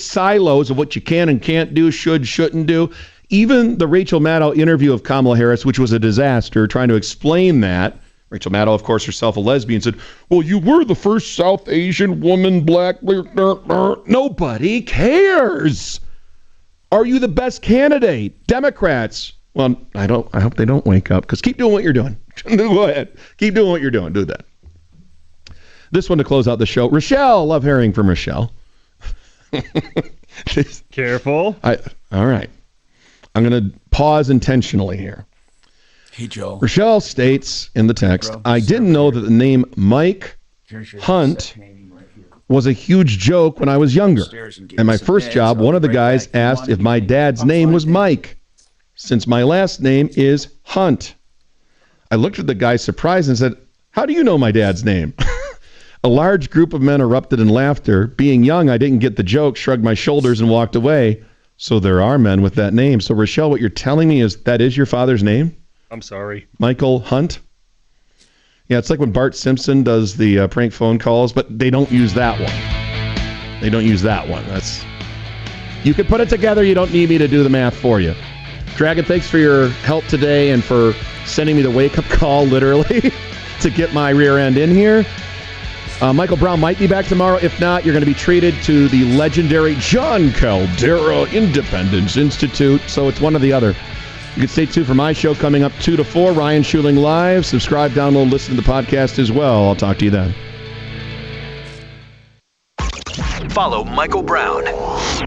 silos of what you can and can't do, should, shouldn't do. Even the Rachel Maddow interview of Kamala Harris, which was a disaster, trying to explain that. Rachel Maddow, of course, herself a lesbian, said, well, you were the first South Asian woman, black. Nobody cares. Are you the best candidate? Democrats. Well, I hope they don't wake up, because keep doing what you're doing. Go ahead. Keep doing what you're doing. Do that. This one to close out the show. Rochelle. Love hearing from Rochelle. Careful. All right. I'm going to pause intentionally here. Hey, Joe. Rochelle states in the text, I didn't know that the name Mike Hunt was a huge joke when I was younger. And my first job, one of the guys asked if my dad's name was Mike, since my last name is Hunt. I looked at the guy surprised and said, how do you know my dad's name? A large group of men erupted in laughter. Being young, I didn't get the joke, shrugged my shoulders, and walked away. So there are men with that name. So, Rochelle, what you're telling me is that is your father's name? I'm sorry. Michael Hunt? Yeah, it's like when Bart Simpson does the prank phone calls, but they don't use that one. They don't use that one. You can put it together. You don't need me to do the math for you. Dragon, thanks for your help today and for sending me the wake-up call, literally, to get my rear end in here. Michael Brown might be back tomorrow. If not, you're going to be treated to the legendary John Caldera Independence Institute. So it's one or the other. You can stay tuned for my show coming up 2 to 4. Ryan Schuling Live. Subscribe, download, listen to the podcast as well. I'll talk to you then. Follow Michael Brown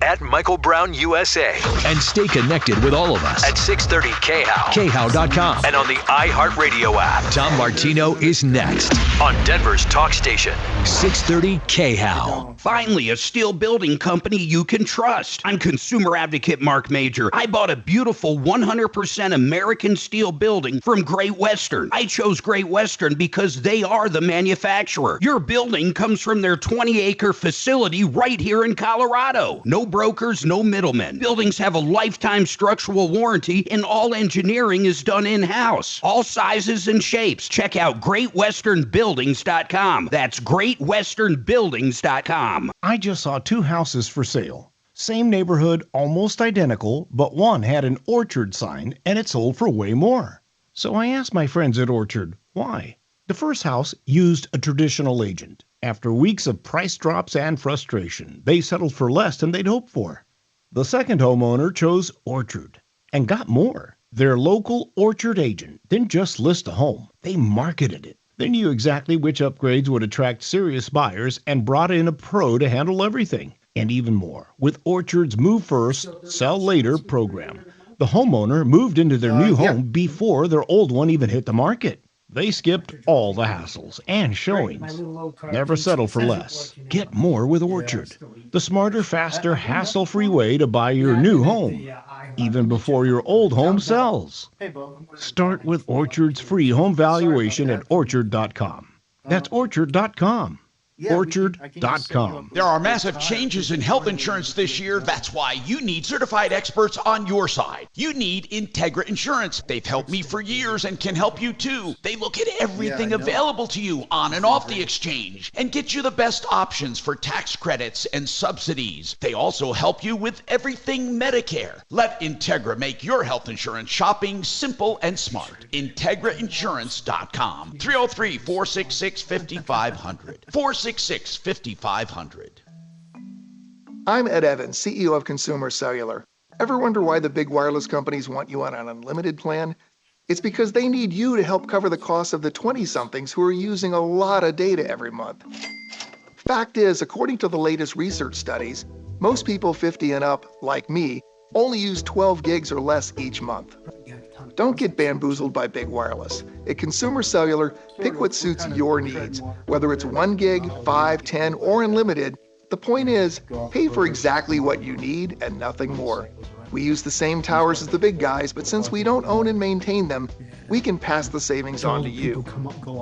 at Michael Brown USA. And stay connected with all of us at 630 KHOW. KHOW.com. And on the iHeartRadio app. Tom Martino is next on Denver's talk station. 630 KHOW. Finally, a steel building company you can trust. I'm consumer advocate Marc Mager. I bought a beautiful 100% American steel building from Great Western. I chose Great Western because they are the manufacturer. Your building comes from their 20-acre facility right here in Colorado. No brokers, no middlemen. Buildings have a lifetime structural warranty and all engineering is done in-house. All sizes and shapes. Check out GreatWesternBuildings.com. That's GreatWesternBuildings.com. I just saw 2 houses for sale. Same neighborhood, almost identical, but one had an Orchard sign and it sold for way more. So I asked my friends at Orchard, why? The first house used a traditional agent. After weeks of price drops and frustration, they settled for less than they'd hoped for. The second homeowner chose Orchard and got more. Their local Orchard agent didn't just list a home, they marketed it. They knew exactly which upgrades would attract serious buyers and brought in a pro to handle everything. And even more, with Orchard's Move First, Sell Later program. The homeowner moved into their new home before their old one even hit the market. They skipped all the hassles and showings. Never settle for less. Get more with Orchard. The smarter, faster, hassle-free way to buy your new home, even before your old home sells. Start with Orchard's free home valuation at Orchard.com. That's Orchard.com. Orchard.com. There are massive changes in health insurance this year. That's why you need certified experts on your side. You need Integra Insurance. They've helped me for years and can help you too. They look at everything available to you on and off the exchange and get you the best options for tax credits and subsidies. They also help you with everything Medicare. Let Integra make your health insurance shopping simple and smart. IntegraInsurance.com. 303-466-5500. 466-5500. I'm Ed Evans, CEO of Consumer Cellular. Ever wonder why the big wireless companies want you on an unlimited plan? It's because they need you to help cover the cost of the 20-somethings who are using a lot of data every month. Fact is, according to the latest research studies, most people 50 and up, like me, only use 12 gigs or less each month. Don't get bamboozled by big wireless. At Consumer Cellular, pick what suits your needs. Whether it's 1 gig, 5, 10, or unlimited, the point is, pay for exactly what you need and nothing more. We use the same towers as the big guys, but since we don't own and maintain them, we can pass the savings on to you.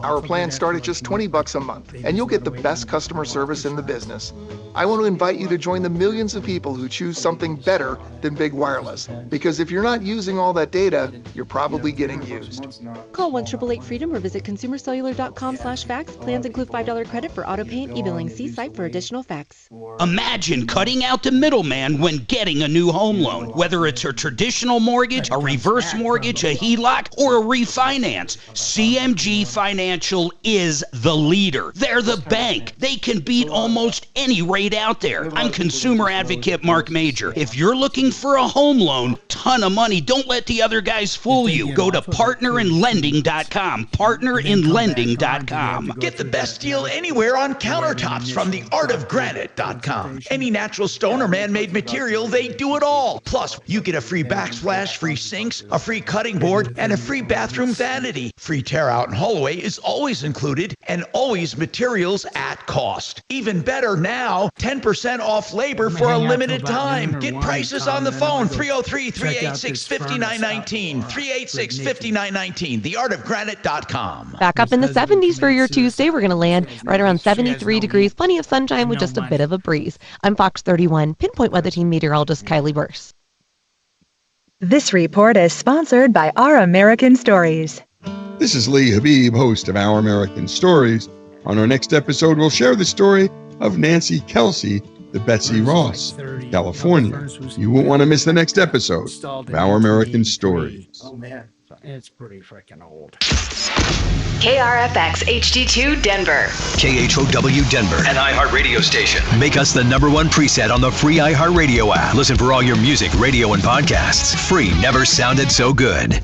Our plans start at just $20 a month, and you'll get the best customer service in the business. I want to invite you to join the millions of people who choose something better than big wireless, because if you're not using all that data, you're probably getting used. Call 1-888-FREEDOM or visit consumercellular.com/facts. Plans include $5 credit for auto pay and e-billing. See site for additional facts. Imagine cutting out the middleman when getting a new home loan. Whether it's a traditional mortgage, a reverse mortgage, a HELOC, or a refinance, CMG Financial is the leader. They're the bank. They can beat almost any rate out there. I'm consumer advocate Marc Mager. If you're looking for a home loan, ton of money, don't let the other guys fool you. Go to partnerinlending.com. Partnerinlending.com. Get the best deal anywhere on countertops from theartofgranite.com. Any natural stone or man-made material, they do it all. Plus, you get a free backsplash, free sinks, a free cutting board, and a free bathroom vanity. Free tear-out and haul-away is always included, and always materials at cost. Even better now, 10% off labor for a limited time. Get prices on the phone, 303-386-5919, 386-5919, theartofgranite.com. Back up in the 70s for your Tuesday. We're going to land right around 73 degrees. Plenty of sunshine with just a bit of a breeze. I'm Fox 31 Pinpoint Weather Team meteorologist Kylie Burse. This report is sponsored by Our American Stories. This is Lee Habib, host of Our American Stories. On our next episode, we'll share the story of Nancy Kelsey, the Betsy Ross, California. You won't want to miss the next episode of Our American Stories. Oh, man. It's pretty freaking old. KRFX HD2 Denver. KHOW Denver. An iHeartRadio station. Make us the #1 preset on the free iHeartRadio app. Listen for all your music, radio, and podcasts. Free never sounded so good.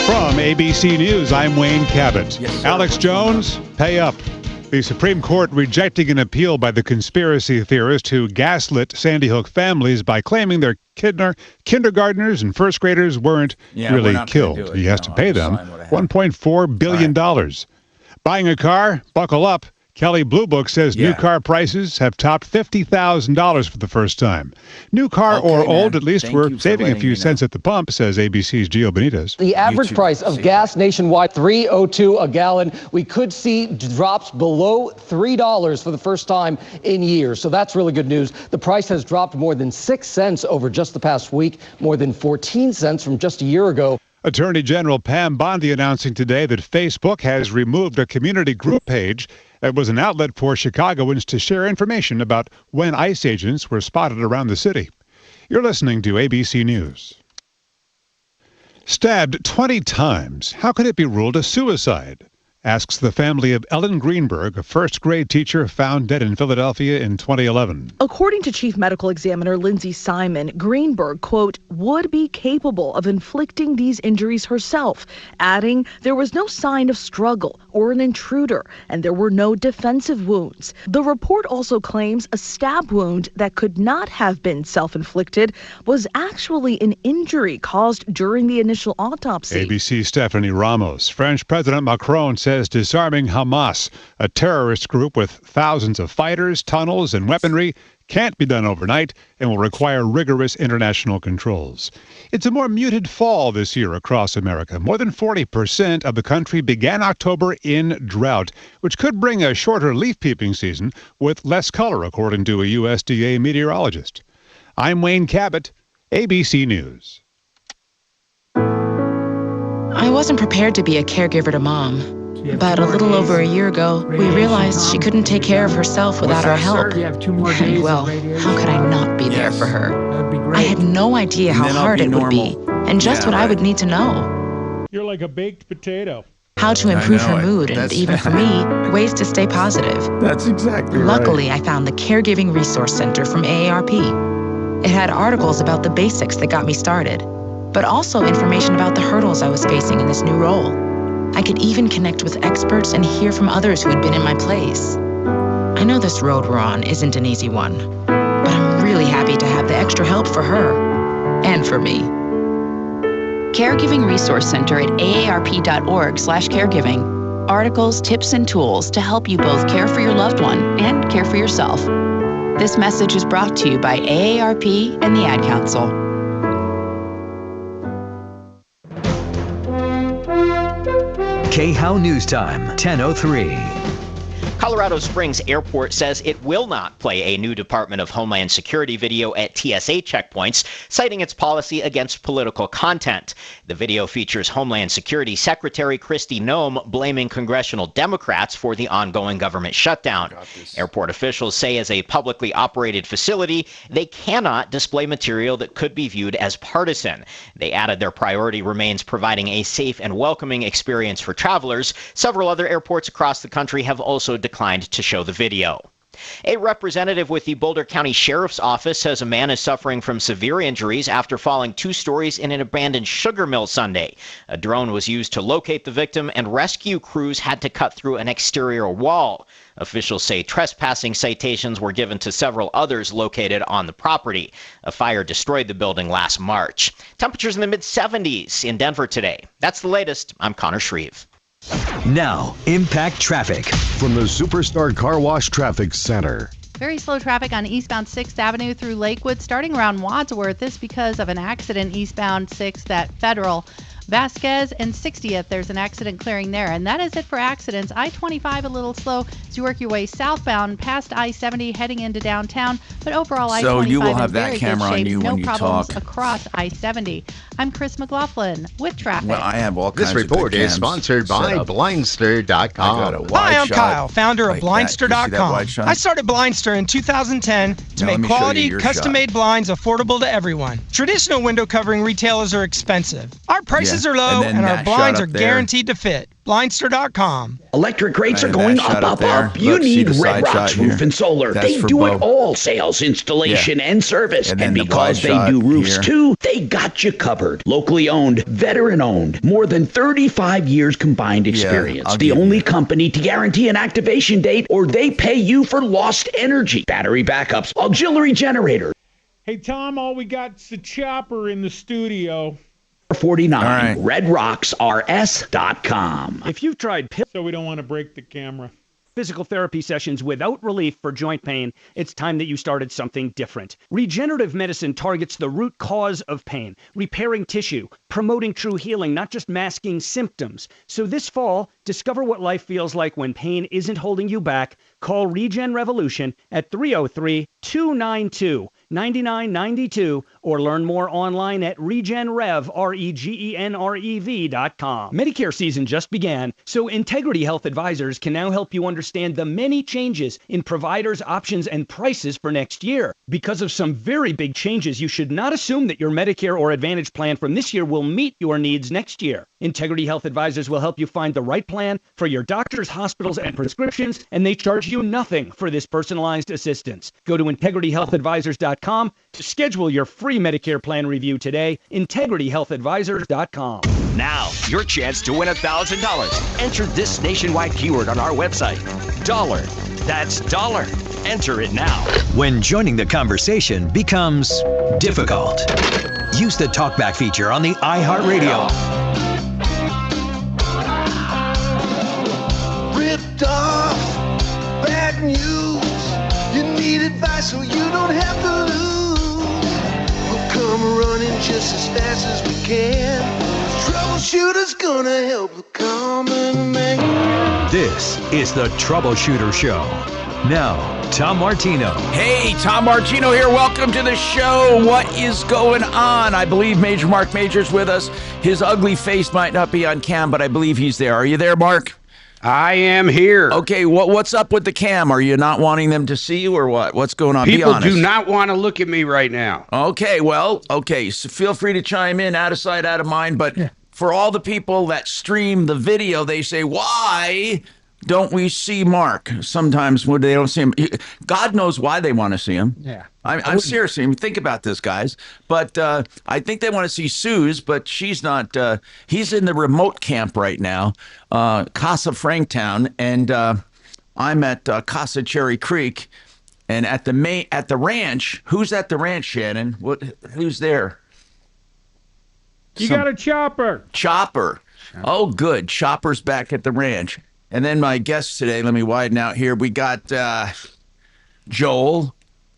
From ABC News, I'm Wayne Cabot. Yes, Alex Jones, pay up. The Supreme Court rejecting an appeal by the conspiracy theorist who gaslit Sandy Hook families by claiming their kindergartners and first graders weren't really killed. He has to pay them $1.4 billion. Buying a car? Buckle up. Kelley Blue Book says new car prices have topped $50,000 for the first time. New car or old, at least we're saving a few cents at the pump, says ABC's Gio Benitez. The average price of gas nationwide, $3.02 a gallon. We could see drops below $3 for the first time in years. So that's really good news. The price has dropped more than 6 cents over just the past week, more than 14 cents from just a year ago. Attorney General Pam Bondi announcing today that Facebook has removed a community group page that was an outlet for Chicagoans to share information about when ICE agents were spotted around the city. You're listening to ABC News. Stabbed 20 times. How could it be ruled a suicide? Asks the family of Ellen Greenberg, a first-grade teacher found dead in Philadelphia in 2011. According to Chief Medical Examiner Lindsay Simon, Greenberg, quote, would be capable of inflicting these injuries herself, adding there was no sign of struggle or an intruder, and there were no defensive wounds. The report also claims a stab wound that could not have been self-inflicted was actually an injury caused during the initial autopsy. ABC's Stephanie Ramos. French President Macron says disarming Hamas, a terrorist group with thousands of fighters, tunnels, and weaponry, can't be done overnight and will require rigorous international controls. It's a more muted fall this year across America. More than 40% of the country began October in drought, which could bring a shorter leaf peeping season with less color, according to a USDA meteorologist. I'm Wayne Cabot, ABC News. I wasn't prepared to be a caregiver to Mom. But a little over a year ago, we realized she couldn't take care of herself without our help. And well, how could I not be there for her? I had no idea how hard it would be, and just what I would need to know. You're like a baked potato. How to improve her mood, and even for me, ways to stay positive. That's exactly right. Luckily, I found the Caregiving Resource Center from AARP. It had articles about the basics that got me started, but also information about the hurdles I was facing in this new role. I could even connect with experts and hear from others who had been in my place. I know this road we're on isn't an easy one, but I'm really happy to have the extra help for her and for me. Caregiving Resource Center at aarp.org/caregiving. Articles, tips, and tools to help you both care for your loved one and care for yourself. This message is brought to you by AARP and the Ad Council. KHOW News Time, 10:03. Colorado Springs Airport says it will not play a new Department of Homeland Security video at TSA checkpoints, citing its policy against political content. The video features Homeland Security Secretary Kristi Noem blaming congressional Democrats for the ongoing government shutdown. Airport officials say as a publicly operated facility, they cannot display material that could be viewed as partisan. They added their priority remains providing a safe and welcoming experience for travelers. Several other airports across the country have also declined to show the video. A representative with the Boulder County Sheriff's Office says a man is suffering from severe injuries after falling 2 stories in an abandoned sugar mill Sunday. A drone was used to locate the victim, and rescue crews had to cut through an exterior wall. Officials say trespassing citations were given to several others located on the property. A fire destroyed the building last March. Temperatures in the mid-70s in Denver today. That's the latest. I'm Connor Shreve. Now, impact traffic from the Superstar Car Wash Traffic Center. Very slow traffic on eastbound 6th Avenue through Lakewood, starting around Wadsworth. This because of an accident eastbound 6th at Federal. Vasquez and 60th, there's an accident clearing there. And that is it for accidents. I-25 a little slow as you work your way southbound past I-70 heading into downtown. But overall, so I-25 you will have in that very camera good shape. on you No when you problems talk. across I-70. I'm Chris McLaughlin with traffic. Well, I have all kinds This report of is sponsored by Blindster.com. Hi, I'm Kyle, founder of Blindster.com. I started Blindster in 2010 to make quality, custom-made blinds affordable to everyone. Traditional window covering retailers are expensive. Our prices are low, and our blinds are guaranteed to fit. Blindster.com. Electric rates are going up. You need Red Rocks Roof and Solar. They do it all, sales, installation, and service. And because they do roofs too, they got you covered. Locally owned, veteran owned, more than 35 years combined experience. The only company to guarantee an activation date, or they pay you for lost energy. Battery backups, auxiliary generator. Hey, Tom, all we got's the chopper in the studio. 49 redrocksrs.com. If you've tried so we don't want to break the camera. Physical therapy sessions without relief for joint pain, it's time that you started something different. Regenerative medicine targets the root cause of pain, repairing tissue, promoting true healing, not just masking symptoms. So this fall, discover what life feels like when pain isn't holding you back. Call Regen Revolution at 303-292-9992 or learn more online at regenrev.com. Medicare season just began, so Integrity Health Advisors can now help you understand the many changes in providers, options, and prices for next year. Because of some very big changes, you should not assume that your Medicare or Advantage plan from this year will meet your needs next year. Integrity Health Advisors will help you find the right plan for your doctors, hospitals, and prescriptions, and they charge you nothing for this personalized assistance. Go to integrityhealthadvisors.com to schedule your free Medicare plan review today. integrityhealthadvisors.com. Now, your chance to win $1,000. Enter this nationwide keyword on our website. Dollar. That's dollar. Enter it now. When joining the conversation becomes difficult, use the talkback feature on the iHeartRadio. Ripped off, bad news. You need advice so you don't have to lose. We'll come running just as fast as we can. Troubleshooter's gonna help the common man. This is the Troubleshooter Show. Now, Tom Martino. Hey, Tom Martino here. Welcome to the show. What is going on? I believe Major Marc Mager's with us. His ugly face might not be on cam, but I believe he's there. Are you there, Mark? I am here. Okay, what's up with the cam? Are you not wanting them to see you or what? What's going on? People be honest. do not want to look at me right now. Okay, so feel free to chime in, out of sight, out of mind. But for all the people that stream the video, they say, why don't we see Mark? Sometimes when they don't see him, God knows why they want to see him. Yeah. I'm serious. I mean, think about this, guys. But I think they want to see Suze, but she's not. He's in the remote camp right now, Casa Franktown, and I'm at Casa Cherry Creek, and at the ranch. Who's at the ranch, Shannon? Who's there? You got a chopper. Chopper. Oh, good. Chopper's back at the ranch. And then my guests today, let me widen out here. We got Joel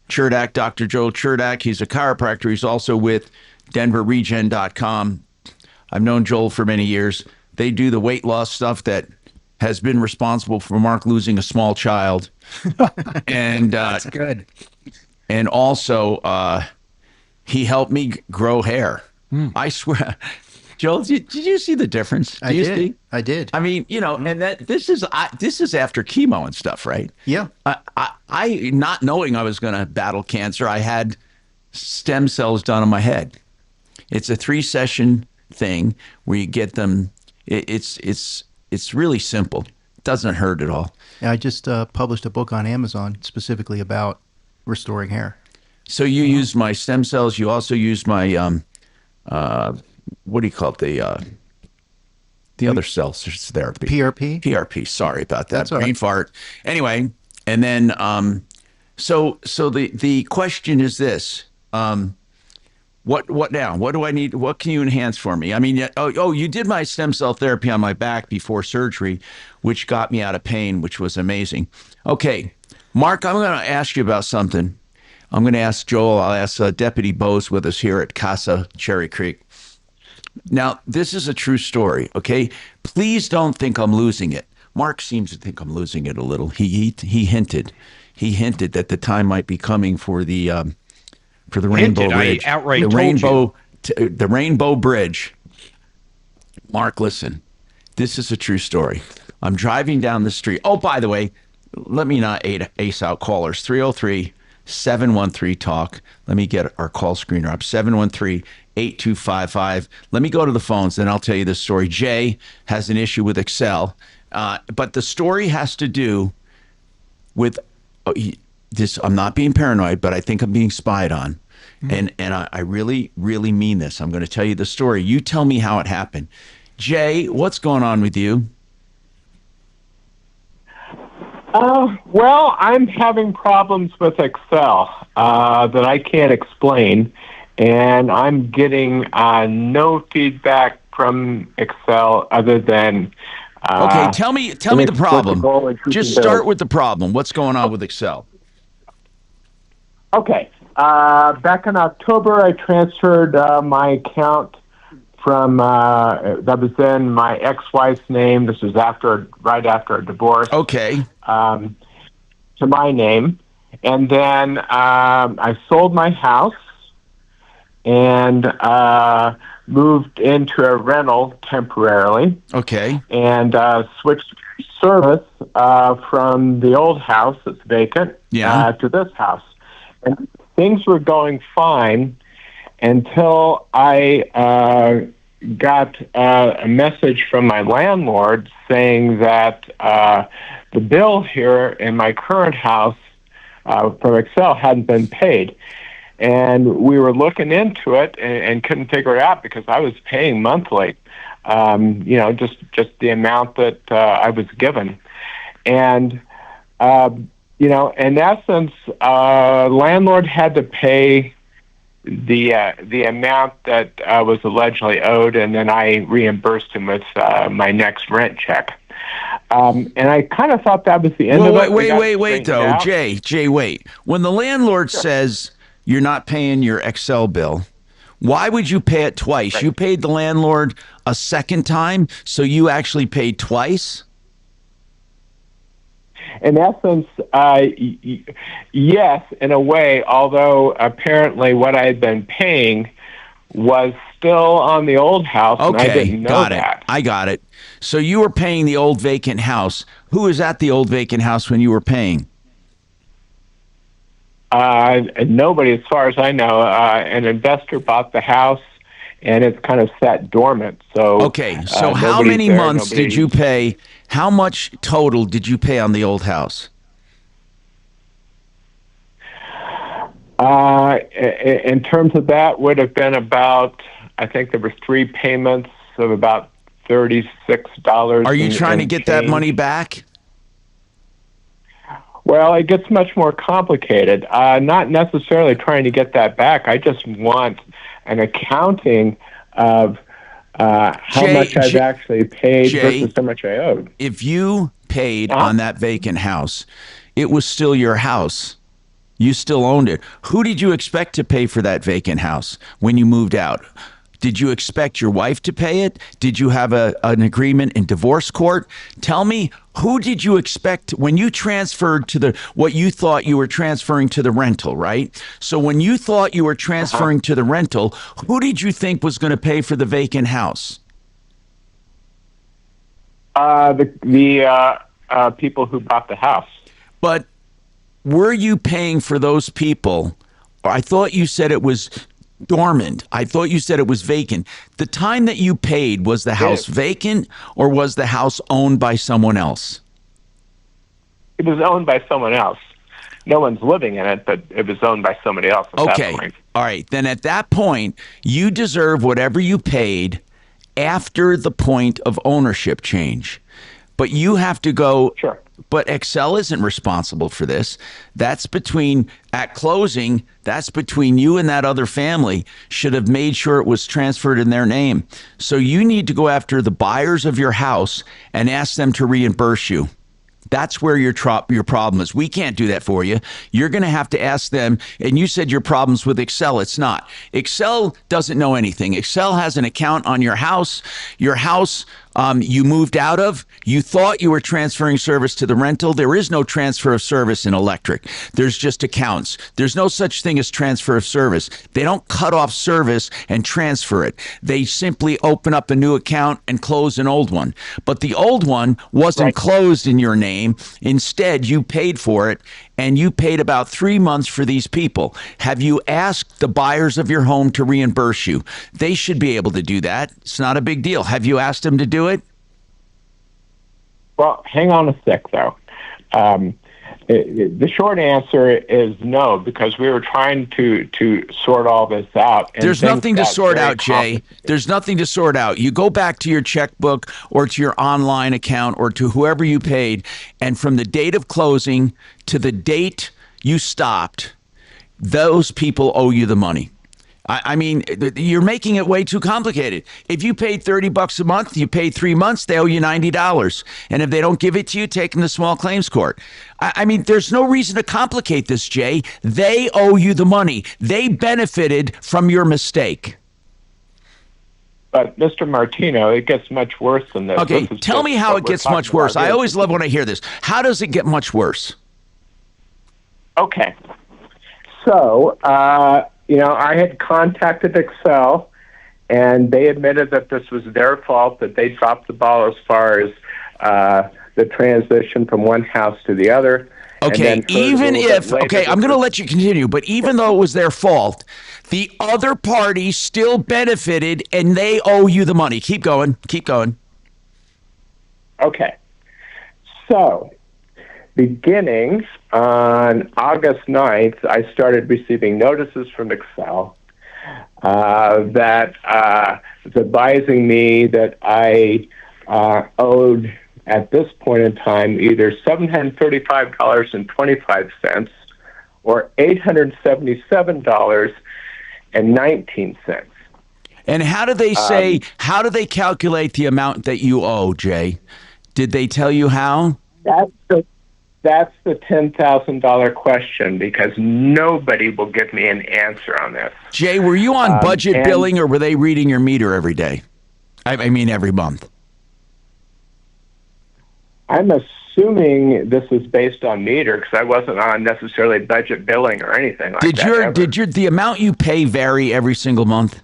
Cherdak, Dr. Joel Cherdak. He's a chiropractor. He's also with DenverRegen.com. I've known Joel for many years. They do the weight loss stuff that has been responsible for Mark losing a small child. And that's good. And also, he helped me grow hair. I swear. Joel, did you see the difference? I did. I did. I mean, and this is after chemo and stuff, right? Yeah. I not knowing I was going to battle cancer, I had stem cells done on my head. It's a 3-session thing where you get them. It's really simple. It doesn't hurt at all. Yeah, I just published a book on Amazon specifically about restoring hair. So you used my stem cells. You also used my what do you call it? The other cells therapy. PRP? PRP. Sorry about that. That's all Brain right. fart. Anyway, and then so the question is this. What now? What do I need? What can you enhance for me? I mean, you did my stem cell therapy on my back before surgery, which got me out of pain, which was amazing. Okay, Mark, I'm going to ask you about something. I'm going to ask Joel. I'll ask Deputy Bose with us here at Casa Cherry Creek. Now, this is a true story, okay? Please don't think I'm losing it. Mark seems to think I'm losing it a little. He hinted that the time might be coming for the Rainbow Bridge. I outright the Rainbow Bridge. Mark, listen. This is a true story. I'm driving down the street. Oh, by the way, let me not ace out callers. 303-713-TALK. Let me get our call screener up. 713-8255. Let me go to the phones, then I'll tell you this story. Jay has an issue with Excel, but the story has to do with this. I'm not being paranoid, but I think I'm being spied on. And I really, really mean this. I'm going to tell you the story. You tell me how it happened. Jay, what's going on with you? Well, I'm having problems with Excel that I can't explain, and I'm getting no feedback from Excel other than. Okay, tell me the problem. Just start with the problem. What's going on with Excel? Okay. Back in October, I transferred my account from that was in my ex-wife's name. This was right after a divorce. Okay. To my name, and then I sold my house and moved into a rental temporarily. Okay. And switched service from the old house that's vacant to this house. And things were going fine until I got a message from my landlord saying that the bill here in my current house from Excel hadn't been paid. And we were looking into it and couldn't figure it out because I was paying monthly, just the amount that I was given. And, in essence, landlord had to pay the amount that was allegedly owed, and then I reimbursed him with my next rent check. And I kind of thought that was the end of it. Wait, though. Jay, wait. When the landlord says you're not paying your Excel bill, why would you pay it twice? Right. You paid the landlord a second time, so you actually paid twice? In essence, yes, in a way, although apparently what I had been paying was still on the old house, and I didn't know that. I got it. So you were paying the old vacant house. Who was at the old vacant house when you were paying? Nobody, as far as I know. An investor bought the house, and it's kind of sat dormant. So okay. So how many months did you pay? How much total did you pay on the old house? In terms of that, would have been about. I think there were 3 payments of about $36. Are you trying to get that money back? Well, it gets much more complicated. Not necessarily trying to get that back. I just want an accounting of how much I've actually paid versus how much I owed. If you paid on that vacant house, it was still your house. You still owned it. Who did you expect to pay for that vacant house when you moved out? Did you expect your wife to pay it? Did you have an agreement in divorce court? Tell me, who did you expect when you transferred to what you thought you were transferring to the rental, right? So when you thought you were transferring to the rental, who did you think was going to pay for the vacant house? The people who bought the house. But were you paying for those people? I thought you said it was dormant. I thought you said it was vacant. The time that you paid, was the house vacant or was the house owned by someone else? It was owned by someone else. No one's living in it, but it was owned by somebody else at that point. All right. Then at that point, you deserve whatever you paid after the point of ownership change. But you have to go. Sure. But Excel isn't responsible for this. That's between, at closing, that's between you and that other family. Should have made sure it was transferred in their name. So you need to go after the buyers of your house and ask them to reimburse you. That's where your problem is. We can't do that for you. You're going to have to ask them. And you said your problem's with Excel. It's not. Excel doesn't know anything. Excel has an account on your house. Your house you moved out of. You thought you were transferring service to the rental. There is no transfer of service in electric. There's just accounts. There's no such thing as transfer of service. They don't cut off service and transfer it. They simply open up a new account and close an old one. But the old one wasn't closed in your name. Instead, you paid for it, and you paid about 3 months for these people. Have you asked the buyers of your home to reimburse you? They should be able to do that. It's not a big deal. Have you asked them to do it? Well, hang on a sec, though. The short answer is no, because we were trying to sort all this out. And there's nothing to sort out, Jay. There's nothing to sort out. You go back to your checkbook or to your online account or to whoever you paid, and from the date of closing to the date you stopped, those people owe you the money. I mean, you're making it way too complicated. If you paid $30 a month, you paid 3 months, they owe you $90. And if they don't give it to you, take them to small claims court. I mean, there's no reason to complicate this, Jay. They owe you the money. They benefited from your mistake. But, Mr. Martino, it gets much worse than this. Okay, tell me how it gets much worse. I always love when I hear this. How does it get much worse? Okay. So, I had contacted Excel, and they admitted that this was their fault, that they dropped the ball as far as the transition from one house to the other. Okay, even if, I'm going to let you continue, but even though it was their fault, the other party still benefited, and they owe you the money. Keep going. Okay. So, beginning on August 9th, I started receiving notices from Excel that was advising me that I owed, at this point in time, either $735.25 or $877.19. And how do they say, how do they calculate the amount that you owe, Jay? Did they tell you how? That's the $10,000 question, because nobody will give me an answer on this. Jay, were you on budget billing, or were they reading your meter every day? I mean, every month. I'm assuming this is based on meter, because I wasn't on necessarily budget billing or anything like that. Did the amount you pay vary every single month?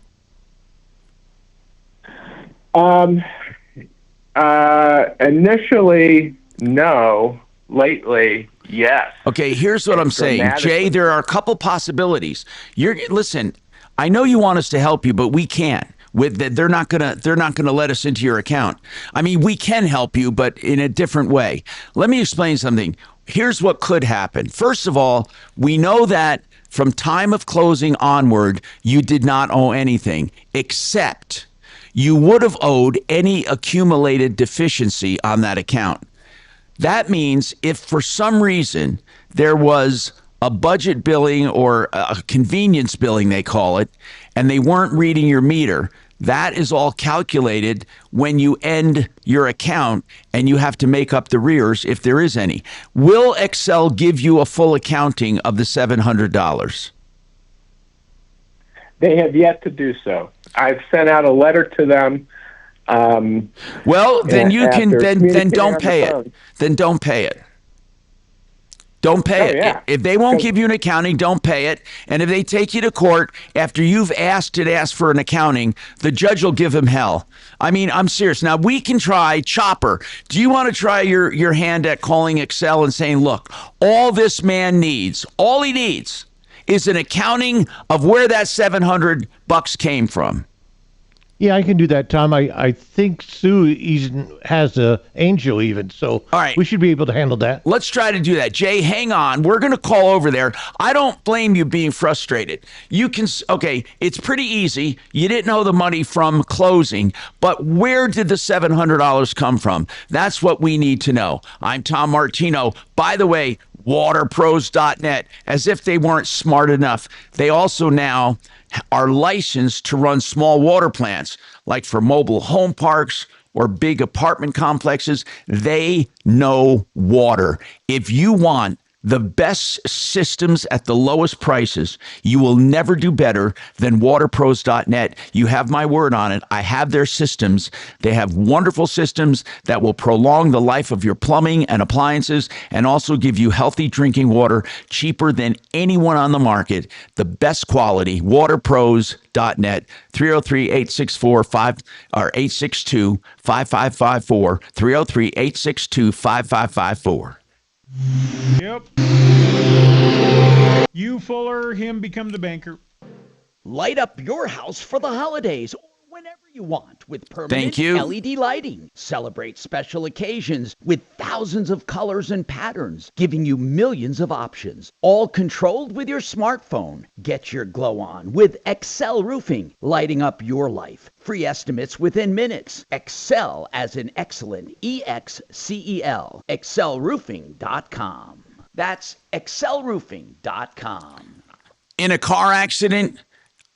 Initially, no.Lately, yes. Okay, here's what I'm saying, Jay. There are a couple possibilities. Listen. I know you want us to help you, but we can't. They're not gonna let us into your account. I mean, we can help you, but in a different way. Let me explain something. Here's what could happen. First of all, we know that from time of closing onward, you did not owe anything, except you would have owed any accumulated deficiency on that account. That means if for some reason there was a budget billing or a convenience billing, they call it, and they weren't reading your meter, that is all calculated when you end your account, and you have to make up the rears if there is any. Will Excel give you a full accounting of the $700? They have yet to do so. I've sent out a letter to them. Well, then you can then don't on the pay it. phone. Then don't pay it. Don't pay it. Yeah. If they won't give you an accounting, don't pay it. And if they take you to court after you've asked for an accounting, the judge will give him hell. I mean, I'm serious. Now, we can try Chopper. Do you want to try your hand at calling Excel and saying, look, all this man needs, all he needs is an accounting of where that $700 came from? Yeah, I can do that, Tom. I think Sue has a angel even, so all right, we should be able to handle that. Let's try to do that. Jay, hang on. We're going to call over there. I don't blame you being frustrated. You can, okay, it's pretty easy. You didn't know the money from closing, but where did the $700 come from? That's what we need to know. I'm Tom Martino. By the way, waterpros.net, as if they weren't smart enough. They also now are licensed to run small water plants, like for mobile home parks or big apartment complexes. They know water. If you want the best systems at the lowest prices, you will never do better than waterpros.net. You have my word on it. I have their systems. They have wonderful systems that will prolong the life of your plumbing and appliances and also give you healthy drinking water cheaper than anyone on the market. The best quality, waterpros.net, 303-862-5554, 303-862-5554. Yep. You Fuller, him become the banker. Light up your house for the holidays or whenever you want with permanent LED lighting. Celebrate special occasions with thousands of colors and patterns, giving you millions of options, all controlled with your smartphone. Get your glow on with Excel Roofing, lighting up your life. Free estimates within minutes. Excel as in excellent, EXCEL, excelroofing.com. That's excelroofing.com. In a car accident,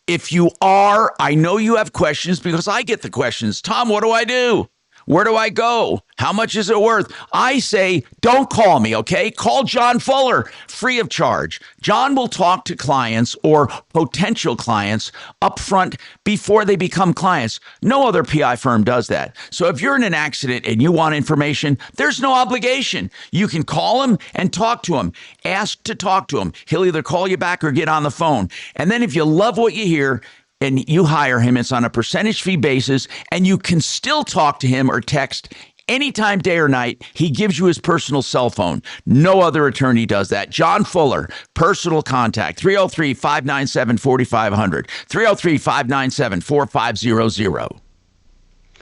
if you are, I know you have questions because I get the questions. Tom, what do I do? Where do I go? How much is it worth? I say, don't call me, okay? Call John Fuller, free of charge. John will talk to clients or potential clients up front before they become clients. No other PI firm does that. So if you're in an accident and you want information, there's no obligation. You can call him and talk to him. Ask to talk to him. He'll either call you back or get on the phone. And then if you love what you hear, and you hire him, it's on a percentage fee basis, and you can still talk to him or text anytime, day or night. He gives you his personal cell phone. No other attorney does that. John Fuller, personal contact, 303-597-4500, 303-597-4500.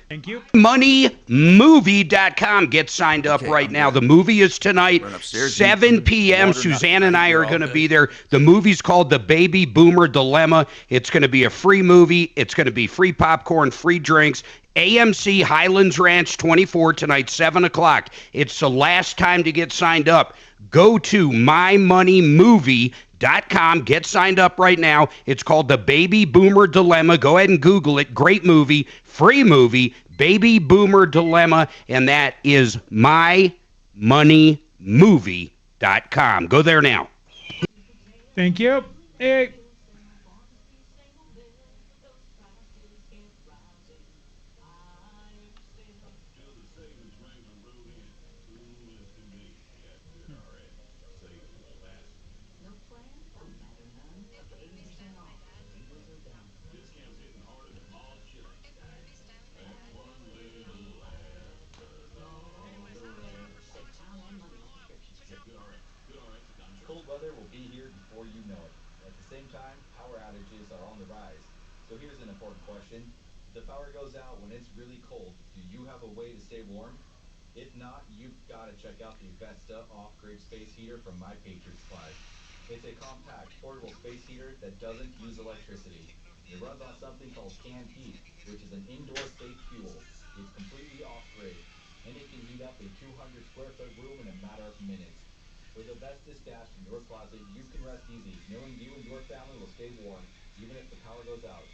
Thank you. MoneyMovie.com. Get signed up right now. The movie is tonight, 7 p.m. Suzanne and I are going to be there. The movie's called The Baby Boomer Dilemma. It's going to be a free movie. It's going to be free popcorn, free drinks. AMC Highlands Ranch 24 tonight, 7 o'clock. It's the last time to get signed up. Go to mymoneymovie.com. Get signed up right now. It's called The Baby Boomer Dilemma. Go ahead and Google it. Great movie, free movie, Baby Boomer Dilemma, and that is mymoneymovie.com. Go there now. Thank you. Hey. Cold weather will be here before you know it. At the same time, power outages are on the rise. So here's an important question. If the power goes out when it's really cold, do you have a way to stay warm? If not, you've got to check out the Vesta off-grid space heater from My Patriot Supply. It's a compact, portable space heater that doesn't use electricity. It runs on something called canned heat, which is an indoor safe fuel. It's completely off-grid, and it can heat up a 200 square foot room in a matter of minutes. With a Vesta stashed in your closet, you can rest easy, knowing you and your family will stay warm, even if the power goes out.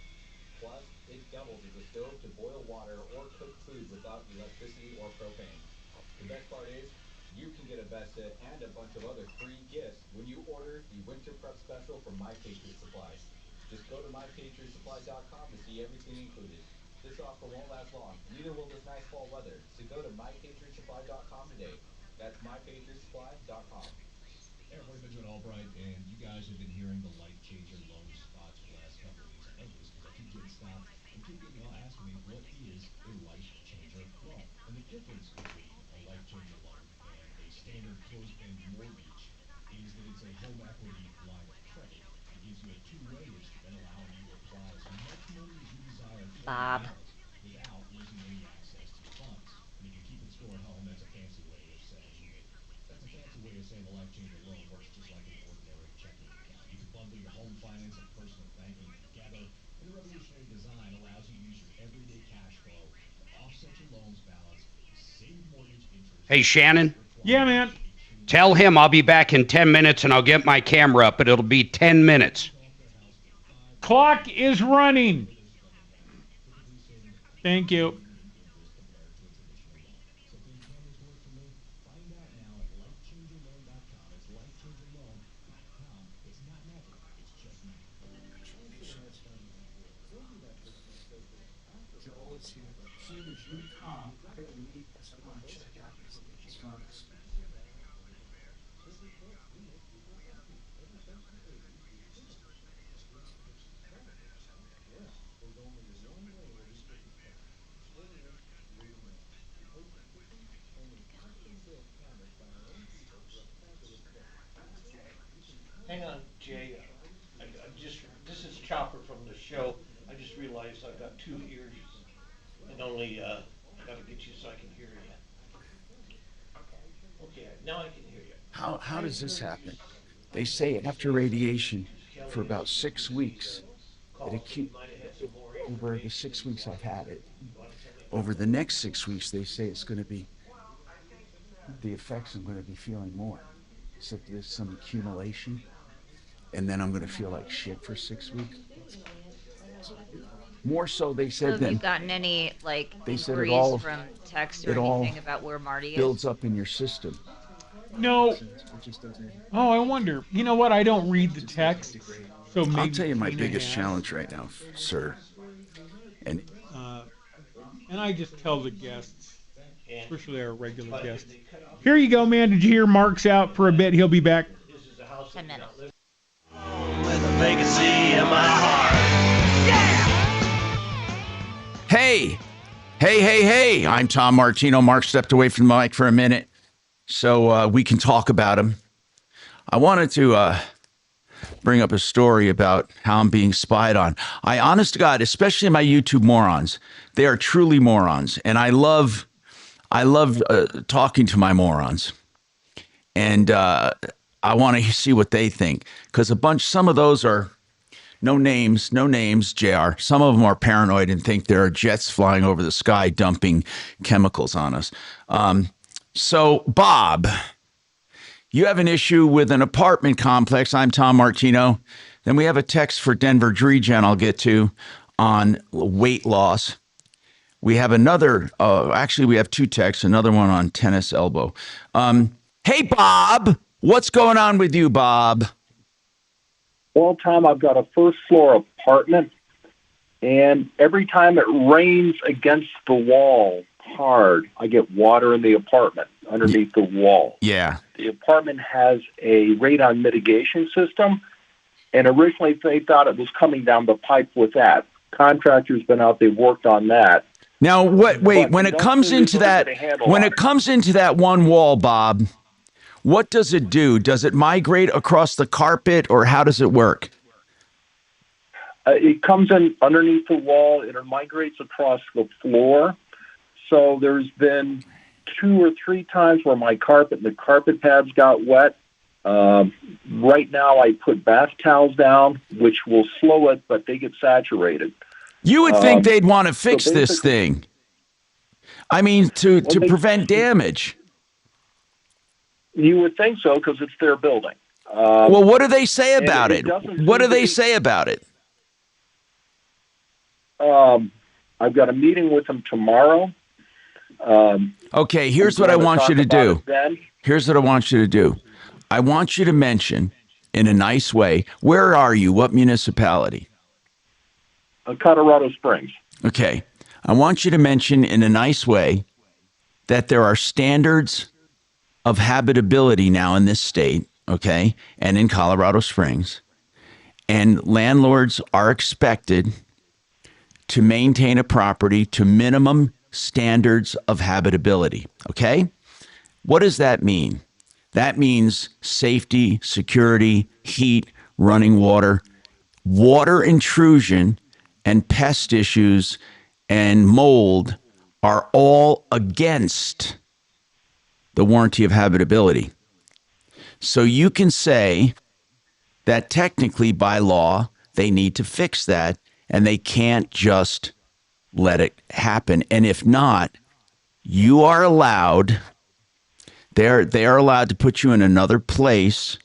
Plus, it doubles as a stove to boil water or cook food without electricity or propane. The best part is, you can get a Vesta and a bunch of other free gifts when you order the Winter Prep Special from My Patriot Supply. Just go to mypatriotsupply.com to see everything included. This offer won't last long, neither will this nice fall weather. So go to mypatriotsupply.com today. That's mypatriotsupply.com. Hey, everybody, Benjamin Albright, and you guys have been hearing the life changer loan spots for the last couple of weeks. I know this because I keep getting stopped and keep getting y'all asking me, what is a life changer loan? And the difference between a life changer loan and a standard closed-end mortgage is that it's a home equity line of credit. It gives you a two-way instrument, allowing you to apply as much money as you desire for Bob. without losing any access to the funds. And if you keep it stored at home, that's a fancy way of saying the life changer loan works just like an ordinary checking account. You can bundle your home finance and personal banking together, and the revolutionary design allows you to use your everyday cash flow to offset your loan's balance, save mortgage interest. Hey, Shannon. Yeah, man. Tell him I'll be back in 10 minutes and I'll get my camera up, but it'll be 10 minutes. Clock is running. Thank you. Hang on, Jay. This is Chopper from the show. I just realized I've got two ears and only, I gotta get you so I can hear you. Okay, now I can hear you. How does this happen? They say after radiation for about 6 weeks, over the 6 weeks I've had it, over the next 6 weeks, they say it's going to be, the effects I'm going to be feeling more. So there's some accumulation, and then I'm going to feel like shit for 6 weeks. More so, they said, have you gotten any they said inquiries from text or anything about where Marty builds is? up in your system. No. Oh, I wonder. You know what? I don't read the text, so maybe I'll tell you my Tina biggest has. challenge right now, sir. And I just tell the guests, especially our regular guests. Here you go, man. Did you hear Mark's out for a bit? He'll be back. 10 minutes. With a vacancy in my heart. Hey, I'm Tom Martino. Mark stepped away from the mic for a minute, so we can talk about him. I wanted to bring up a story about how I'm being spied on. Honest to God, especially my YouTube morons, they are truly morons, and I love talking to my morons, and I want to see what they think, because some of those are no names, JR. Some of them are paranoid and think there are jets flying over the sky dumping chemicals on us. So, Bob, you have an issue with an apartment complex. I'm Tom Martino. Then we have a text for Denver Dregen I'll get to on weight loss. We have another, actually we have two texts, another one on tennis elbow. Hey, Bob, what's going on with you, Bob? Well, Tom, I've got a first floor apartment, and every time it rains against the wall hard, I get water in the apartment underneath the wall. Yeah. The apartment has a radon mitigation system, and originally they thought it was coming down the pipe with that. Contractor's been out, they've worked on that. Now, when it comes into that one wall, Bob, what does it do? Does it migrate across the carpet, or how does it work? It comes in underneath the wall, and it migrates across the floor. So there's been 2 or 3 times where the carpet pads got wet. Right now I put bath towels down, which will slow it, but they get saturated. You would think they'd want to fix this thing. I mean, to prevent damage. You would think so, because it's their building. Well, what do they say about it? What do they say about it? I've got a meeting with them tomorrow. Okay, here's what I want you to do. Here's what I want you to do. I want you to mention, in a nice way, where are you? What municipality? Colorado Springs. Okay. I want you to mention in a nice way that there are standards of habitability now in this state, okay, and in Colorado Springs. And landlords are expected to maintain a property to minimum standards of habitability, okay? What does that mean? That means safety, security, heat, running water, water intrusion, and pest issues and mold are all against the warranty of habitability. So you can say that technically by law, they need to fix that and they can't just let it happen. And if not, you are allowed, they are allowed to put you in another place,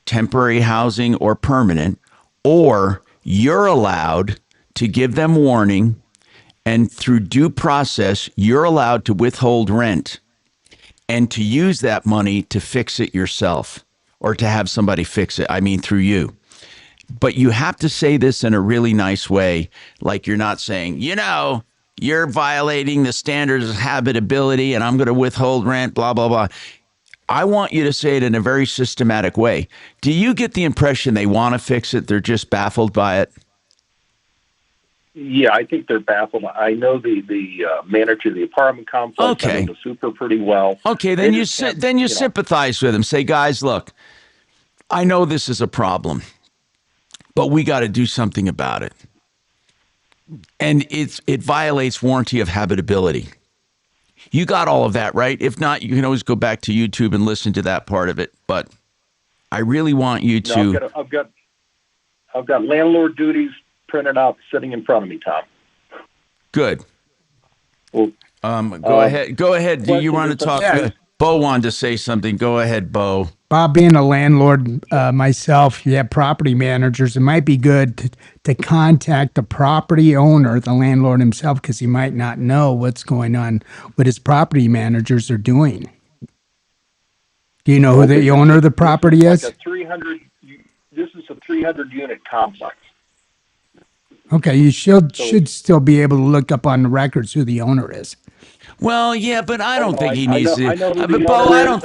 temporary housing or permanent, or you're allowed to give them warning, and through due process, you're allowed to withhold rent and to use that money to fix it yourself or to have somebody fix it. I mean, through you. But you have to say this in a really nice way, like you're not saying, you're violating the standards of habitability and I'm going to withhold rent, blah, blah, blah. I want you to say it in a very systematic way. Do you get the impression they want to fix it? They're just baffled by it? Yeah, I think they're baffled. I know the manager of the apartment complex. Okay. I know the super pretty well. Okay, then you sympathize with them. Say, guys, look, I know this is a problem, but we got to do something about it. And it violates warranty of habitability. You got all of that, right? If not, you can always go back to YouTube and listen to that part of it. But I really want you to. No, I've got landlord duties printed out sitting in front of me, Tom. Good. Well, go ahead. Go ahead. Do you want to talk? Yeah. Bo wanted to say something. Go ahead, Bo. Bob, being a landlord myself, you have property managers. It might be good to contact the property owner, the landlord himself, because he might not know what's going on, what his property managers are doing. Do you know who the owner of the property is? This is a 300-unit complex. Okay, you should still be able to look up on the records who the owner is. Well, yeah, but I don't think he needs to. But Bo, I don't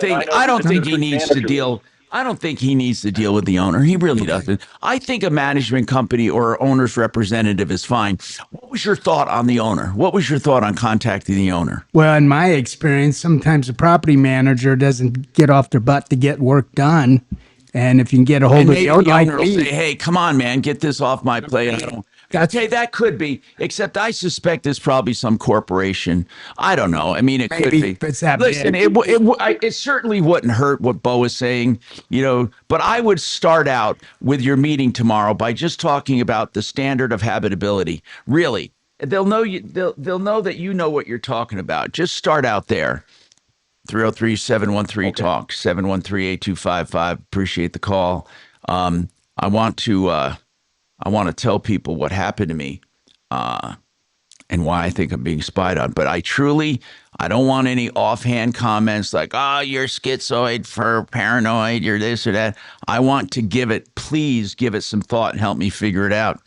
think he needs to deal. I don't think he needs to deal with the owner. He really doesn't. I think a management company or owner's representative is fine. What was your thought on the owner? What was your thought on contacting the owner? Well, in my experience, sometimes the property manager doesn't get off their butt to get work done. And if you can get a hold of the owner, will say, hey, come on, man, get this off my plate. Okay, that could be, except I suspect it's probably some corporation. I don't know. I mean, it could be. Listen, it certainly wouldn't hurt what Bo is saying, but I would start out with your meeting tomorrow by just talking about the standard of habitability. Really, they'll know they'll know that you know what you're talking about. Just start out there. 303-713-TALK, 713-8255. Appreciate the call. I want to tell people what happened to me and why I think I'm being spied on. But I don't want any offhand comments like, you're schizoid, for paranoid, you're this or that. I want to please give it some thought and help me figure it out.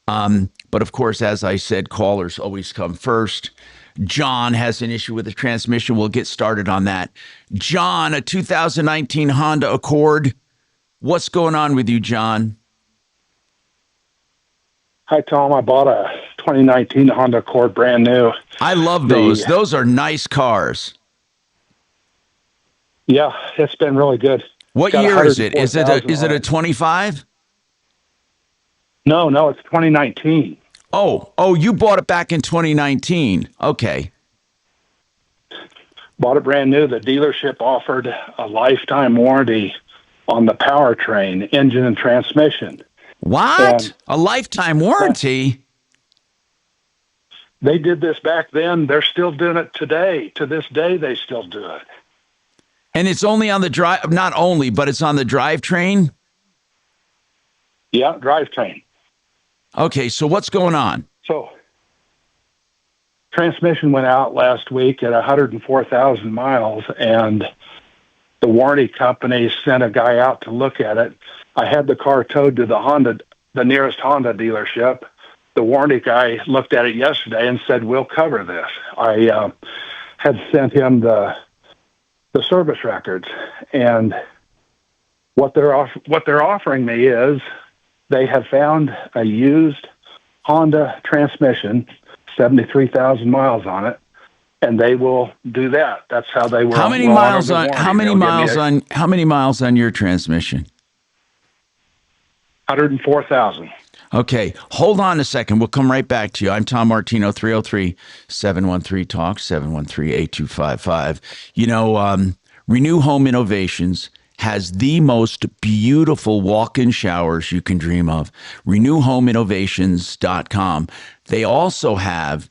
But of course, as I said, callers always come first. John has an issue with the transmission. We'll get started on that. John, a 2019 Honda Accord. What's going on with you, John? Hi, Tom. I bought a 2019 Honda Accord, brand new. I love those. Those are nice cars. Yeah, it's been really good. What year is it? Is it a 25? No, it's 2019. Oh, you bought it back in 2019. Okay. Bought it brand new. The dealership offered a lifetime warranty on the powertrain, engine, and transmission. What? A lifetime warranty? They did this back then. They're still doing it today. To this day, they still do it. And it's only on the drive, not only, but it's on the drivetrain? Yeah, drivetrain. Okay, so what's going on? So, transmission went out last week at 104,000 miles, and the warranty company sent a guy out to look at it. I had the car towed to the nearest Honda dealership. the warranty guy looked at it yesterday and said, we'll cover this. I had sent him the service records, and what they're offering me is they have found a used Honda transmission, 73,000 miles on it, and they will do that. That's how they will. How many miles on? How many miles on? How many miles on your transmission? 104,000. Okay, hold on a second. We'll come right back to you. I'm Tom Martino, 303-713-TALK, 713-8255. You know, Renew Home Innovations has the most beautiful walk-in showers you can dream of. RenewHomeInnovations.com. They also have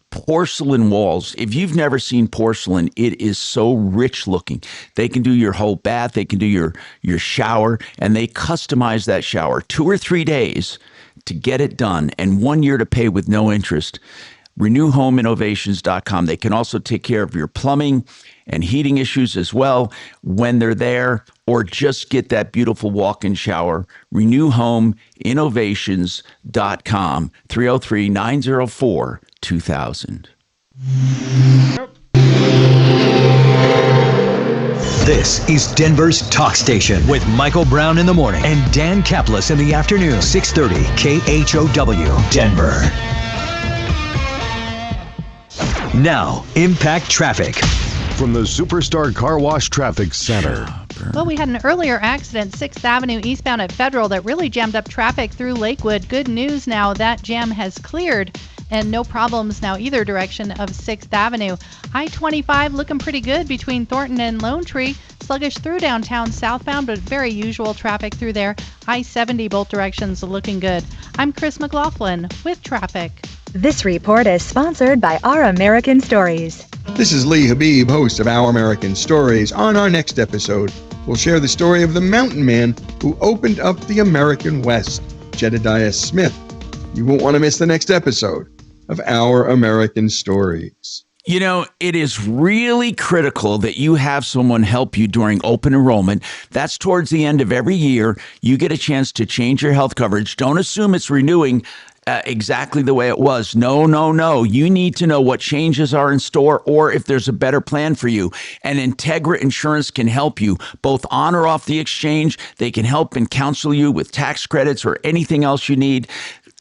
porcelain walls. If you've never seen porcelain, it is so rich looking. They can do your whole bath, they can do your shower, and they customize that shower 2 or 3 days to get it done and 1 year to pay with no interest. RenewHomeInnovations.com. They can also take care of your plumbing and heating issues as well when they're there, or just get that beautiful walk-in shower. RenewHomeInnovations.com. 303-904-2000. This is Denver's Talk Station with Michael Brown in the morning and Dan Kaplis in the afternoon. 630 KHOW, Denver. Now, Impact Traffic. From the Superstar Car Wash Traffic Center. Well, we had an earlier accident, 6th Avenue eastbound at Federal, that really jammed up traffic through Lakewood. Good news now, that jam has cleared and no problems now either direction of 6th Avenue. I-25 looking pretty good between Thornton and Lone Tree. Sluggish through downtown southbound, but very usual traffic through there. I-70 both directions looking good. I'm Chris McLaughlin with traffic. This report is sponsored by Our American Stories. This is Lee Habib, host of Our American Stories. On our next episode, we'll share the story of the mountain man who opened up the American West, Jedediah Smith. You won't want to miss the next episode of Our American Stories. You know, it is really critical that you have someone help you during open enrollment. That's towards the end of every year. You get a chance to change your health coverage. Don't assume it's renewing exactly the way it was. No. You need to know what changes are in store or if there's a better plan for you. And Integra Insurance can help you both on or off the exchange. They can help and counsel you with tax credits or anything else you need.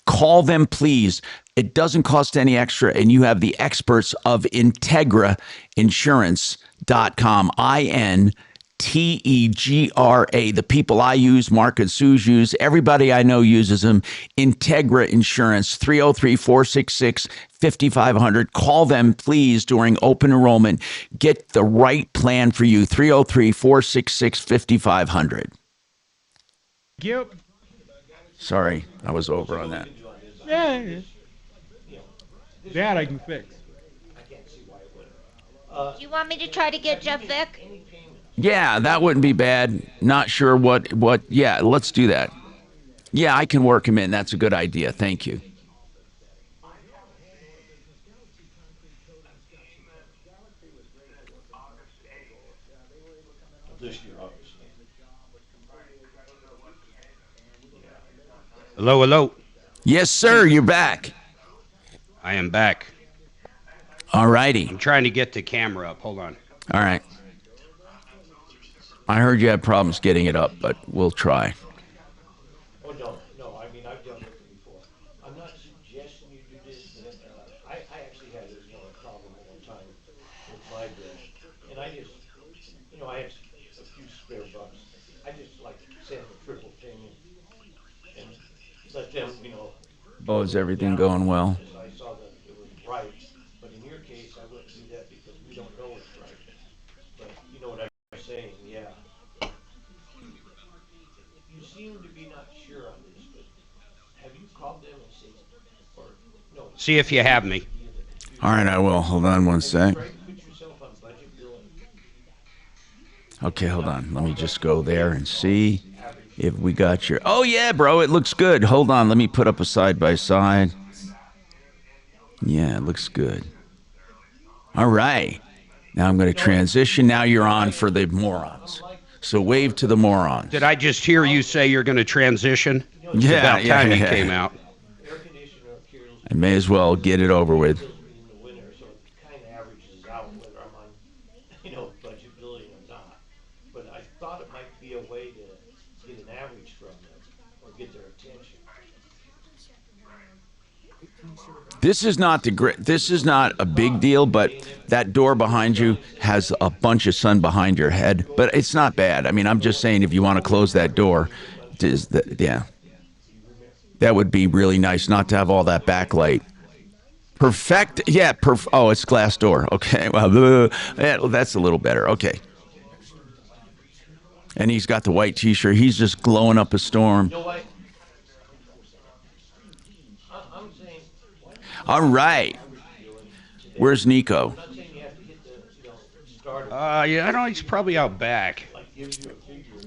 Call them, please. It doesn't cost any extra, and you have the experts of IntegraInsurance.com. INTEGRA. The people I use, Mark and Suze use, everybody I know uses them. Integra Insurance, 303-466-5500. Call them, please, during open enrollment. Get the right plan for you, 303-466-5500. Yep. Sorry, I was over on that. Yeah. That I can fix. Do you want me to try to get Jeff Vick? Yeah, that wouldn't be bad. Not sure what. Yeah, let's do that. Yeah, I can work him in. That's a good idea. Thank you. Hello. Yes, sir. You're back. I am back. All righty. I'm trying to get the camera up. Hold on. All right. I heard you had problems getting it up, but we'll try. Oh, no. I mean, I've done it before. I'm not suggesting you do this. I actually had this problem one time with my bill. And I just, I had a few spare bucks. I just like sent a triple payment and let them, Oh, is everything going well? I saw that it was right. But in your case, I wouldn't do that because we don't know it's right. But you know what I'm saying, yeah. You seem to be not sure on this, but have you called them and said, or no? See if you have me. All right, I will. Hold on one sec. Okay, hold on. Let me just go there and see if we got your... Oh, yeah, bro, it looks good. Hold on. Let me put up a side-by-side. Yeah, it looks good. All right. Now I'm going to transition. Now you're on for the morons. So wave to the morons. Did I just hear you say you're going to transition? It's about time you came out. I may as well get it over with. in the winter, so it kind of averages out whether I'm on, budget billing or not. But I thought it might be a way to get an average from them or get their attention. This is not a big deal, but that door behind you has a bunch of sun behind your head. But it's not bad. I mean, I'm just saying, if you want to close that door, that would be really nice not to have all that backlight. Perfect. Yeah. Oh, it's glass door. Okay. Well, that's a little better. Okay. And he's got the white T-shirt. He's just glowing up a storm. All right. Where's Nico? Yeah, I don't know. He's probably out back.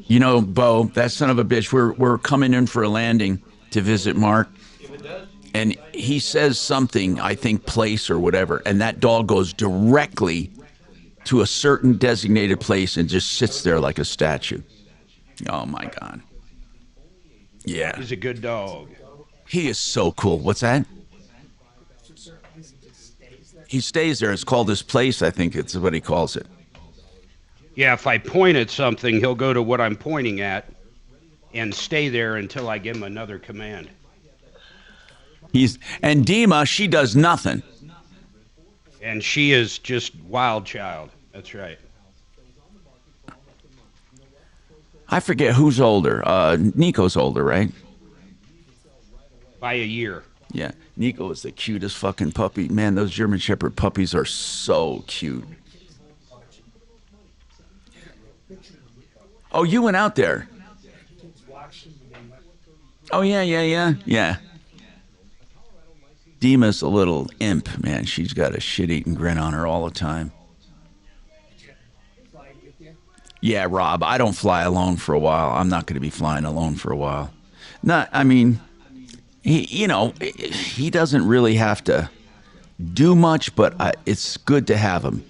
Bo, that son of a bitch. We're coming in for a landing to visit Mark, and he says something, I think place or whatever, and that dog goes directly to a certain designated place and just sits there like a statue. Oh my God. Yeah. He's a good dog. He is so cool. What's that? He stays there. It's called his place, I think it's what he calls it. Yeah, if I point at something, he'll go to what I'm pointing at and stay there until I give him another command. And Dima, she does nothing. And she is just wild child. That's right. I forget who's older. Nico's older, right? By a year. Yeah, Nico is the cutest fucking puppy. Man, those German Shepherd puppies are so cute. Oh, you went out there. Oh, yeah. Dima's a little imp, man. She's got a shit-eating grin on her all the time. Yeah, Rob, I don't fly alone for a while. I'm not going to be flying alone for a while. He doesn't really have to do much, but it's good to have him.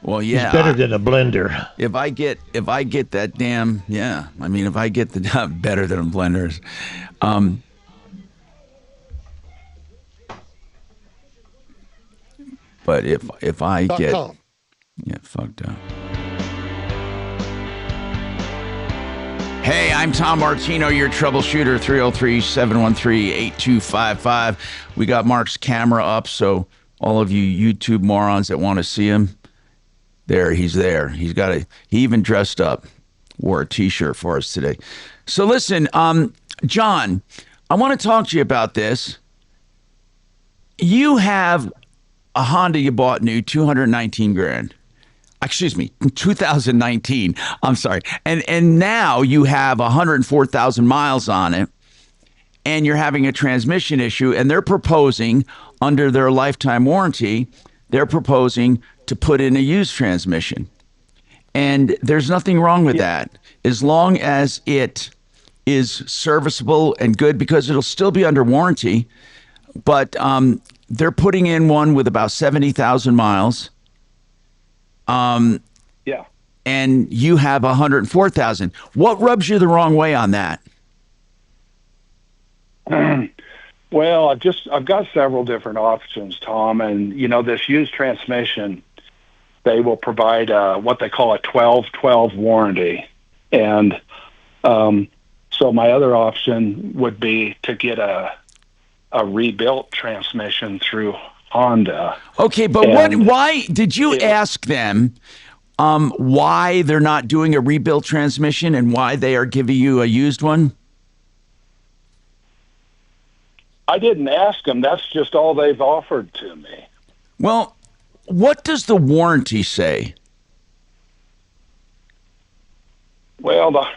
Well, yeah. He's better than a blender. If I get that damn, yeah. I mean, if I get the better than blenders. But if I get, yeah, fucked up. Hey, I'm Tom Martino, your troubleshooter, 303-713-8255. We got Mark's camera up, so all of you YouTube morons that want to see him, he's there. He even dressed up, wore a T-shirt for us today. So listen, John, I want to talk to you about this. You have a Honda you bought new, 219 grand. Excuse me, 2019. I'm sorry. And now you have 104,000 miles on it, and you're having a transmission issue, and they're proposing, under their lifetime warranty, they're proposing to put in a used transmission. And there's nothing wrong with that, as long as it is serviceable and good, because it'll still be under warranty. But they're putting in one with about 70,000 miles. Yeah. And you have 104,000. What rubs you the wrong way on that? Well, I've got several different options, Tom, and this used transmission, they will provide what they call a 12-12 warranty, and so my other option would be to get a rebuilt transmission through Honda. Okay, but why did you ask them why they're not doing a rebuilt transmission and why they are giving you a used one? I didn't ask them. That's just all they've offered to me. Well, what does the warranty say? Well,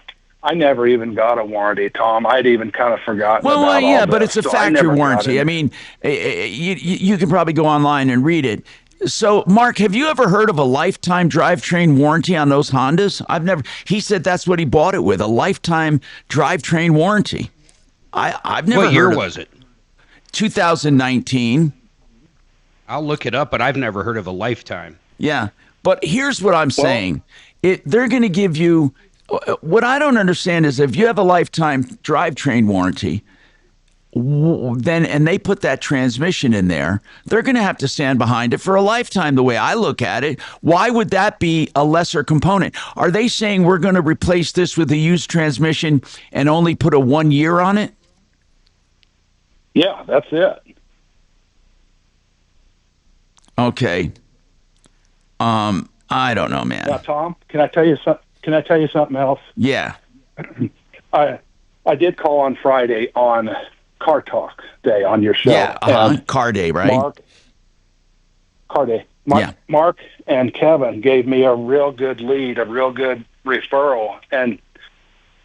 I never even got a warranty, Tom. I'd even kind of forgotten about all yeah, this, but it's a so factory warranty. I mean, you can probably go online and read it. So, Mark, have you ever heard of a lifetime drivetrain warranty on those Hondas? I've never. He said that's what he bought it with, a lifetime drivetrain warranty. I've never heard. What year was it? 2019. I'll look it up, but I've never heard of a lifetime. Yeah, but here's what I'm saying. They're going to give you. What I don't understand is if you have a lifetime drivetrain warranty, then and they put that transmission in there, they're going to have to stand behind it for a lifetime. The way I look at it, why would that be a lesser component? Are they saying we're going to replace this with a used transmission and only put a 1 year on it? Yeah, that's it. Okay. I don't know, man. Now, Tom, can I tell you something else? Yeah. I did call on Friday on Car Talk Day on your show. Yeah, Car Day, right? Car Day. Mark and Kevin gave me a real good lead, a real good referral, and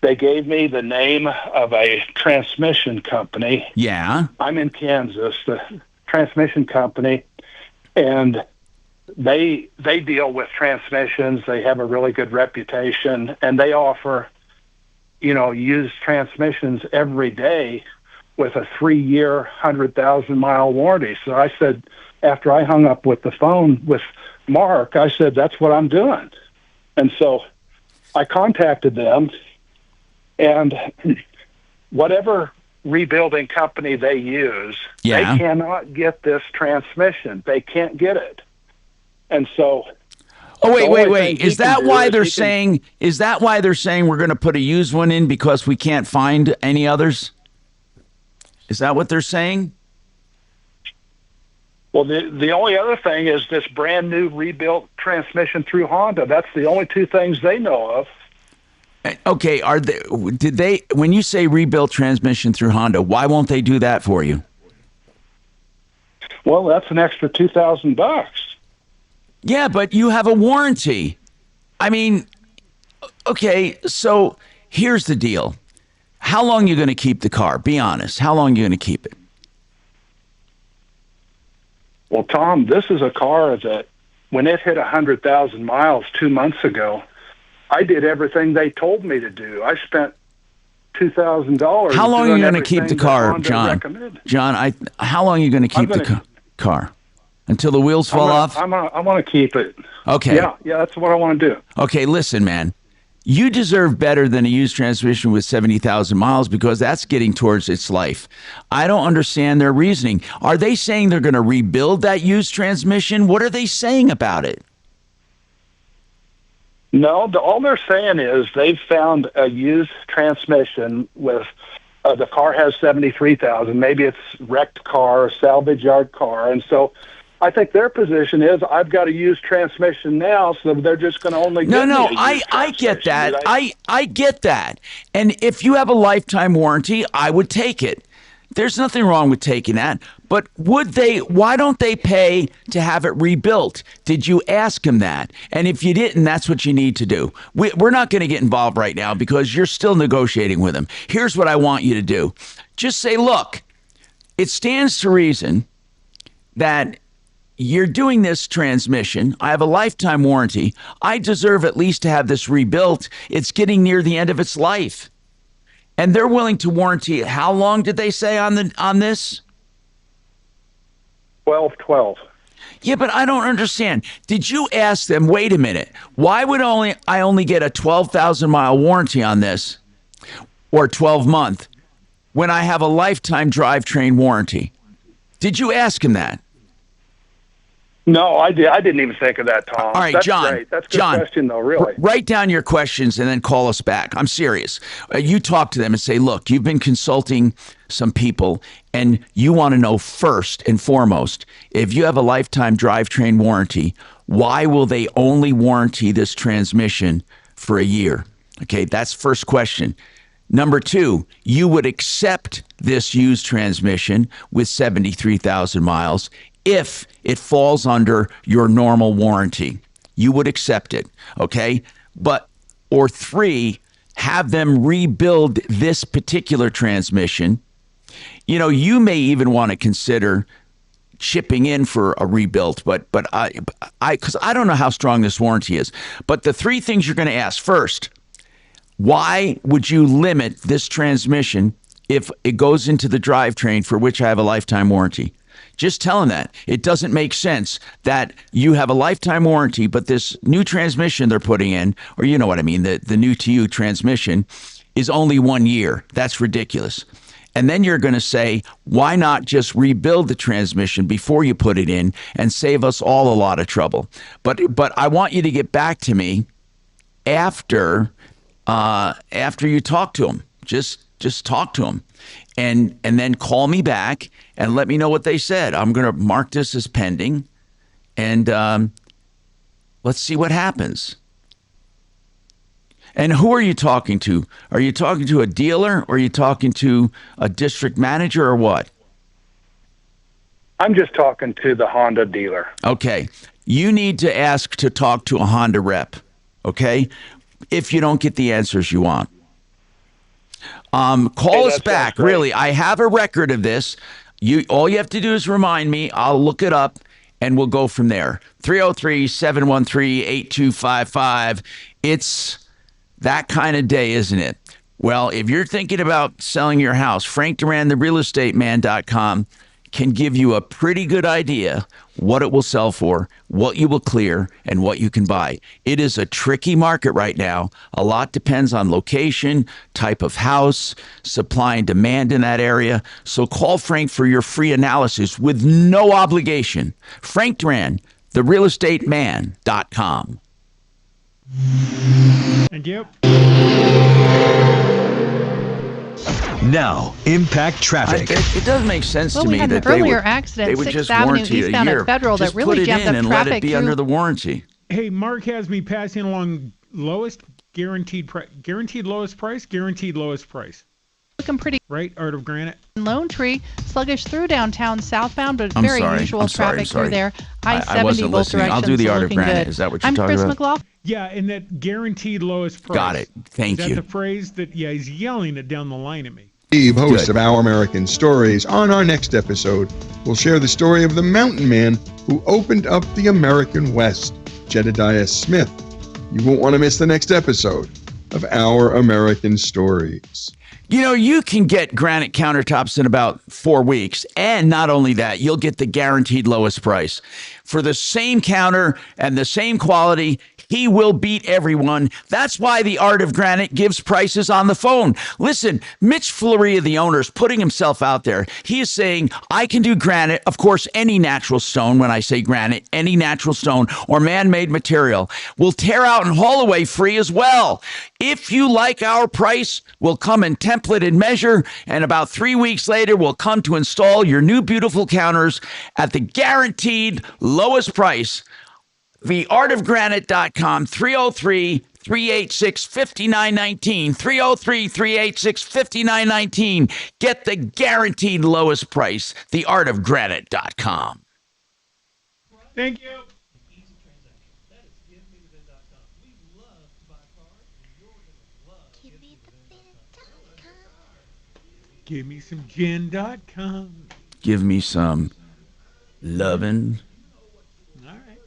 they gave me the name of a transmission company. Yeah. I'm in Kansas, the transmission company, and they deal with transmissions. They have a really good reputation, and they offer, used transmissions every day with a 3-year, 100,000-mile warranty. So I said, after I hung up with the phone with Mark, I said, that's what I'm doing. And so I contacted them, and whatever rebuilding company they use, they cannot get this transmission. They can't get it. And so... Oh, wait. Is that why they're saying we're going to put a used one in because we can't find any others? Is that what they're saying? Well, the only other thing is this brand new rebuilt transmission through Honda. That's the only two things they know of. Okay, when you say rebuilt transmission through Honda, why won't they do that for you? Well, that's an extra $2,000. Yeah, but you have a warranty. I mean, okay, so here's the deal. How long are you going to keep the car? Be honest. How long are you going to keep it? Well, Tom, this is a car that when it hit 100,000 miles 2 months ago, I did everything they told me to do. I spent $2,000. How long are you going to keep the car, John? John, how long are you going to keep the car? Until the wheels fall off? I want to keep it. Okay. Yeah, that's what I want to do. Okay, listen, man. You deserve better than a used transmission with 70,000 miles because that's getting towards its life. I don't understand their reasoning. Are they saying they're going to rebuild that used transmission? What are they saying about it? No, all they're saying is they've found a used transmission with the car has 73,000. Maybe it's wrecked car, a salvage yard car, and so I think their position is I've got a used transmission now, so they're just going to only get I get that. I get that. And if you have a lifetime warranty, I would take it. There's nothing wrong with taking that. But why don't they pay to have it rebuilt? Did you ask them that? And if you didn't, that's what you need to do. We're not going to get involved right now because you're still negotiating with them. Here's what I want you to do. Just say, look, it stands to reason that you're doing this transmission. I have a lifetime warranty. I deserve at least to have this rebuilt. It's getting near the end of its life. And they're willing to warranty it. How long did they say on this? 12. Yeah, but I don't understand. Did you ask them, wait a minute, why would I only get a 12,000 mile warranty on this or 12-month when I have a lifetime drivetrain warranty? Did you ask him that? No, I didn't even think of that, Tom. All right, that's John. Great. That's a good question, though, really. Write down your questions and then call us back. I'm serious. You talk to them and say, look, you've been consulting some people, and you want to know first and foremost, if you have a lifetime drivetrain warranty, why will they only warranty this transmission for a year? Okay, that's first question. Number two, you would accept this used transmission with 73,000 miles if it falls under your normal warranty. You would accept it, okay? Or three, have them rebuild this particular transmission. You know, you may even want to consider chipping in for a rebuild, but because I don't know how strong this warranty is. But the three things you're going to ask: first, why would you limit this transmission if it goes into the drivetrain for which I have a lifetime warranty? Just tell them that. It doesn't make sense that you have a lifetime warranty, but this new transmission they're putting in, or you know what I mean, the new to you transmission is only 1 year. That's ridiculous. And then you're going to say, why not just rebuild the transmission before you put it in and save us all a lot of trouble? But I want you to get back to me after you talk to them. Just talk to them, and then call me back and let me know what they said. I'm going to mark this as pending, and let's see what happens. And who are you talking to? Are you talking to a dealer, or are you talking to a district manager, or what? I'm just talking to the Honda dealer. Okay. You need to ask to talk to a Honda rep, okay? If you don't get the answers you want. Call us back. Really, I have a record of this. All you have to do is remind me. I'll look it up, and we'll go from there. 303-713-8255. It's that kind of day, isn't it? Well, if you're thinking about selling your house, Frank Duran, therealestateman.com, can give you a pretty good idea what it will sell for, what you will clear, and what you can buy. It is a tricky market right now. A lot depends on location, type of house, supply and demand in that area. So call Frank for your free analysis with no obligation. Frank Duran, therealestateman.com. Thank you. Now, impact traffic. It does make sense to me we had that an earlier accident, they would 6th just Avenue warranty it a eastbound year. at Federal Just that really put it jammed in up and traffic let it be through. under the warranty. Hey, Mark has me passing along lowest guaranteed lowest price. Looking pretty right, Art of Granite. Lone Tree, sluggish through downtown southbound, but I'm very sorry. usual I'm sorry. traffic I'm sorry. through there. I I-70 wasn't both listening. directions. I'll do the so Art of looking Granite. good. Is that what you're I'm talking Chris about? McLaughlin. Yeah, and that guaranteed lowest price. Got it. Thank Is you. that the phrase that? Yeah, he's yelling it down the line at me. Steve, host of Our American Stories. On our next episode, we'll share the story of the mountain man who opened up the American West, Jedediah Smith. You won't want to miss the next episode of Our American Stories. You know, you can get granite countertops in about 4 weeks. And not only that, you'll get the guaranteed lowest price. For the same counter and the same quality, he will beat everyone. That's why the Art of Granite gives prices on the phone. Listen, Mitch Floria, the owner, is putting himself out there. He is saying, I can do granite, of course, any natural stone. When I say granite, any natural stone or man-made material will tear out and haul away free as well. If you like our price, we'll come and template and measure, and about 3 weeks later, we'll come to install your new beautiful counters at the guaranteed lowest price. TheArtofGranite.com, 303-386-5919, 303-386-5919. Get the guaranteed lowest price, TheArtofGranite.com. Thank you. Give me some gin.com. Give me some lovin'. All right.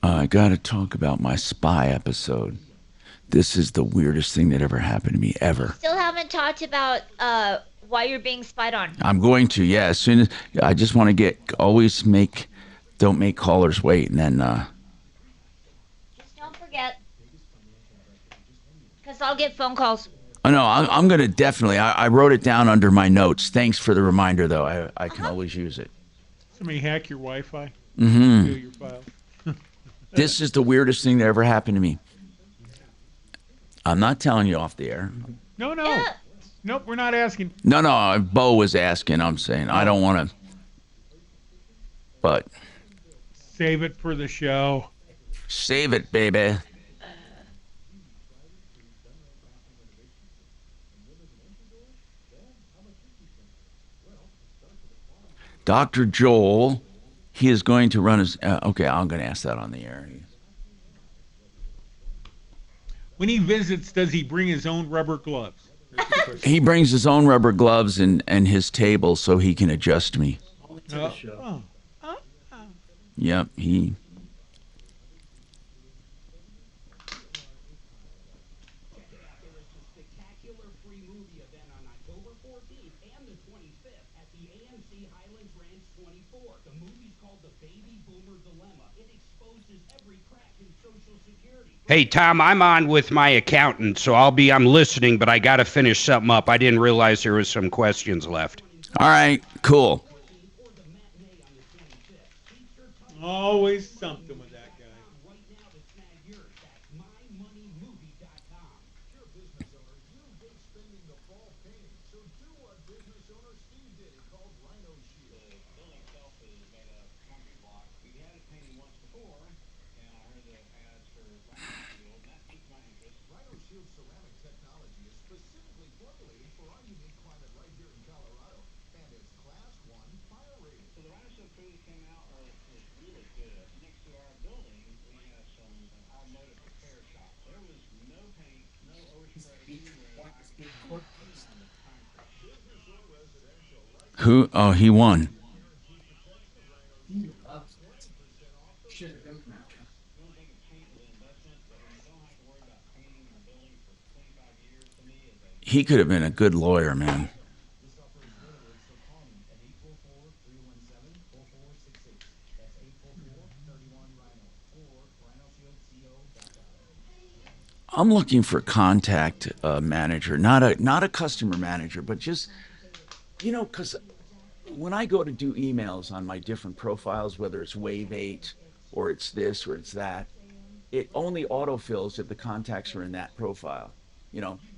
I got to talk about my spy episode. This is the weirdest thing that ever happened to me, ever. Still haven't talked about why you're being spied on. I'm going to, yeah. As soon as I just want to don't make callers wait, and then. Just don't forget, because I'll get phone calls. Oh, no, I'm going to definitely. I wrote it down under my notes. Thanks for the reminder, though. I can always use it. Somebody hack your Wi-Fi. Mm-hmm. Steal your files. This is the weirdest thing that ever happened to me. I'm not telling you off the air. No. Nope, we're not asking. No, Bo was asking. I'm saying I don't want to. But. Save it for the show. Save it, baby. Dr. Joel, he is going to run his. Okay, I'm going to ask that on the air. When he visits, does he bring his own rubber gloves? He brings his own rubber gloves and his table so he can adjust me. Yep, he. Hey, Tom, I'm on with my accountant, so I'm listening, but I got to finish something up. I didn't realize there was some questions left. All right, cool. Always something with that guy. Who? Oh, he won. He could have been a good lawyer, man. I'm looking for contact manager, not a customer manager, but just, because when I go to do emails on my different profiles, whether it's Wave 8 or it's this or it's that, it only autofills if the contacts are in that profile,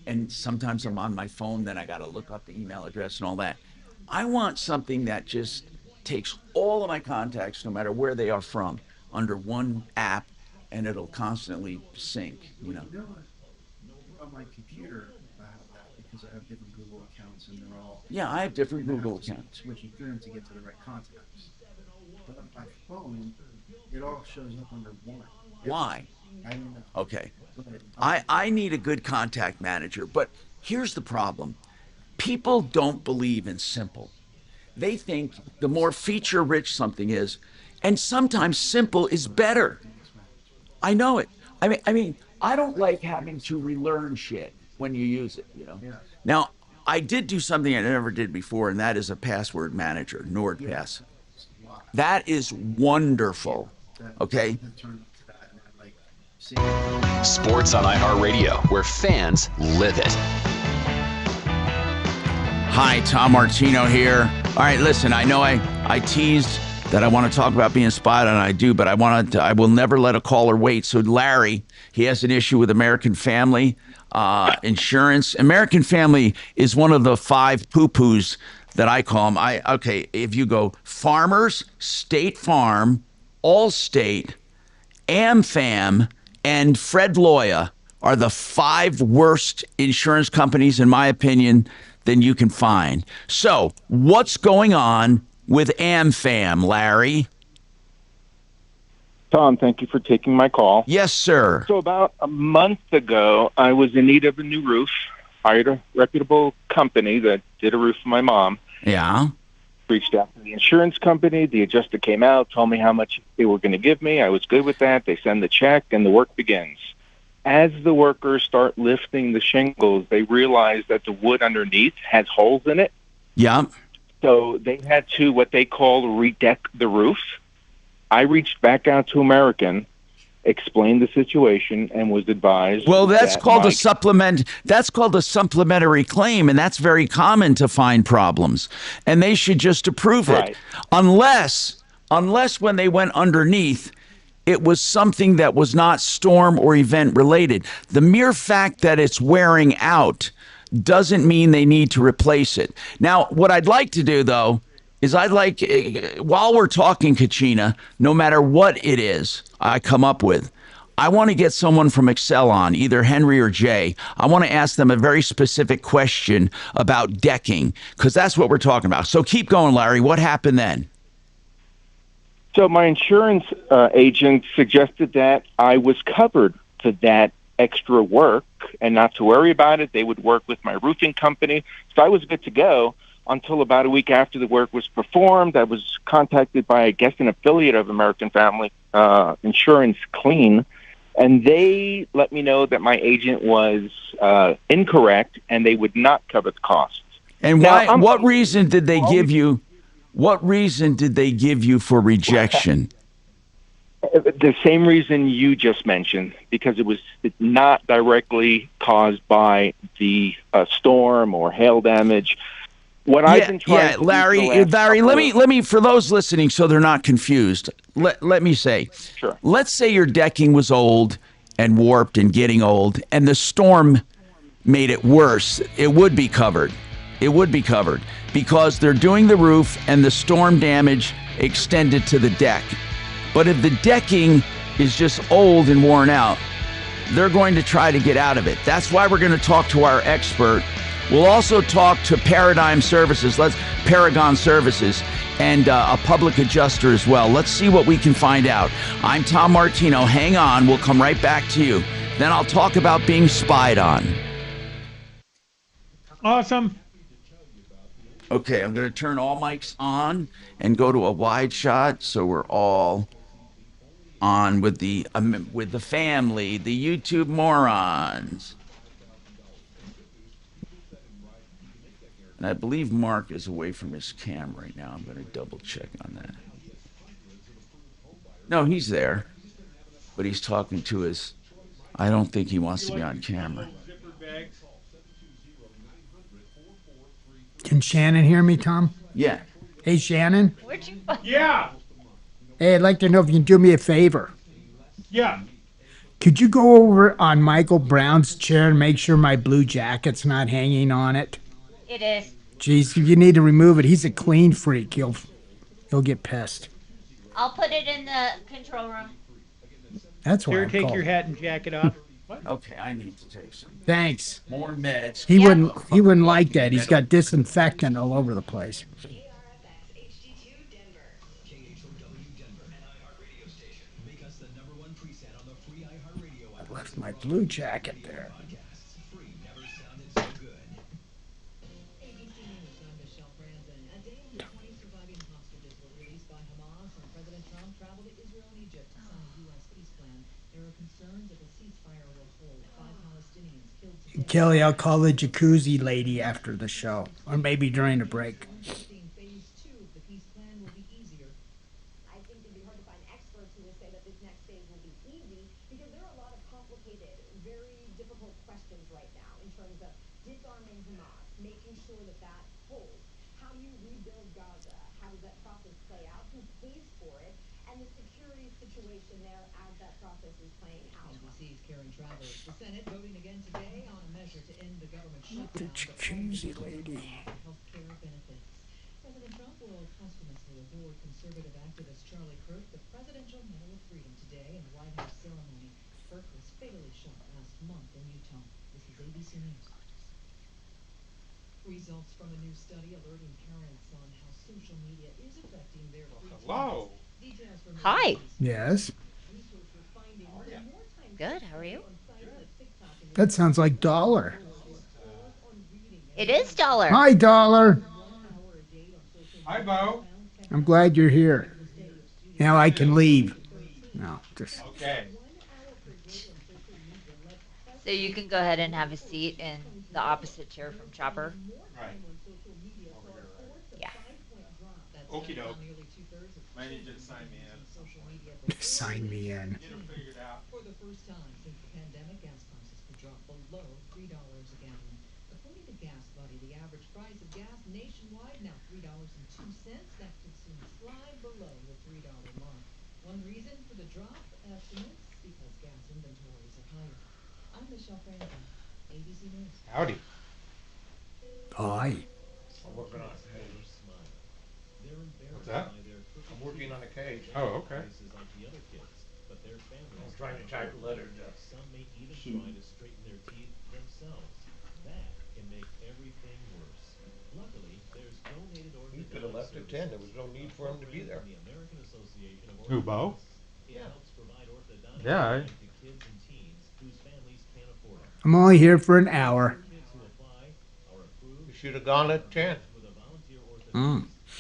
and sometimes I'm on my phone, then I got to look up the email address and all that. I want something that just takes all of my contacts, no matter where they are from, under one app, and it'll constantly sync, On my computer, because I have different Google accounts and they're all. Yeah, I have different Google accounts. Switching through them to get to the right contacts. But on my phone, it all shows up under one. Why? I don't know. Okay. I need a good contact manager, but here's the problem. People don't believe in simple. They think the more feature-rich something is, and sometimes simple is better. I know it. I mean, I don't like having to relearn shit when you use it, Yeah. Now, I did do something I never did before, and that is a password manager, NordPass. That is wonderful. Okay? Sports on iHeartRadio, where fans live it. Hi, Tom Martino here. All right, listen, I know I teased that I want to talk about being spied on, I do, but I will never let a caller wait. So Larry, he has an issue with American Family insurance. American Family is one of the 5 poo-poos that I call them. If you go Farmers, State Farm, Allstate, AmFam, and Fred Loya are the 5 worst insurance companies, in my opinion, than you can find. So what's going on with AmFam, Larry? Tom, thank you for taking my call. Yes, sir. So about a month ago, I was in need of a new roof. Hired a reputable company that did a roof for my mom. Yeah. Reached out to the insurance company. The adjuster came out, told me how much they were going to give me. I was good with that. They send the check, and the work begins. As the workers start lifting the shingles, they realize that the wood underneath has holes in it. Yeah. So they had to, what they call, redeck the roof. I reached back out to American, explained the situation, and was advised. Well, that's called a supplement. That's called a supplementary claim, and that's very common to find problems. And they should just approve it, unless when they went underneath, it was something that was not storm or event related. The mere fact that it's wearing out doesn't mean they need to replace it. Now, what I'd like to do, though, is while we're talking, Kachina, no matter what it is I come up with, I want to get someone from Excel on, either Henry or Jay. I want to ask them a very specific question about decking, because that's what we're talking about. So keep going, Larry. What happened then? So my insurance agent suggested that I was covered for that extra work and not to worry about it. They would work with my roofing company. So I was good to go until about a week after the work was performed. I was contacted by, I guess, an affiliate of American Family Insurance Clean, and they let me know that my agent was incorrect and they would not cover the costs. And why? What reason did they give you? What reason did they give you for rejection? The same reason you just mentioned, because it was not directly caused by the storm or hail damage. What I've been trying to Larry, do for the last Larry, couple let me for those listening so they're not confused. Let me say, Sure. Let's say your decking was old and warped and getting old, and the storm made it worse. It would be covered. It would be covered because they're doing the roof and the storm damage extended to the deck. But if the decking is just old and worn out, they're going to try to get out of it. That's why we're going to talk to our expert. We'll also talk to Paragon Services and a public adjuster as well. Let's see what we can find out. I'm Tom Martino. Hang on. We'll come right back to you. Then I'll talk about being spied on. Awesome. Okay, I'm going to turn all mics on and go to a wide shot so we're all on with the family, the YouTube morons. And I believe Mark is away from his camera right now. I'm going to double check on that. No, he's there, but he's talking to his. I don't think he wants to be on camera. Can Shannon hear me, Tom? Yeah. Hey, Shannon. Where'd you? Yeah. Hey, I'd like to know if you can do me a favor. Yeah. Could you go over on Michael Brown's chair and make sure my blue jacket's not hanging on it? It is. Jeez, you need to remove it. He's a clean freak. He'll get pissed. I'll put it in the control room. That's why Here, I'm take called. your hat and jacket off. Okay, I need to take some Thanks. more meds. He wouldn't like that. He's got disinfectant all over the place. I left my blue jacket there. Kelly, I'll call the jacuzzi lady after the show, or maybe during a break. The jacuzzi lady. President Trump will posthumously award conservative activist Charlie Kirk the Presidential Medal of Freedom today in the White House ceremony. Kirk was fatally shot last month in Utah. This is ABC News. Results from a new study alerting parents on how social media is affecting their Hello. Details from Hi. Yes. Good. How are you? That sounds like Dollar. It is Dollar. Hi, Dollar. Hi, Bo. I'm glad you're here. Now I can leave. No, just. Okay. So you can go ahead and have a seat in the opposite chair from Chopper. Right. Yeah. Okie doke. Might need you to sign me in. Sign me in. Get her figured out. For the first time since the pandemic, gas prices could drop below $3 a gallon. According to Gas Buddy, the average price of gas nationwide now $3.02. That could soon slide below the $3 mark. One reason for the drop, estimates, because gas inventories are higher. I'm Michelle Franklin, ABC News. Howdy. Hi. I'm working on a cage. What's that? I'm working on a cage. Oh, okay. I'm trying to type a letter to Some may even try to straighten their teeth themselves. That can make everything worse. Luckily, there's donated orthodontic. He could have left at 10. There was no need for him to be there. The American Association of Who, Bo? It helps provide orthodontic Yeah. to kids and teens whose families can't afford it. I'm only here for an hour. You should have gone at 10.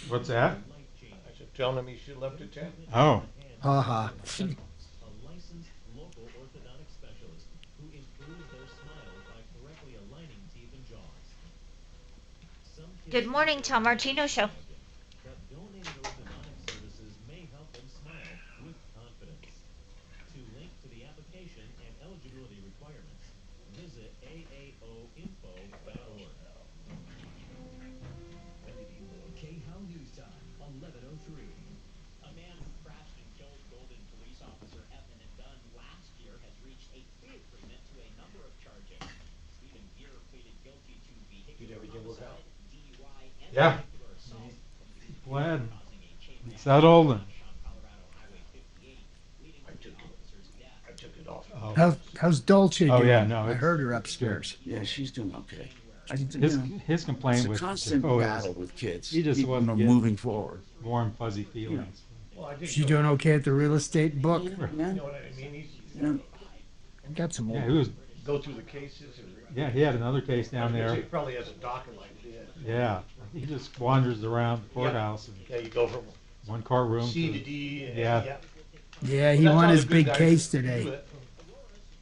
What's that? I should tell him he should have left at 10. Oh. Ha ha. A licensed local orthodontic specialist who improves their smile by correctly aligning teeth and jaws. Good morning, Tom Martino Show. But donated orthodontic services may help them smile with confidence. Yeah. Glad. It's that old one. I took it off. How's Dolce doing? Oh, yeah, no. I heard her upstairs. Yeah, she's doing okay. His complaint it's a was constant battle with kids. He just wasn't moving forward. Warm, fuzzy feelings. She doing okay at the real estate book? You know what I mean? Got some more. Yeah, he was. Go through the cases. Yeah, he had another case down there. He probably has a docket like this. Yeah, he just wanders around the courthouse. Yeah, you go from one courtroom C to D. Yeah. Yeah, he won his big case today.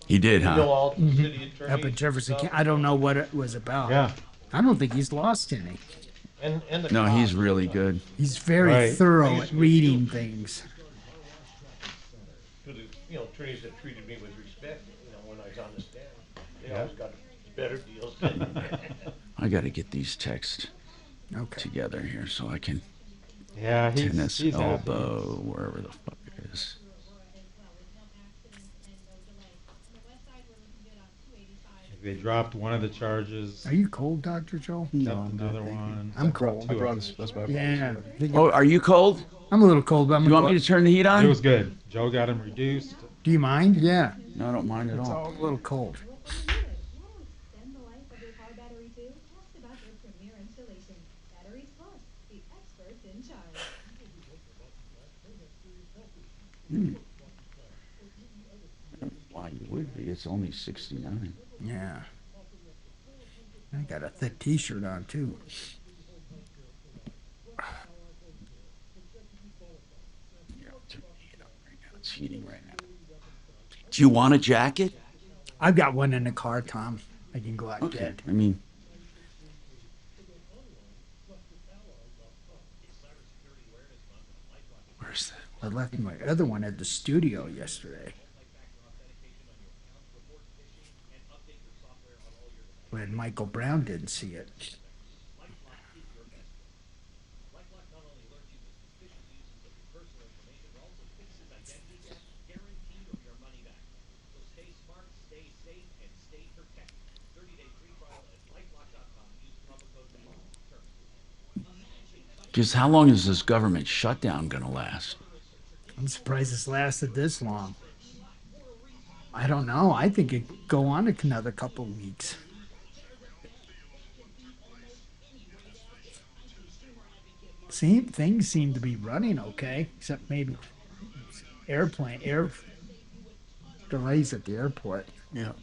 He did, huh? Up in Jefferson County. I don't know what it was about. Yeah. I don't think he's lost any. No, he's really good. He's very thorough at reading things. To the attorneys that treated me with respect, when I was on the stand, they always got better deals. I got to get these texts together here so I can. Yeah, tennis he's elbow, wherever the fuck it is. They dropped one of the charges. Are you cold, Dr. Joe? No, another one. I'm cold. I brought this. Yeah. Oh, are you cold? I'm a little cold, but You want me to turn the heat on? It was good. Joe got him reduced. Do you mind? Yeah. No, I don't mind at It's all. all a little cold. Why you would be? It's only 69. Yeah. I got a thick T-shirt on too. It's heating right now. Do you want a jacket? I've got one in the car, Tom. I can go out and Okay. get. I mean, where's that? I left my other one at the studio yesterday. When Michael Brown didn't see it. Because how long is this government shutdown going to last? I'm surprised it's lasted this long. I don't know. I think it could go on another couple of weeks. Things seem to be running okay, except maybe air delays at the airport. Yeah.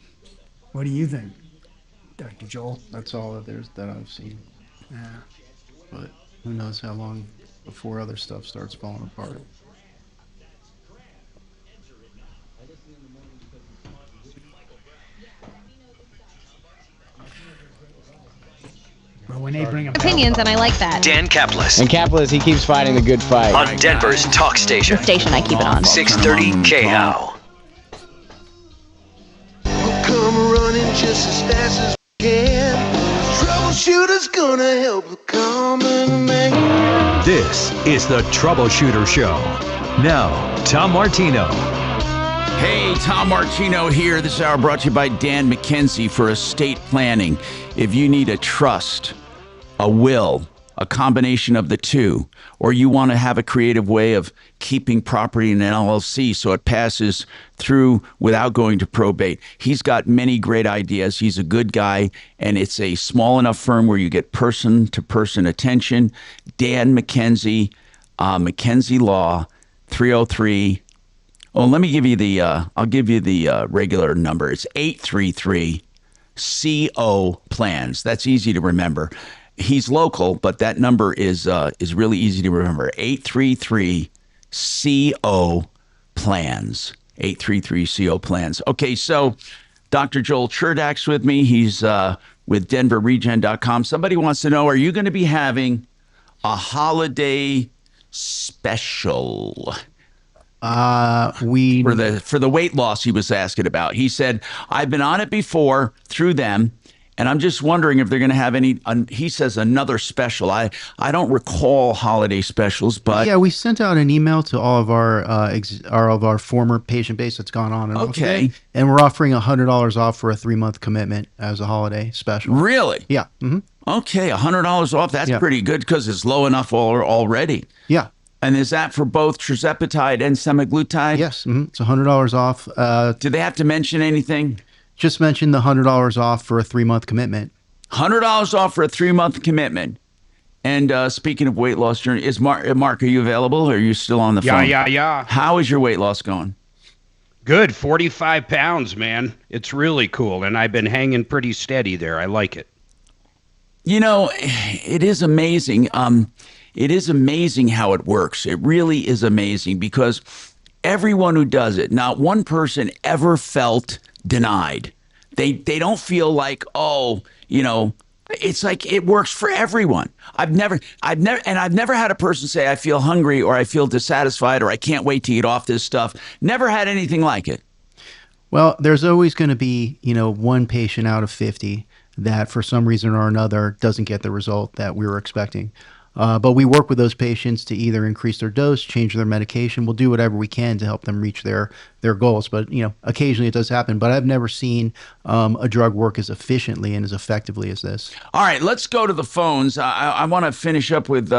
What do you think, Dr. Joel? That's all that I've seen. Yeah. But who knows how long before other stuff starts falling apart. But when they bring them opinions, and I like that. Dan Caplis. And Caplis, he keeps fighting the good fight. On Denver's talk station. The station I keep it on. 630 KHOW. Come running just as fast as we can. Troubleshooter's gonna help the common man. This is the Troubleshooter Show. Now, Tom Martino. Hey, Tom Martino here. This hour brought to you by Dan McKenzie for estate planning. If you need a trust, a will, a combination of the two, or you want to have a creative way of keeping property in an LLC so it passes through without going to probate, he's got many great ideas. He's a good guy, and it's a small enough firm where you get person-to-person attention. Dan McKenzie, McKenzie Law, 303. Oh, let me give you the, I'll give you the regular number. It's 833 CO plans. That's easy to remember. He's local, but that number is really easy to remember. 833 CO plans. 833 CO plans. Okay, so Dr. Joel Churdak's with me. He's with DenverRegen.com. Somebody wants to know, are you going to be having a holiday special? We for the weight loss he was asking about. He said, I've been on it before through them, and I'm just wondering if they're going to have any. He says another special. I don't recall holiday specials, but yeah, we sent out an email to all of our former patient base that's gone on and off today, and we're offering $100 off for a 3-month commitment as a holiday special. Really? Yeah. Mm-hmm. Okay, $100 off. That's pretty good because it's low enough already. Yeah. And is that for both tirzepatide and semaglutide? Yes, it's $100 off. Do they have to mention anything? Just mention the $100 off for a 3-month commitment. $100 off for a 3-month commitment. And speaking of weight loss journey, is Mark, are you available or are you still on the phone? Yeah. How is your weight loss going? Good, 45 pounds, man. It's really cool, and I've been hanging pretty steady there. I like it. You know, it is amazing. It is amazing how it works. It really is amazing because everyone who does it, not one person ever felt denied. They don't feel like, oh, you know, it's like it works for everyone. I've never had a person say I feel hungry or I feel dissatisfied or I can't wait to eat off this stuff. Never had anything like it. Well, there's always going to be, one patient out of 50 that for some reason or another doesn't get the result that we were expecting. But we work with those patients to either increase their dose, change their medication. We'll do whatever we can to help them reach their goals. But, occasionally it does happen. But I've never seen a drug work as efficiently and as effectively as this. All right, let's go to the phones. I want to finish up with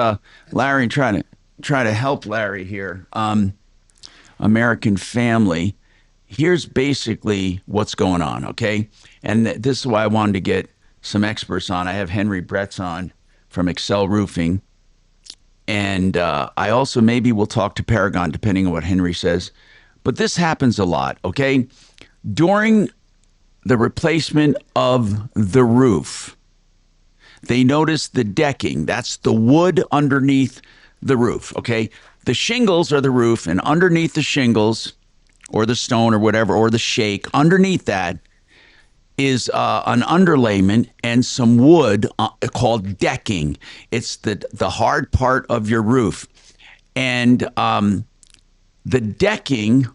Larry and try to help Larry here. American Family. Here's basically what's going on, okay? And this is why I wanted to get some experts on. I have Henry Bretz on from Excel Roofing. And I also maybe will talk to Paragon, depending on what Henry says. But this happens a lot, okay? During the replacement of the roof, they notice the decking. That's the wood underneath the roof, okay? The shingles are the roof, and underneath the shingles, or the stone or whatever, or the shake, underneath that is an underlayment and some wood called decking. It's the hard part of your roof. And the decking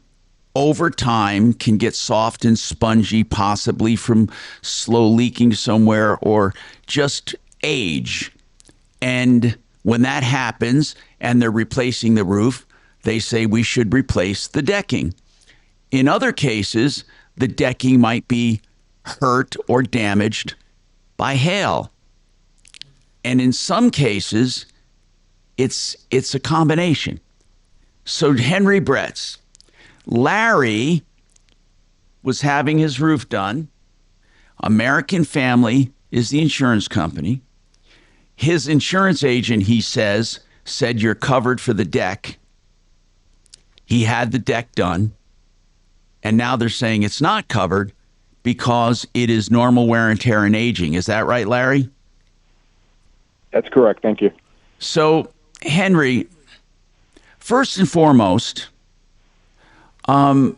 over time can get soft and spongy, possibly from slow leaking somewhere or just age. And when that happens and they're replacing the roof, they say we should replace the decking. In other cases, the decking might be hurt or damaged by hail. And in some cases, it's a combination. So Henry Bretz, Larry was having his roof done. American Family is the insurance company. His insurance agent, he said you're covered for the deck. He had the deck done. And now they're saying it's not covered because it is normal wear and tear and aging. Is that right, Larry? That's correct. Thank you. So, Henry, first and foremost, how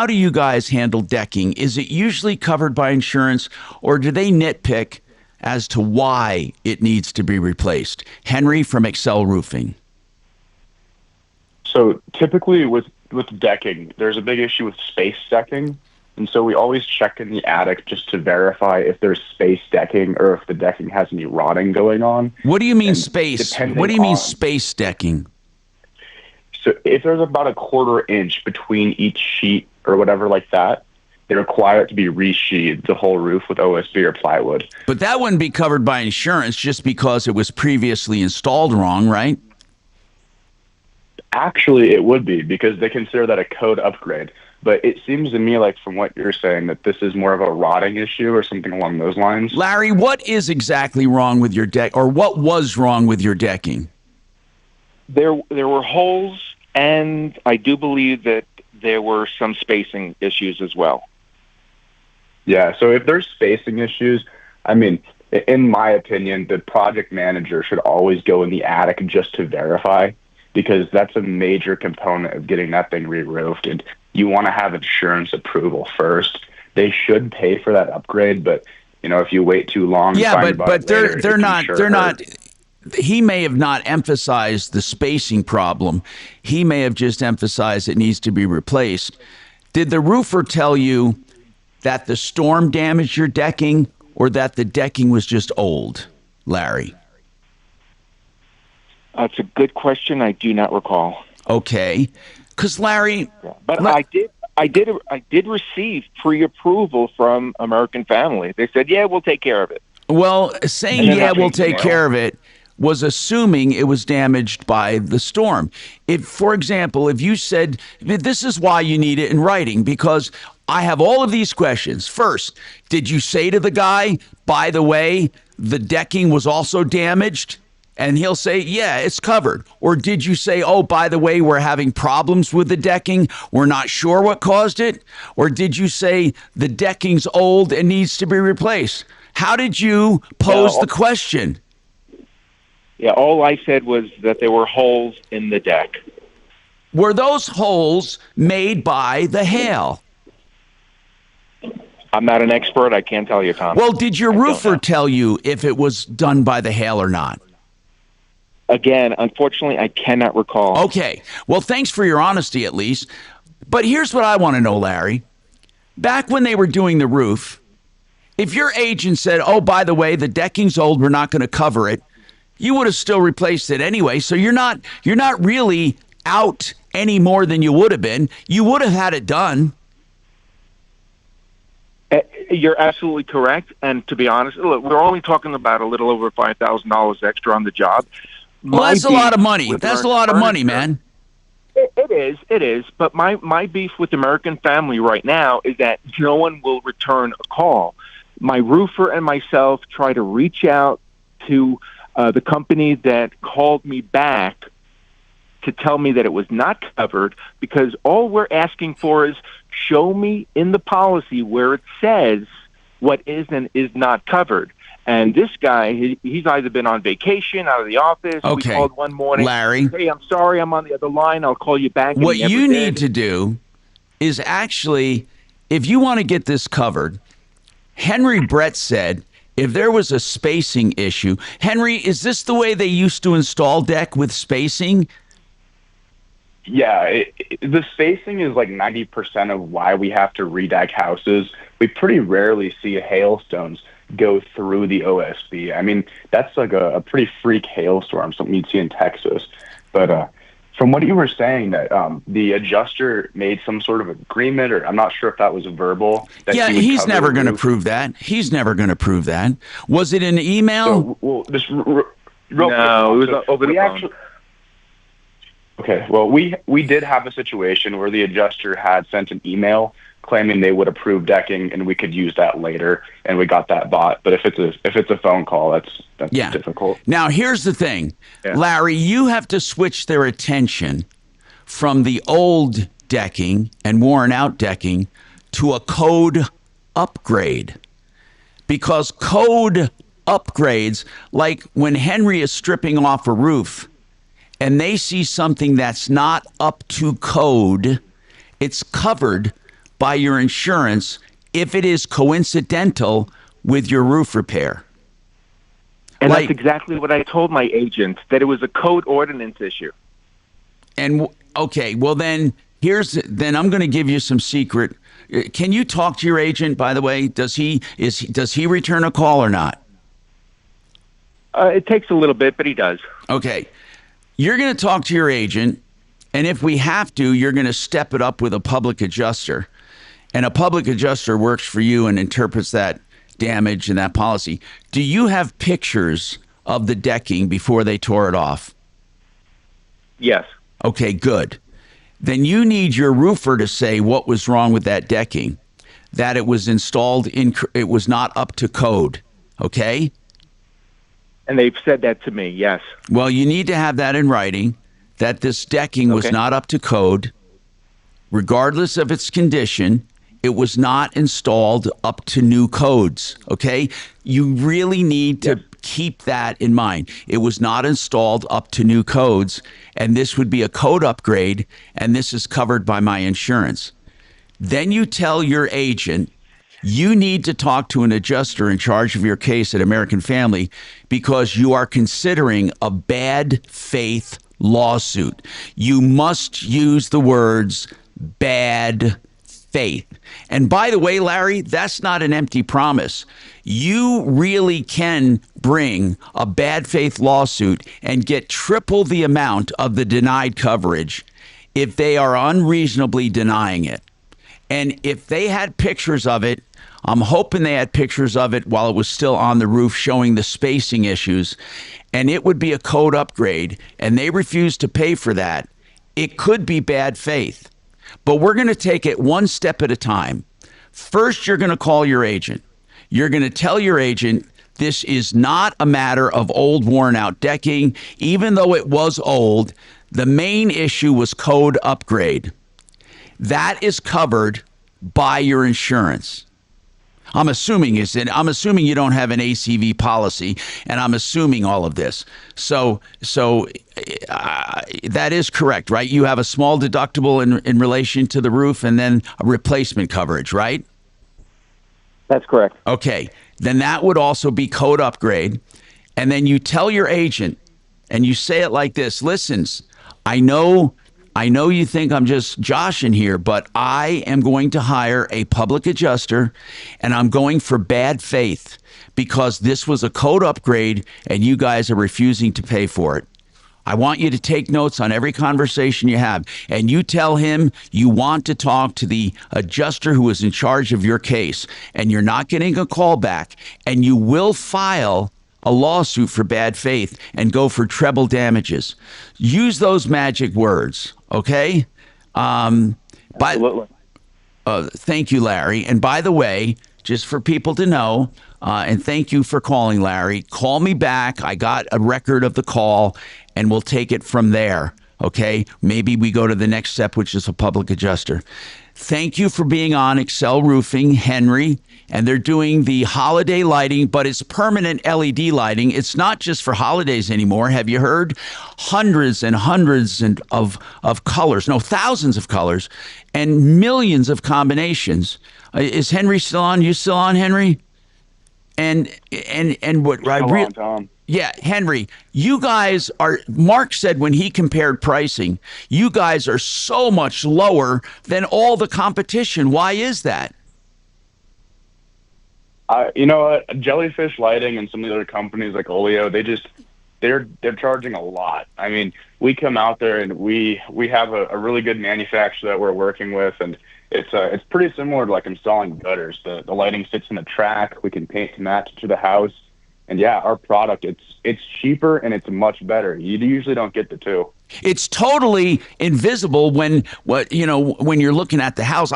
do you guys handle decking? Is it usually covered by insurance, or do they nitpick as to why it needs to be replaced? Henry from Excel Roofing. So typically with decking, there's a big issue with space decking. And so we always check in the attic just to verify if there's space decking or if the decking has any rotting going on. What do you mean space? What do you mean space decking? So if there's about a 1/4 inch between each sheet or whatever like that, they require it to be resheathed, the whole roof, with OSB or plywood. But that wouldn't be covered by insurance just because it was previously installed wrong, right? Actually, it would be, because they consider that a code upgrade. But it seems to me like, from what you're saying, that this is more of a rotting issue or something along those lines. Larry, what is exactly wrong with your deck, or what was wrong with your decking? There were holes, and I do believe that there were some spacing issues as well. Yeah, so if there's spacing issues, I mean, in my opinion, the project manager should always go in the attic just to verify, because that's a major component of getting that thing re-roofed. And you want to have insurance approval first. They should pay for that upgrade, but if you wait too long, yeah, but they're not he may have not emphasized the spacing problem. He may have just emphasized it needs to be replaced. Did the roofer tell you that the storm damaged your decking or that the decking was just old, Larry? That's a good question. I do not recall. Okay. Because Larry... But I did receive pre-approval from American Family. They said, yeah, we'll take care of it. Well, saying, yeah, we'll take care of it was assuming it was damaged by the storm. If, for example, if you said, this is why you need it in writing, because I have all of these questions. First, did you say to the guy, by the way, the decking was also damaged? And he'll say, yeah, it's covered. Or did you say, oh, by the way, we're having problems with the decking. We're not sure what caused it. Or did you say the decking's old and needs to be replaced? How did you pose the question? Yeah, all I said was that there were holes in the deck. Were those holes made by the hail? I'm not an expert. I can't tell you, Tom. Well, did your roofer tell you if it was done by the hail or not? Again, unfortunately, I cannot recall. Okay. Well, thanks for your honesty, at least. But here's what I want to know, Larry. Back when they were doing the roof, if your agent said, oh, by the way, the decking's old, we're not going to cover it, you would have still replaced it anyway. So you're not really out any more than you would have been. You would have had it done. You're absolutely correct. And to be honest, look, we're only talking about a little over $5,000 extra on the job. Well, that's a lot of money. That's a lot of money, man. It is. But my beef with American Family right now is that no one will return a call. My roofer and myself try to reach out to the company that called me back to tell me that it was not covered, because all we're asking for is show me in the policy where it says what is and is not covered. And this guy, he's either been on vacation, out of the office. Okay. We called one morning. Larry. Hey, I'm sorry, I'm on the other line. I'll call you back. What you need to do is actually, if you want to get this covered, Henry Brett said, if there was a spacing issue, Henry, is this the way they used to install deck with spacing? Yeah, the spacing is like 90% of why we have to redeck houses. We pretty rarely see hailstones go through the OSB. I mean, that's like a pretty freak hailstorm, something you'd see in Texas. But from what you were saying, that the adjuster made some sort of agreement, or I'm not sure if that was verbal. Yeah, he's never going to prove that. He's never going to prove that. Was it an email? So, well, just real quick. No, it was over the phone. Okay, well, we did have a situation where the adjuster had sent an email claiming they would approve decking, and we could use that later, and we got that bought. But if it's a phone call, that's difficult. Now, here's the thing, Larry, you have to switch their attention from the old decking and worn out decking to a code upgrade, because code upgrades, like when Henry is stripping off a roof and they see something that's not up to code, it's covered by your insurance if it is coincidental with your roof repair. And that's exactly what I told my agent, that it was a code ordinance issue. And okay, well then I'm going to give you some secret. Can you talk to your agent, by the way? Does he return a call or not? It takes a little bit, but he does. Okay. You're going to talk to your agent, and if we have to, you're going to step it up with a public adjuster. And a public adjuster works for you and interprets that damage and that policy. Do you have pictures of the decking before they tore it off? Yes. Okay, good. Then you need your roofer to say what was wrong with that decking, that it was installed it was not up to code. Okay? And they've said that to me, yes. Well, you need to have that in writing, that this decking was not up to code. Regardless of its condition, it was not installed up to new codes, okay? You really need to keep that in mind. It was not installed up to new codes, and this would be a code upgrade, and this is covered by my insurance. Then you tell your agent You need to talk to an adjuster in charge of your case at American Family because you are considering a bad faith lawsuit. You must use the words bad faith. And by the way, Larry, that's not an empty promise. You really can bring a bad faith lawsuit and get triple the amount of the denied coverage if they are unreasonably denying it. And if they had pictures of it, I'm hoping they had pictures of it while it was still on the roof showing the spacing issues, and it would be a code upgrade, and they refuse to pay for that, it could be bad faith. But we're going to take it one step at a time. First, you're going to call your agent. You're going to tell your agent this is not a matter of old, worn-out decking. Even though it was old, the main issue was code upgrade. That is covered by your insurance. I'm assuming you don't have an ACV policy, and I'm assuming all of this. So that is correct, right? You have a small deductible in relation to the roof, and then a replacement coverage, right? That's correct. Okay, then that would also be code upgrade, and then you tell your agent, and you say it like this: listen, I know you think I'm just joshing here, but I am going to hire a public adjuster, and I'm going for bad faith because this was a code upgrade and you guys are refusing to pay for it. I want you to take notes on every conversation you have, and you tell him you want to talk to the adjuster who is in charge of your case, and you're not getting a call back, and you will file a lawsuit for bad faith and go for treble damages. Use those magic words, okay? Absolutely. Thank you, Larry. And by the way, just for people to know, and thank you for calling, Larry. Call me back. I got a record of the call, and we'll take it from there, okay? Maybe we go to the next step, which is a public adjuster. Thank you for being on Excel Roofing, Henry. And they're doing the holiday lighting, but it's permanent LED lighting. It's not just for holidays anymore. Have you heard? Hundreds and hundreds of colors, no, thousands of colors, and millions of combinations. Is Henry still on? You still on, Henry? And what I really, Tom. Yeah, Henry, you guys are, Mark said when he compared pricing, you guys are so much lower than all the competition. Why is that? You know what? Jellyfish Lighting and some of the other companies like Oleo, they're charging a lot. I mean, we come out there and we have a really good manufacturer that we're working with, and it's pretty similar to like installing gutters. The lighting sits in a track. We can paint to match to the house. And yeah, our product, it's cheaper and it's much better. You usually don't get the two. It's totally invisible when you're looking at the house.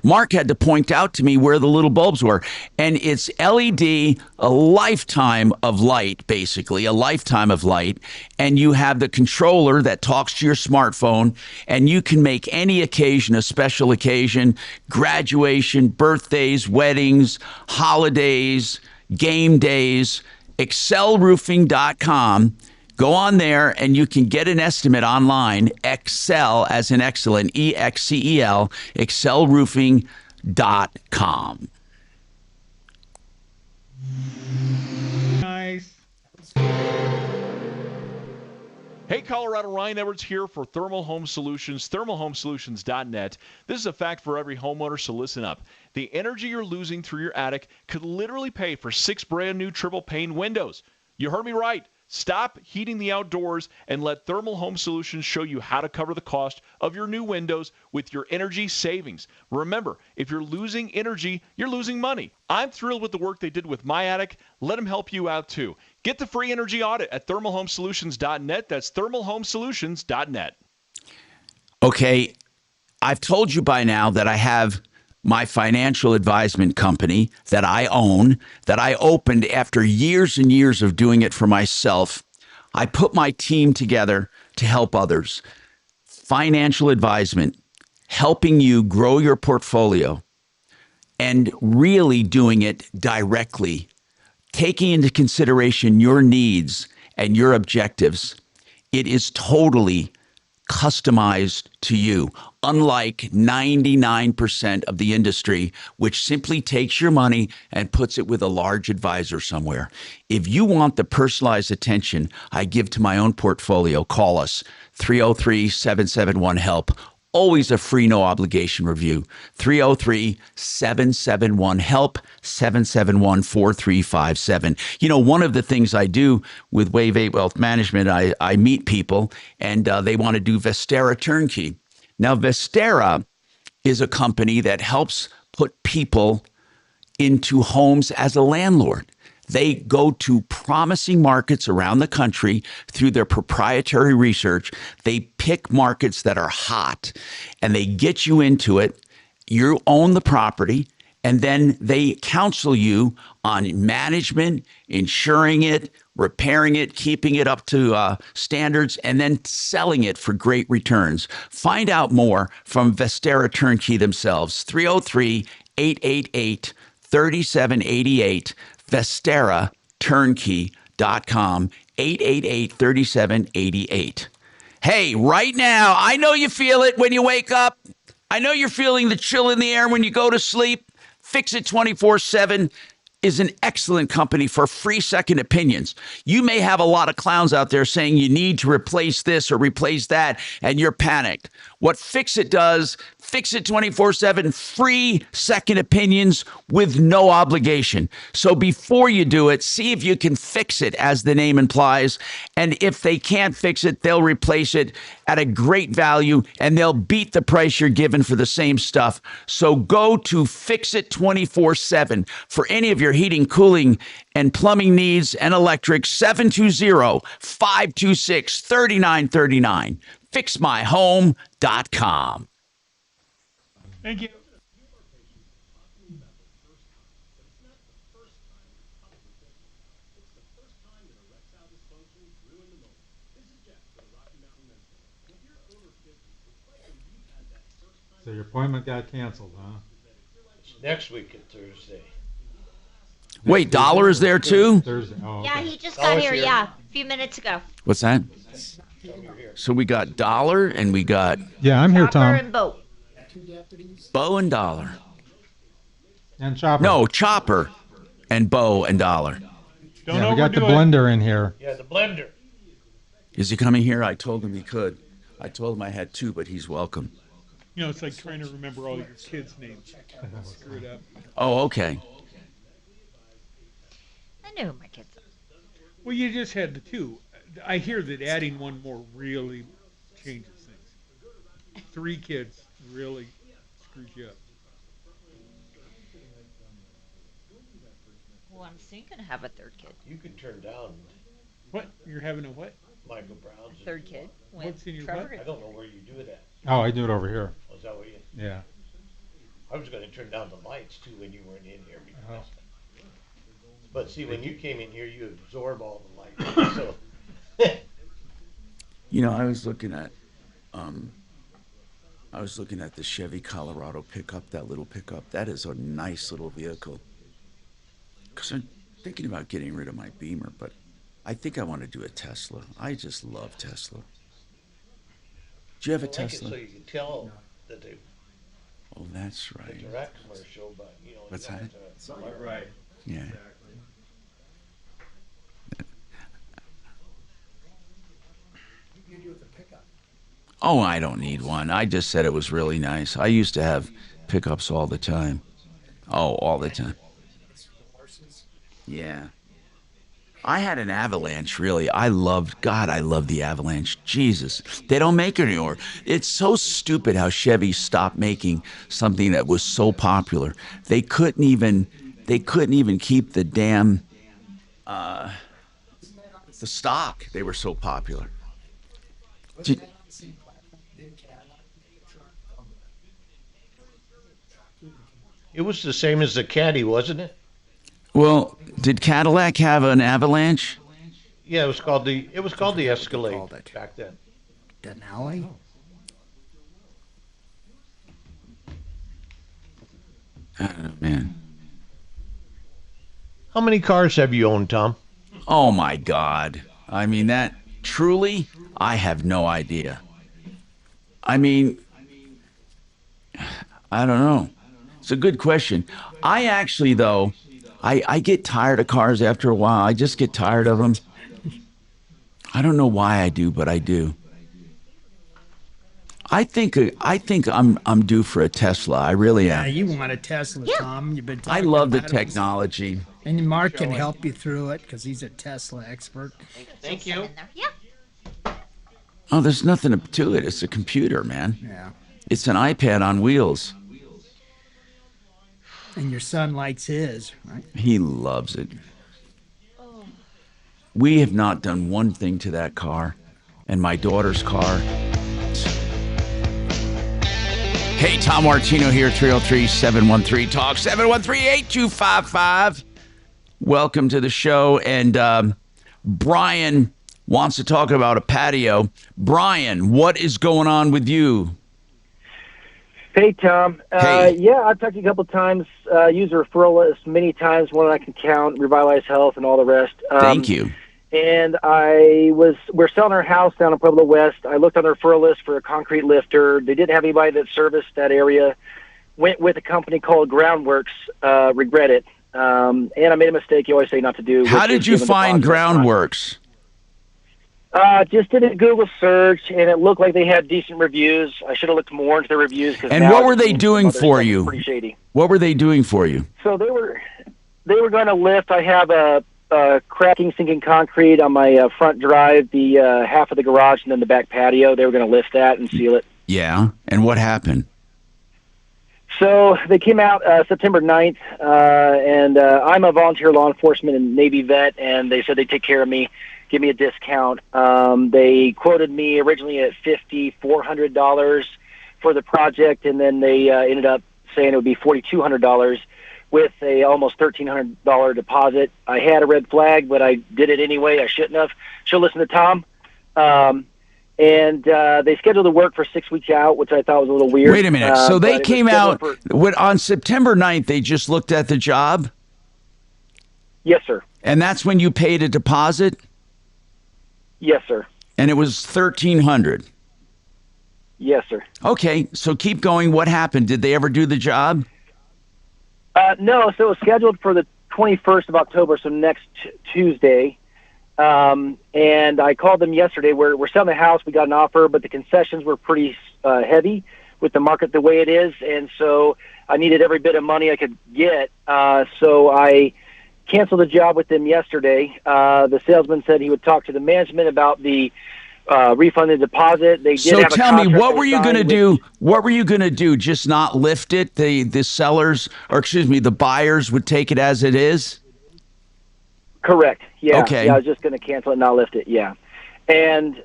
Mark had to point out to me where the little bulbs were, and it's LED, a lifetime of light, basically a lifetime of light. And you have the controller that talks to your smartphone, and you can make any occasion a special occasion: graduation, birthdays, weddings, holidays, game days. excelroofing.com. Go on there and you can get an estimate online. Excel as in excellent, EXCEL, excelroofing.com. Nice. Hey, Colorado, Ryan Edwards here for Thermal Home Solutions, thermalhomesolutions.net. This is a fact for every homeowner, so listen up. The energy you're losing through your attic could literally pay for 6 brand new triple pane windows. You heard me right. Stop heating the outdoors and let Thermal Home Solutions show you how to cover the cost of your new windows with your energy savings. Remember, if you're losing energy, you're losing money. I'm thrilled with the work they did with my attic. Let them help you out too. Get the free energy audit at thermalhomesolutions.net. That's thermalhomesolutions.net. Okay, I've told you by now that I have my financial advisement company that I own, that I opened after years and years of doing it for myself. I put my team together to help others. Financial advisement, helping you grow your portfolio and really doing it directly, taking into consideration your needs and your objectives. It is totally customized to you, unlike 99% of the industry, which simply takes your money and puts it with a large advisor somewhere. If you want the personalized attention I give to my own portfolio, call us 303-771-HELP. Always a free, no obligation review. 303-771-HELP, 771-4357. You know, one of the things I do with Wave 8 Wealth Management, I meet people and they want to do Vestera Turnkey. Now, Vestera is a company that helps put people into homes as a landlord. They go to promising markets around the country through their proprietary research. They pick markets that are hot and they get you into it. You own the property and then they counsel you on management, insuring it, repairing it, keeping it up to standards, and then selling it for great returns. Find out more from Vestera Turnkey themselves, 303-888-3788. VesteraTurnkey.com, 888-3788. Hey, right now, I know you feel it when you wake up. I know you're feeling the chill in the air when you go to sleep. Fix It 24/7 is an excellent company for free second opinions. You may have a lot of clowns out there saying you need to replace this or replace that, and you're panicked. What Fix It does, Fix It 24/7, free second opinions with no obligation. So before you do it, see if you can fix it, as the name implies. And if they can't fix it, they'll replace it at a great value, and they'll beat the price you're given for the same stuff. So go to Fix It 24/7 for any of your heating, cooling, and plumbing needs and electric. 720-526-3939. FixMyHome.com. Thank you. So your appointment got canceled, huh? Next week at Thursday. Wait, Dollar is there too? Thursday. Oh, Yeah, he just got here, a few minutes ago. What's that? So we got Dollar and we got... Yeah, I'm here, Tom. Chopper and Bo. Bo and Dollar. And Chopper. No, Chopper and Bo and Dollar. Yeah, we got the blender in here. Yeah, the blender. Is he coming here? I told him he could. I told him I had two, but he's welcome. You know, it's like trying to remember all your kids' names. Screw it up. Oh, okay. I know who my kids are. Well, you just had the two. I hear that adding one more really changes things. 3 kids really screws you up. Well, I'm soon going to have a third kid. You could turn down What? You're having a what? Michael Brown's. Third kid? What's in your Trevor butt? I don't know where you do it at. Oh, I do it over here. Was that what you? Yeah. I was going to turn down the lights too when you weren't in here. Oh. But see, when you came in here, you absorb all the light. So. You know, I was looking at the Chevy Colorado pickup, that little pickup. That is a nice little vehicle. Because I'm thinking about getting rid of my Beamer, but I think I want to do a Tesla. I just love Tesla. Do you have a Tesla? So you can tell that they. Oh, that's right. Direct commercial, but you know. What's that? Right. Yeah. Oh, I don't need one. I just said it was really nice. I used to have pickups all the time. Oh, all the time. Yeah. I had an Avalanche, really. I love the Avalanche. Jesus. They don't make it anymore. It's so stupid how Chevy stopped making something that was so popular. They couldn't even keep the damn the stock. They were so popular. It was the same as the Caddy, wasn't it? Well, did Cadillac have an Avalanche? Yeah, it was called the Escalade back then. Denali? I don't know, man. How many cars have you owned, Tom? Oh my God. I mean, that truly, I have no idea. I mean, I don't know. It's a good question. I actually, though, I get tired of cars after a while. I just get tired of them. I don't know why I do, but I do. I think I'm due for a Tesla. I really am. Yeah, you want a Tesla, Tom. You've been I talking love the about it. technology. And Mark can help you through it because he's a Tesla expert. Thank you. Yeah. Oh, there's nothing to it. It's a computer, man. Yeah. It's an iPad on wheels. And your son likes his, right? He loves it. We have not done one thing to that car, and my daughter's car. Hey, Tom Martino here, 303-713-TALK, 713-8255. Welcome to the show. And Brian wants to talk about a patio. Brian, what is going on with you? Hey, Tom. Hey. Yeah, I've talked to you a couple of times, used a referral list many times, one I can count, Revitalize Health, and all the rest. Thank you. And we're selling our house down in Pueblo West. I looked on the referral list for a concrete lifter. They didn't have anybody that serviced that area. Went with a company called Groundworks, regret it. And I made a mistake you always say not to do. How did you find Groundworks? Just did a Google search, and it looked like they had decent reviews. I should have looked more into the reviews. And what were they doing for you? Pretty shady. What were they doing for you? So they were going to lift. I have a cracking, sinking concrete on my front drive, the half of the garage, and then the back patio. They were going to lift that and seal it. Yeah, and what happened? So they came out September 9th, and I'm a volunteer law enforcement and Navy vet, and they said they'd take care of me, give me a discount. They quoted me originally at $5,400 for the project, and then they ended up saying it would be $4,200 with a almost $1,300 deposit. I had a red flag, but I did it anyway. I shouldn't have. Should listen to Tom. And they scheduled the work for 6 weeks out, which I thought was a little weird. Wait a minute. So they came out on September 9th. They just looked at the job? Yes, sir. And that's when you paid a deposit? Yes, sir. And it was $1,300? Yes, sir. Okay, so keep going. What happened? Did they ever do the job? No, so it was scheduled for the 21st of October, so next Tuesday. And I called them yesterday. We're selling the house. We got an offer, but the concessions were pretty heavy with the market the way it is, and so I needed every bit of money I could get. So I canceled the job with them yesterday. The salesman said he would talk to the management about the refund the deposit. They did so have tell me, what were you going to with do? What were you going to do? Just not lift it? The sellers, or excuse me, the buyers would take it as it is? Correct. Yeah. Okay. Yeah, I was just going to cancel it and not lift it. Yeah. And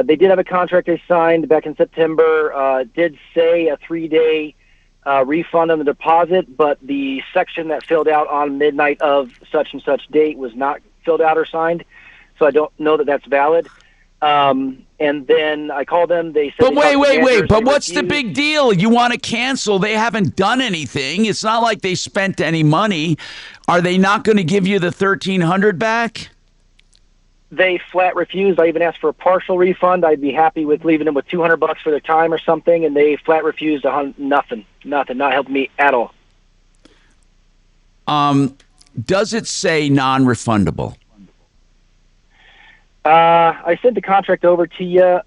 they did have a contract they signed back in September. Did say a 3-day refund on the deposit, but the section that filled out on midnight of such and such date was not filled out or signed. So I don't know that that's valid. And then I called them. They said, but wait. But what's the big deal? You want to cancel? They haven't done anything. It's not like they spent any money. Are they not going to give you the $1,300 back? They flat refused. I even asked for a partial refund. I'd be happy with leaving them with $200 for their time or something, and they flat refused. Nothing, not helping me at all. Does it say non-refundable? I sent the contract over to you.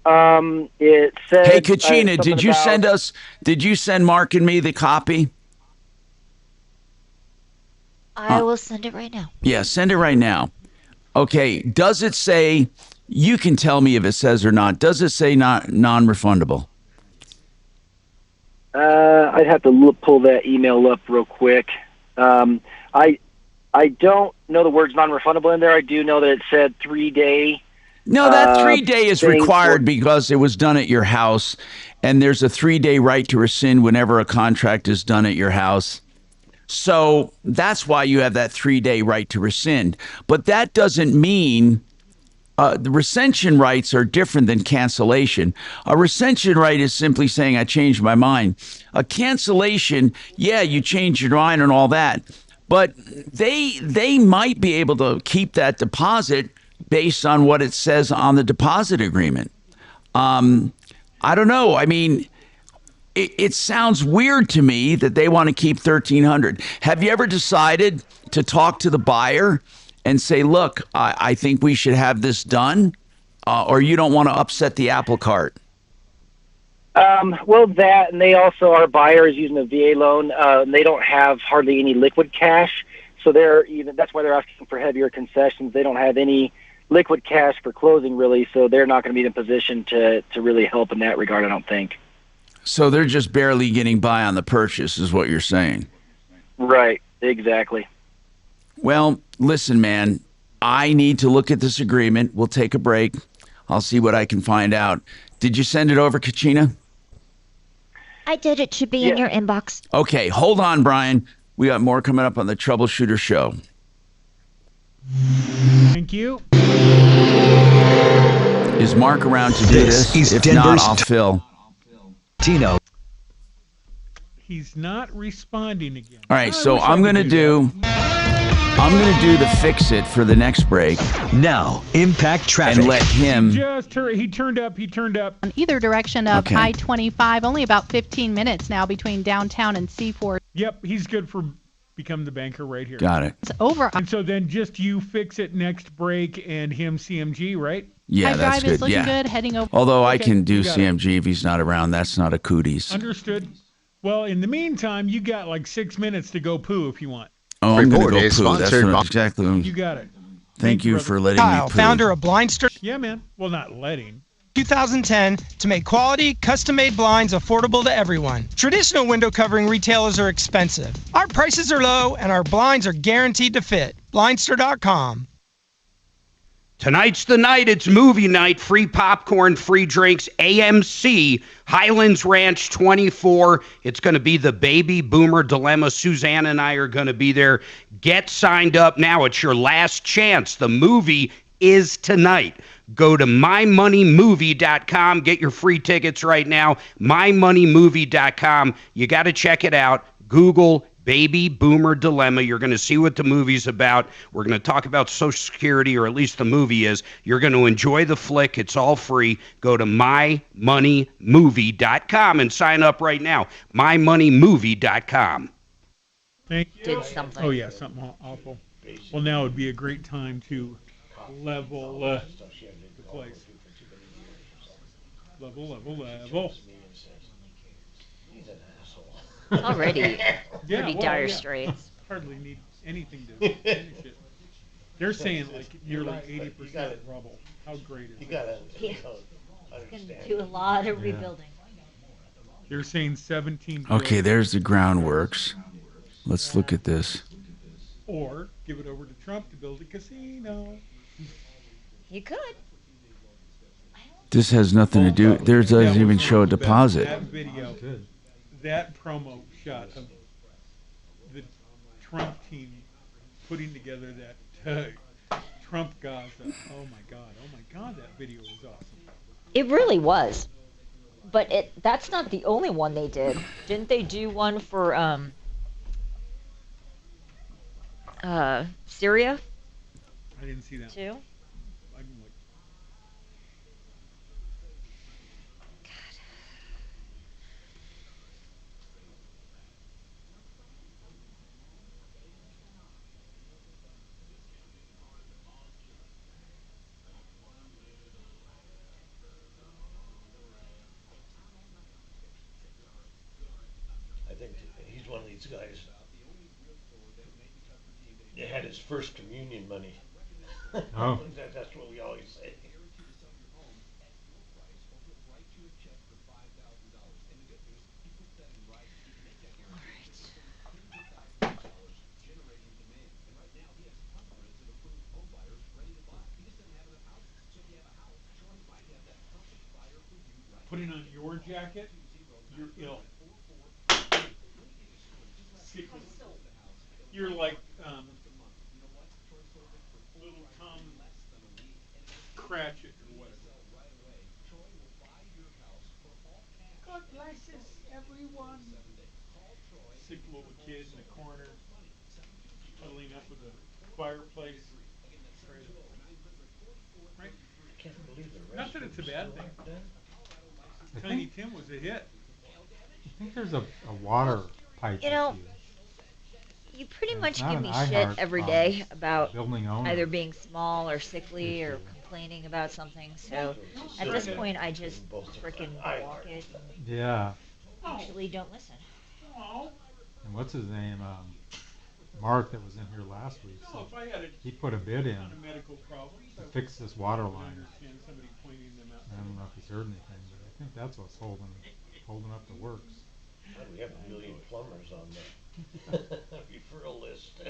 It said. Hey, Kachina, did you send Mark and me the copy? I will send it right now. Yeah, send it right now. Okay, does it say, you can tell me if it says or not, does it say non-refundable? I'd have to pull that email up real quick. I don't know the words non-refundable in there. I do know that it said 3-day. No, that 3-day is required because it was done at your house, and there's a 3-day right to rescind whenever a contract is done at your house. So that's why you have that 3-day right to rescind. But that doesn't mean the rescission rights are different than cancellation. A rescission right is simply saying, I changed my mind. A cancellation, yeah, you changed your mind and all that. But they might be able to keep that deposit based on what it says on the deposit agreement. I don't know. I mean, it sounds weird to me that they want to keep 1,300. Have you ever decided to talk to the buyer and say, look, I think we should have this done, or you don't want to upset the apple cart? Well, that, and they also, our buyer is using a VA loan. And they don't have hardly any liquid cash, so that's why they're asking for heavier concessions. They don't have any liquid cash for closing, really, so they're not going to be in a position to really help in that regard, I don't think. So they're just barely getting by on the purchase, is what you're saying. Right, exactly. Well, listen, man, I need to look at this agreement. We'll take a break. I'll see what I can find out. Did you send it over, Kachina? I did. It should be in your inbox. Okay, hold on, Brian. We got more coming up on the Troubleshooter Show. Thank you. Is Mark around to do this? Is If Denver's not, I'll fill. Tino. He's not responding again. All right, so I'm going to do the fix it for the next break. Now, impact traffic. And let him. He turned up. On either direction of I-25, only about 15 minutes now between downtown and Seaport. Yep, he's good for become the banker right here. Got it. It's over. And so then just you fix it next break and him CMG, right? Yeah, that's Drive is good. looking Yeah. good, heading over. Although I can do You got CMG if he's not around. That's not a cooties. Understood. Well, in the meantime, you got like 6 minutes to go poo if you want. Oh, I'm going to Report go is poo. That's sponsored by- exactly what You got it. Thank you for letting Kyle, me poo. founder of Blindster. Yeah, man. Well, not letting. 2010 to make quality, custom-made blinds affordable to everyone. Traditional window covering retailers are expensive. Our prices are low, and our blinds are guaranteed to fit. Blindster.com. Tonight's the night. It's movie night. Free popcorn, free drinks. AMC, Highlands Ranch 24. It's going to be the baby boomer dilemma. Suzanne and I are going to be there. Get signed up now. It's your last chance. The movie is tonight. Go to mymoneymovie.com. Get your free tickets right now. mymoneymovie.com. You got to check it out. Google Baby Boomer Dilemma. You're going to see what the movie's about. We're going to talk about Social Security, or at least the movie is. You're going to enjoy the flick. It's all free. Go to mymoneymovie.com and sign up right now. mymoneymovie.com. Thank you. Did something. Oh, yeah, something awful. Well, now would be a great time to level the place. Level. Already Yeah, pretty well, dire yeah. straits. Hardly need anything to finish it. They're saying like nearly 80% rubble. How great is You that? gotta Can do a lot of rebuilding. They're saying 17. Okay, there's the groundworks. Let's look at this. Or give it over to Trump to build a casino. You could. This has nothing to do. There doesn't even show a deposit. That video, that promo shot of the Trump team putting together that Trump Gaza. Oh my God, that video was awesome. It really was. But that's not the only one they did. Didn't they do one for Syria I didn't see that. too? I can look. I think he's one of these guys that had his first communion money. Oh. That's what we always say. Putting on your jacket, you're ill. You're like little Tom Cratchit or whatever. God blesses everyone. Sick little kid in the corner, cuddling up with a fireplace. Right? I can't believe the Not that it's a bad thing. Tiny Tim was a hit. I think there's a water pipe You know, issue. you pretty And much it's not give an me iHeart shit every day about building owner either being small or sickly or complaining about something. So at this point, I just freaking walk it and Yeah. actually don't listen. And what's his name? Mark that was in here last week. So he put a bid in to fix this water line. I don't know if he's heard anything, but I think that's what's holding up the works. We have 1 million plumbers on the referral list.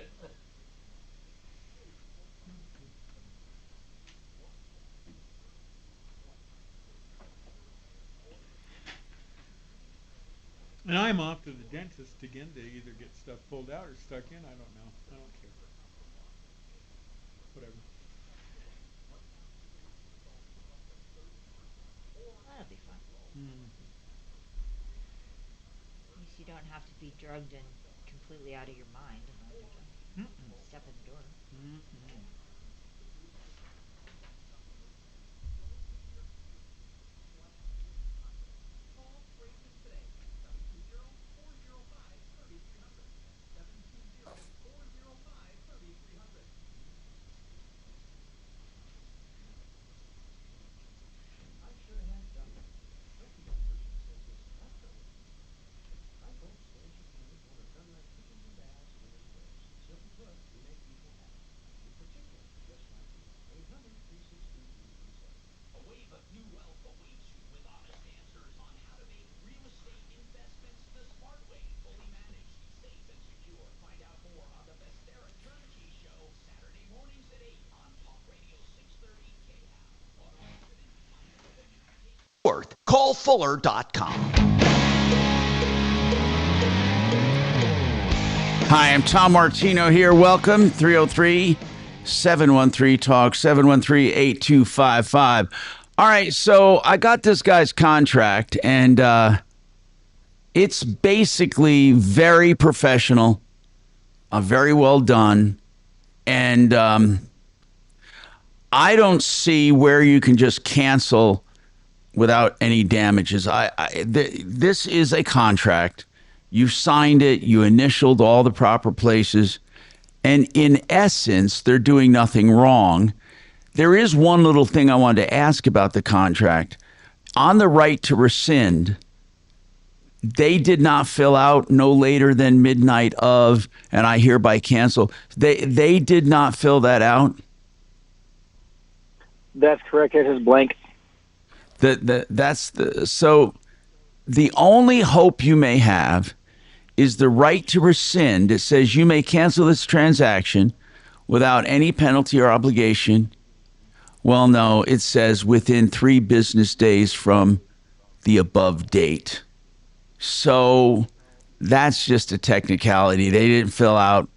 And I'm off to the dentist again to either get stuff pulled out or stuck in. I don't know. I don't care. Whatever. That'll be fun. At least you don't have to be drugged and completely out of your mind in order to step in the door. Callfuller.com. Hi, I'm Tom Martino here. Welcome. 303-713-TALK, 713-8255. All right, so I got this guy's contract, and it's basically very professional, very well done, and I don't see where you can just cancel without any damages. This is a contract. You signed it. You initialed all the proper places. And in essence, they're doing nothing wrong. There is one little thing I wanted to ask about the contract. On the right to rescind, they did not fill out no later than midnight of, and I hereby cancel. They did not fill that out? That's correct. It is blank. So the only hope you may have is the right to rescind. It says you may cancel this transaction without any penalty or obligation. Well, no, it says within 3 business days from the above date. So that's just a technicality. They didn't fill out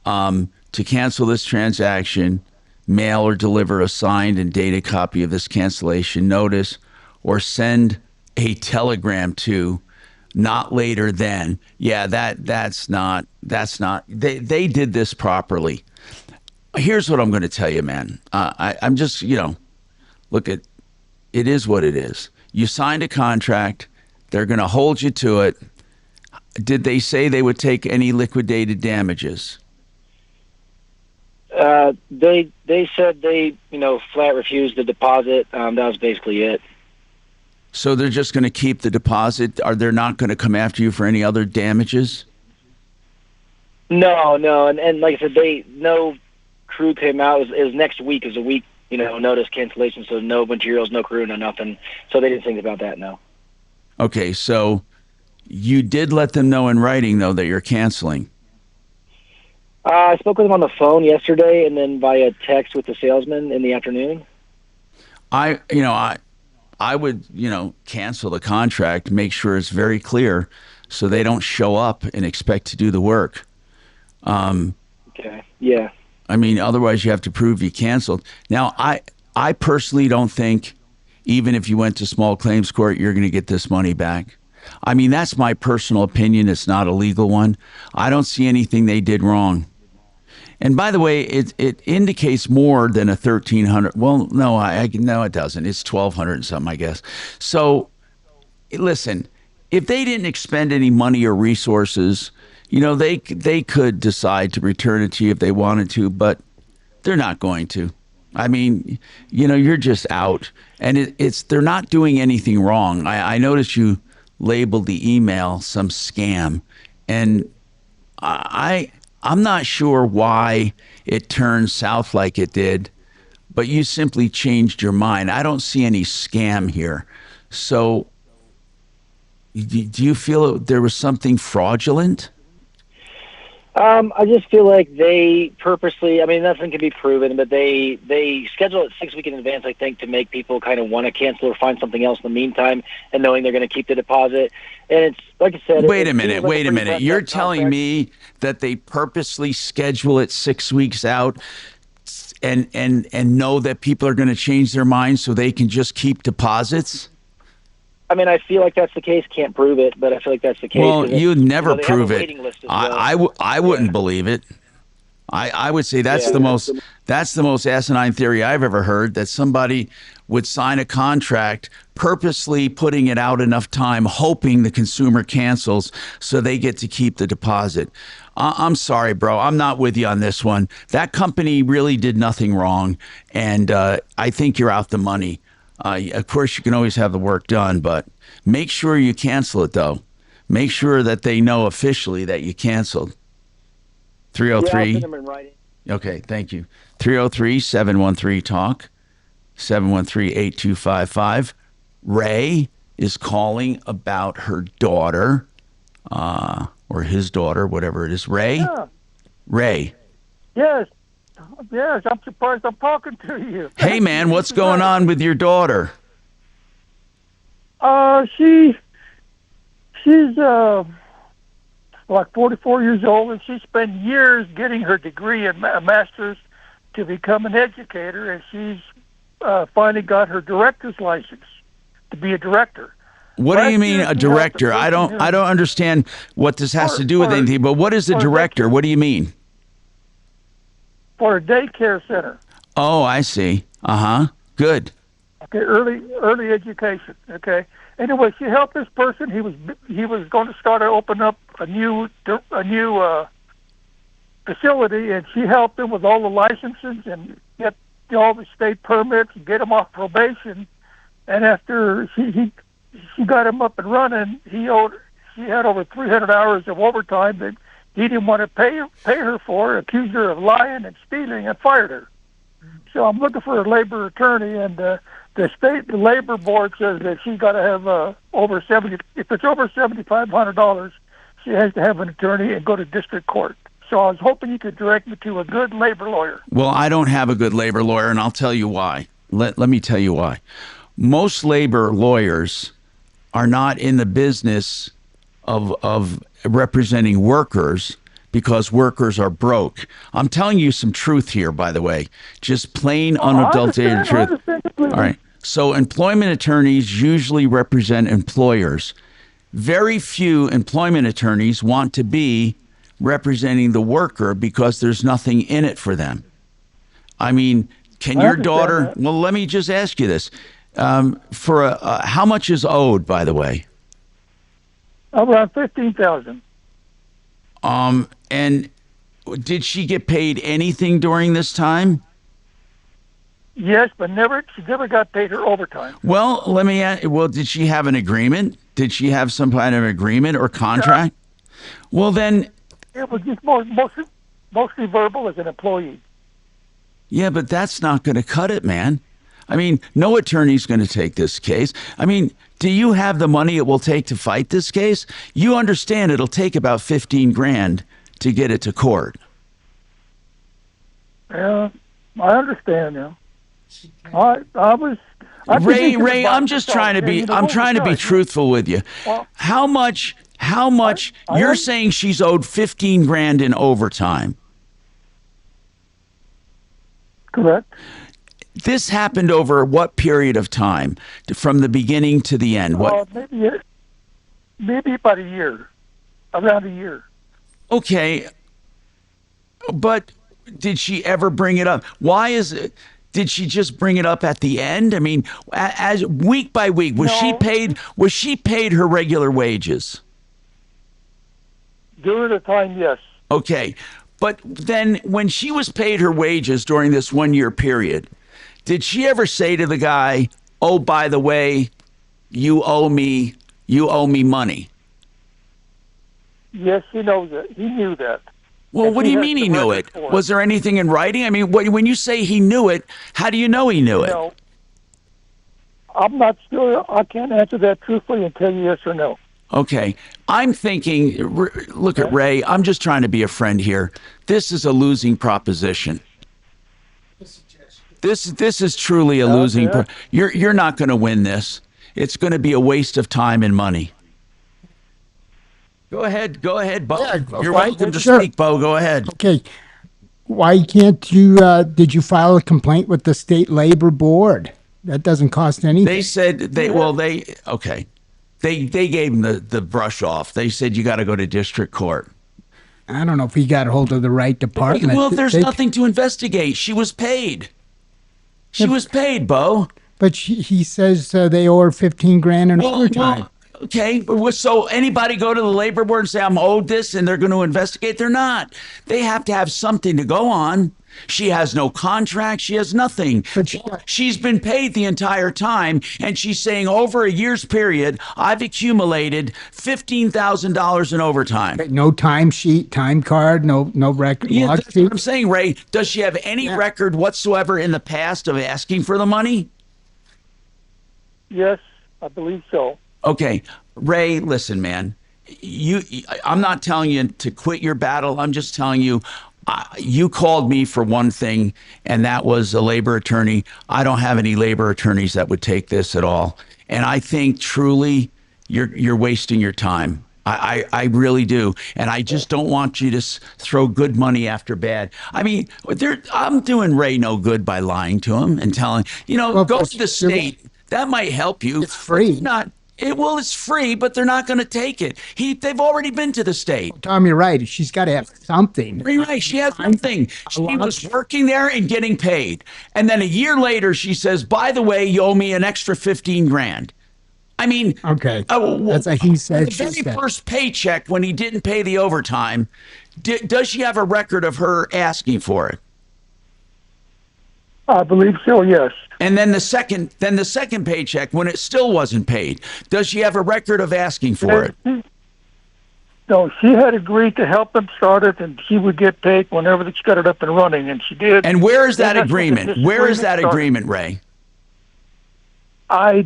to cancel this transaction, mail or deliver a signed and dated copy of this cancellation notice, or send a telegram to not later than. Yeah, that's not they did this properly. Here's what I'm going to tell you, man. I'm just, look, it is what it is. You signed a contract. They're going to hold you to it. Did they say they would take any liquidated damages? They said they, flat refused the deposit. That was basically it. So they're just going to keep the deposit? Are they not going to come after you for any other damages? No. And like I said, no crew came out. It was next week is a week, notice cancellation. So no materials, no crew, no nothing. So they didn't think about that, no. Okay, so you did let them know in writing, though, that you're canceling. I spoke with them on the phone yesterday and then via text with the salesman in the afternoon. I would, cancel the contract, make sure it's very clear so they don't show up and expect to do the work. Okay, yeah. I mean, otherwise you have to prove you canceled. Now, I personally don't think, even if you went to small claims court, you're going to get this money back. I mean, that's my personal opinion. It's not a legal one. I don't see anything they did wrong. And by the way, it indicates more than a $1,300. Well, no, no, it doesn't. It's $1,200 and something, I guess. So listen, if they didn't expend any money or resources, they could decide to return it to you if they wanted to, but they're not going to. I mean, you're just out, and they're not doing anything wrong. I noticed you labeled the email some scam, and I'm not sure why it turned south like it did, but you simply changed your mind. I don't see any scam here. So do you feel there was something fraudulent? I just feel like they purposely, I mean, nothing can be proven, but they schedule it 6 weeks in advance, I think, to make people kind of want to cancel or find something else in the meantime, and knowing they're going to keep the deposit. And it's, like I said... Wait a minute. You're telling me that they purposely schedule it 6 weeks out and know that people are going to change their minds so they can just keep deposits? I mean, I feel like that's the case. Can't prove it, but I feel like that's the case. Well, you'd never prove it. Well. I wouldn't believe it. I would say that's the most asinine theory I've ever heard, that somebody would sign a contract purposely putting it out enough time, hoping the consumer cancels so they get to keep the deposit. I'm sorry, bro. I'm not with you on this one. That company really did nothing wrong, and I think you're out the money. Of course, you can always have the work done, but make sure you cancel it, though. Make sure that they know officially that you canceled. 303. Yeah, I'll send them in writing. Okay, thank you. 303-713-TALK, 713-8255. Ray is calling about her daughter, or his daughter, whatever it is. Ray? Yeah. Ray. Yes, I'm surprised I'm talking to you. Hey, man, what's going on with your daughter? She's like 44 years old, and she spent years getting her degree in master's to become an educator, and she's finally got her director's license to be a director. What do you mean a director? I don't understand what this has to do with anything, but what is a director? What do you mean? For a daycare center. Oh, I see. Good. Okay, early education. Okay. Anyway, she helped this person. He was going to start to open up a new facility, and she helped him with all the licenses and get all the state permits and get him off probation. And after she got him up and running, she had over 300 hours of overtime that he didn't want to pay her for, accused her of lying and stealing, and fired her. So I'm looking for a labor attorney, and the labor board says that she's got to have over 70. If it's over $7,500, she has to have an attorney and go to district court. So I was hoping you could direct me to a good labor lawyer. Well, I don't have a good labor lawyer, and I'll tell you why. Let me tell you why. Most labor lawyers are not in the business of representing workers because workers are broke. I'm telling you some truth here, by the way. Just plain, unadulterated truth. All right. So employment attorneys usually represent employers. Very few employment attorneys want to be representing the worker because there's nothing in it for them. I mean, can your daughter... Well, let me just ask you this. How much is owed, by the way? Around $15,000. And did she get paid anything during this time? Yes, but she never got paid her overtime. Well, let me ask, did she have an agreement? Did she have some kind of agreement or contract? Yeah. Well, then... It was just mostly verbal as an employee. Yeah, but that's not going to cut it, man. I mean, no attorney's going to take this case. I mean, do you have the money it will take to fight this case? You understand it'll take about $15,000 to get it to court. Yeah, I understand now. Ray, I'm just trying to be. I'm trying to be truthful with you. Well, how much? You're saying she's owed $15,000 in overtime? Correct. This happened over what period of time, from the beginning to the end? Maybe about a year, around a year. Okay, but did she ever bring it up? Why is it? did she just bring it up at the end? I mean, as week by week, was she paid? Was she paid her regular wages? During the time, yes. Okay, but then when she was paid her wages during this 1 year period, did she ever say to the guy, "Oh, by the way, you owe me money"? Yes, he knows it. He knew that. Well, what do you mean he knew it? Was there anything in writing? I mean, when you say he knew it, how do you know he knew it? No. I'm not sure. I can't answer that truthfully and tell you yes or no. Okay. I'm thinking, look at Ray, I'm just trying to be a friend here. This is a losing proposition. This is truly a losing. You're not going to win this. It's going to be a waste of time and money. Go ahead, Bo. Yeah, You're okay, welcome to sure. speak, Bo. Go ahead. Okay. Why can't you, did you file a complaint with the state labor board? That doesn't cost anything. They said they gave him the brush off. They said you got to go to district court. I don't know if he got a hold of the right department. Well, there's nothing to investigate. She was paid. She was paid, Bo. But he says they owe her $15,000 in overtime. Okay, so anybody go to the labor board and say, I'm owed this, and they're going to investigate? They're not. They have to have something to go on. She has no contract. She has nothing. She's been paid the entire time, and she's saying over a year's period, I've accumulated $15,000 in overtime. No time sheet, time card, no record. Yeah, that's what I'm saying, Ray. Does she have any record whatsoever in the past of asking for the money? Yes, I believe so. Okay, Ray, listen, man. I'm not telling you to quit your battle. I'm just telling you, you called me for one thing, and that was a labor attorney. I don't have any labor attorneys that would take this at all. And I think truly you're wasting your time. I really do. And I just don't want you to throw good money after bad. I mean, I'm doing Ray no good by lying to him and telling, go to the state. That might help you. It's free. It's free, but they're not going to take it. They've already been to the state. Tom, you're right. She's got to have something. You're right. She has something. She was working there and getting paid. And then a year later, she says, by the way, you owe me an extra $15,000. I mean, okay. That's a he said, the very first paycheck when he didn't pay the overtime, does she have a record of her asking for it? I believe so, yes. And then the second paycheck when it still wasn't paid, does she have a record of asking for it? No, she had agreed to help them start it, and she would get paid whenever she got it up and running, and she did. And where is that agreement? Where is that agreement, Ray? I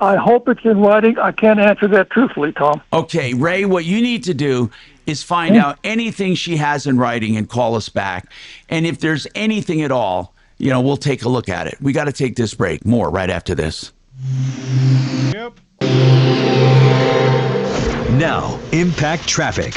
hope it's in writing. I can't answer that truthfully, Tom. Okay, Ray, what you need to do is find out anything she has in writing and call us back. And if there's anything at all, we'll take a look at it. We got to take this break. More right after this. Yep. Now, Impact Traffic.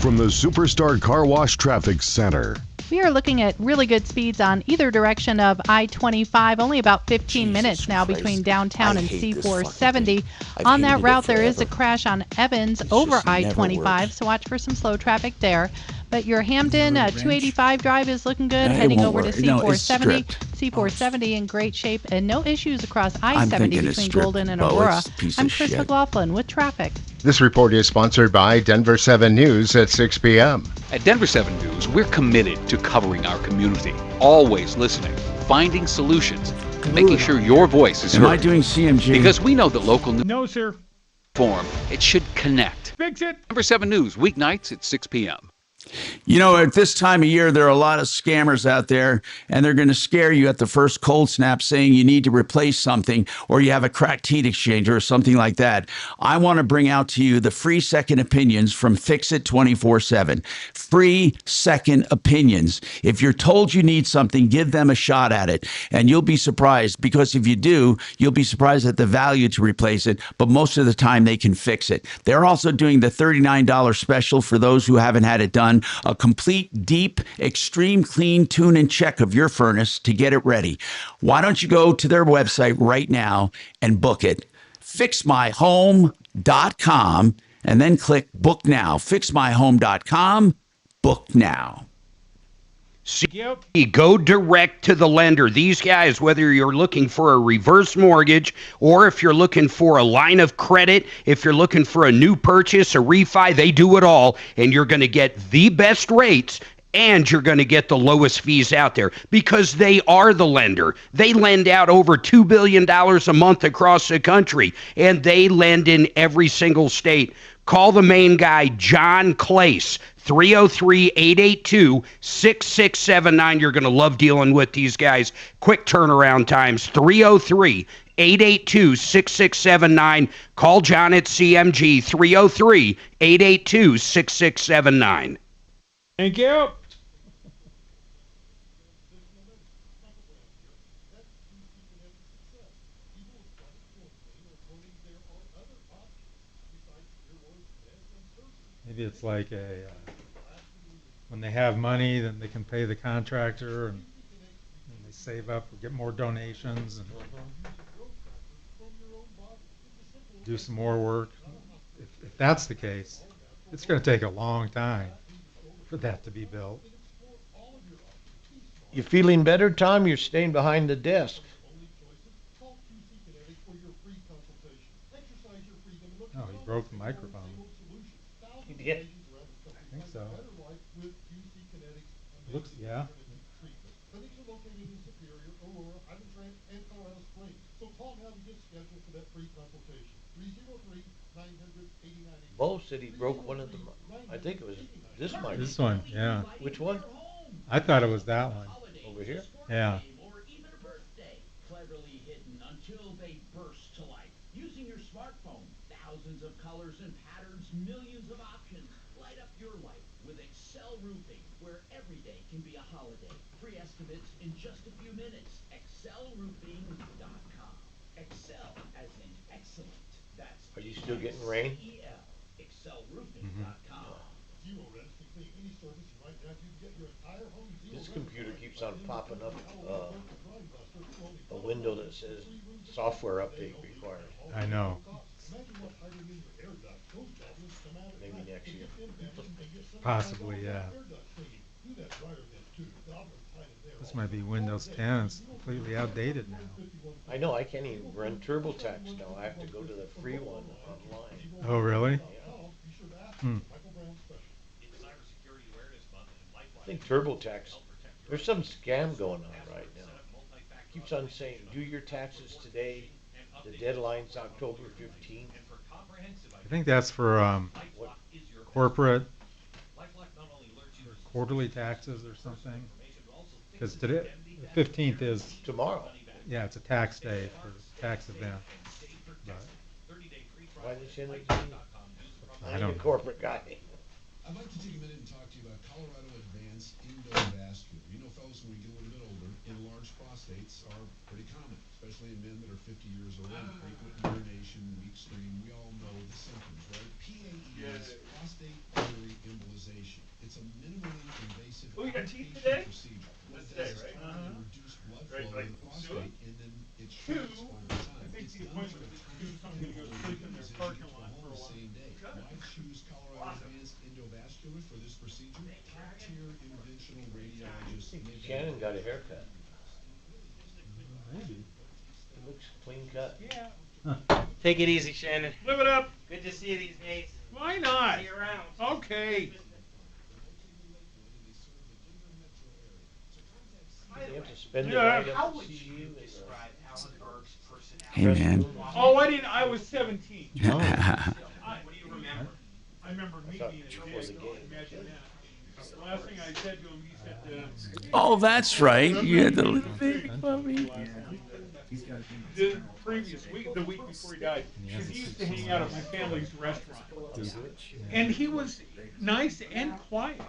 From the Superstar Car Wash Traffic Center. We are looking at really good speeds on either direction of I-25, only about 15 minutes now between downtown and C-470. On that route, there is a crash on Evans over I-25, so watch for some slow traffic there. But your Hamden 285 drive is looking good, heading over to C-470. C-470 in great shape, and no issues across I-70 between Golden and Aurora. I'm Chris McLaughlin with traffic. This report is sponsored by Denver 7 News at 6 p.m. At Denver 7 News, we're committed to covering our community, always listening, finding solutions, making sure your voice is heard. Am I doing CMG? Because we know that local news. No, sir. Form, it should connect. Fix it. Denver 7 News, weeknights at 6 p.m. At this time of year, there are a lot of scammers out there, and they're going to scare you at the first cold snap saying you need to replace something or you have a cracked heat exchanger or something like that. I want to bring out to you the free second opinions from Fix It 24/7. Free second opinions. If you're told you need something, give them a shot at it, and you'll be surprised, because if you do, you'll be surprised at the value to replace it, but most of the time they can fix it. They're also doing the $39 special for those who haven't had it done. A complete, deep, extreme clean, tune, and check of your furnace to get it ready. Why don't you go to their website right now and book it? FixMyHome.com and then click Book Now. FixMyHome.com, book now. Go direct to the lender. These guys, whether you're looking for a reverse mortgage or if you're looking for a line of credit, if you're looking for a new purchase, a refi, they do it all. And you're going to get the best rates and you're going to get the lowest fees out there because they are the lender. They lend out over $2 billion a month across the country, and they lend in every single state. Call the main guy, John Clace, 303-882-6679. You're going to love dealing with these guys. Quick turnaround times, 303-882-6679. Call John at CMG, 303-882-6679. Thank you. Maybe it's like when they have money, then they can pay the contractor and they save up or get more donations and do some more work. If that's the case, it's going to take a long time for that to be built. You feeling better, Tom? You're staying behind the desk. Oh, he broke the microphone. He did? I think so. Looks, yeah. Bo said he broke one of them. I think it was this mic. This one, yeah. Which one? I thought it was that one. Over here? Yeah. Cleverly hidden until they burst to life. Using your smartphone, thousands of colors and patterns, millions of options. Light up your life with Excel Roofing, where every day can be a holiday. Free estimates in just a few minutes. ExcelRoofing.com. Excel as in excellent. That's Are you still getting rain? ExcelRoofing.com. This computer keeps on popping up a window that says software update required. I know. Maybe next year. Possibly, yeah. This might be Windows 10. It's completely outdated now. I know. I can't even run TurboTax now. I have to go to the free one online. Oh, really? Hmm. I think TurboTax, there's some scam going on right now. Keeps on saying, do your taxes today. The deadline's October 15th. I think that's for corporate quarterly taxes or something. Because today, the 15th is tomorrow. Yeah, it's a tax day for tax event. But why did you send it to me? I don't know. Corporate guy. I'd like to take a minute and talk to you about Colorado Advanced Endovascular. You know, fellas, when we get a little bit older, enlarged prostates are pretty common, especially in men that are 50 years old. Frequent urination, weak stream. We all know the symptoms, right? PAE is prostate artery embolization. It's a minimally invasive procedure. What it does is reduce blood flow in the prostate, and then it shrinks over time. It's done through a tiny embolization for the same day. Why choose Colorado Advanced Endovascular for this procedure? Top-tier interventional radiologists. Shannon got a haircut. Maybe. It looks clean cut. Yeah. Huh. Take it easy, Shannon. Live it up. Good to see you these days. Why not? See you around. Okay. You have to spend the night up to see you. Hey, man. Oh, I was 17. Oh. What do you remember? I remember me being a kid. Imagine that. The last thing I said to him, he said, Oh, that's right. You had the little baby puppy. the previous week, the week before he died, because he used to hang out at my family's restaurant. And he was nice and quiet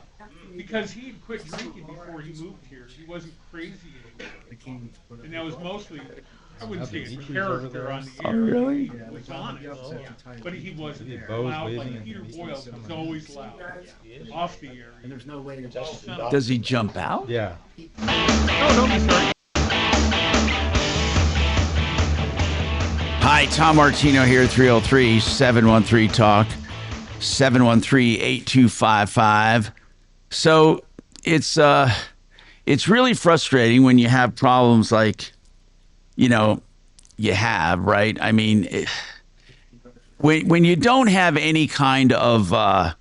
because he had quit drinking before he moved here. He wasn't crazy anymore. And that was mostly, I wouldn't say his character on the air. Oh, really? He was honest. But he wasn't loud like Peter Boyle was always loud. Off the air. And there's no way to Does he jump out? Yeah. No, he's sorry. Hi, Tom Martino here, 303-713-TALK, 713-8255. So it's it's really frustrating when you have problems like, you have, right? I mean, when you don't have any kind of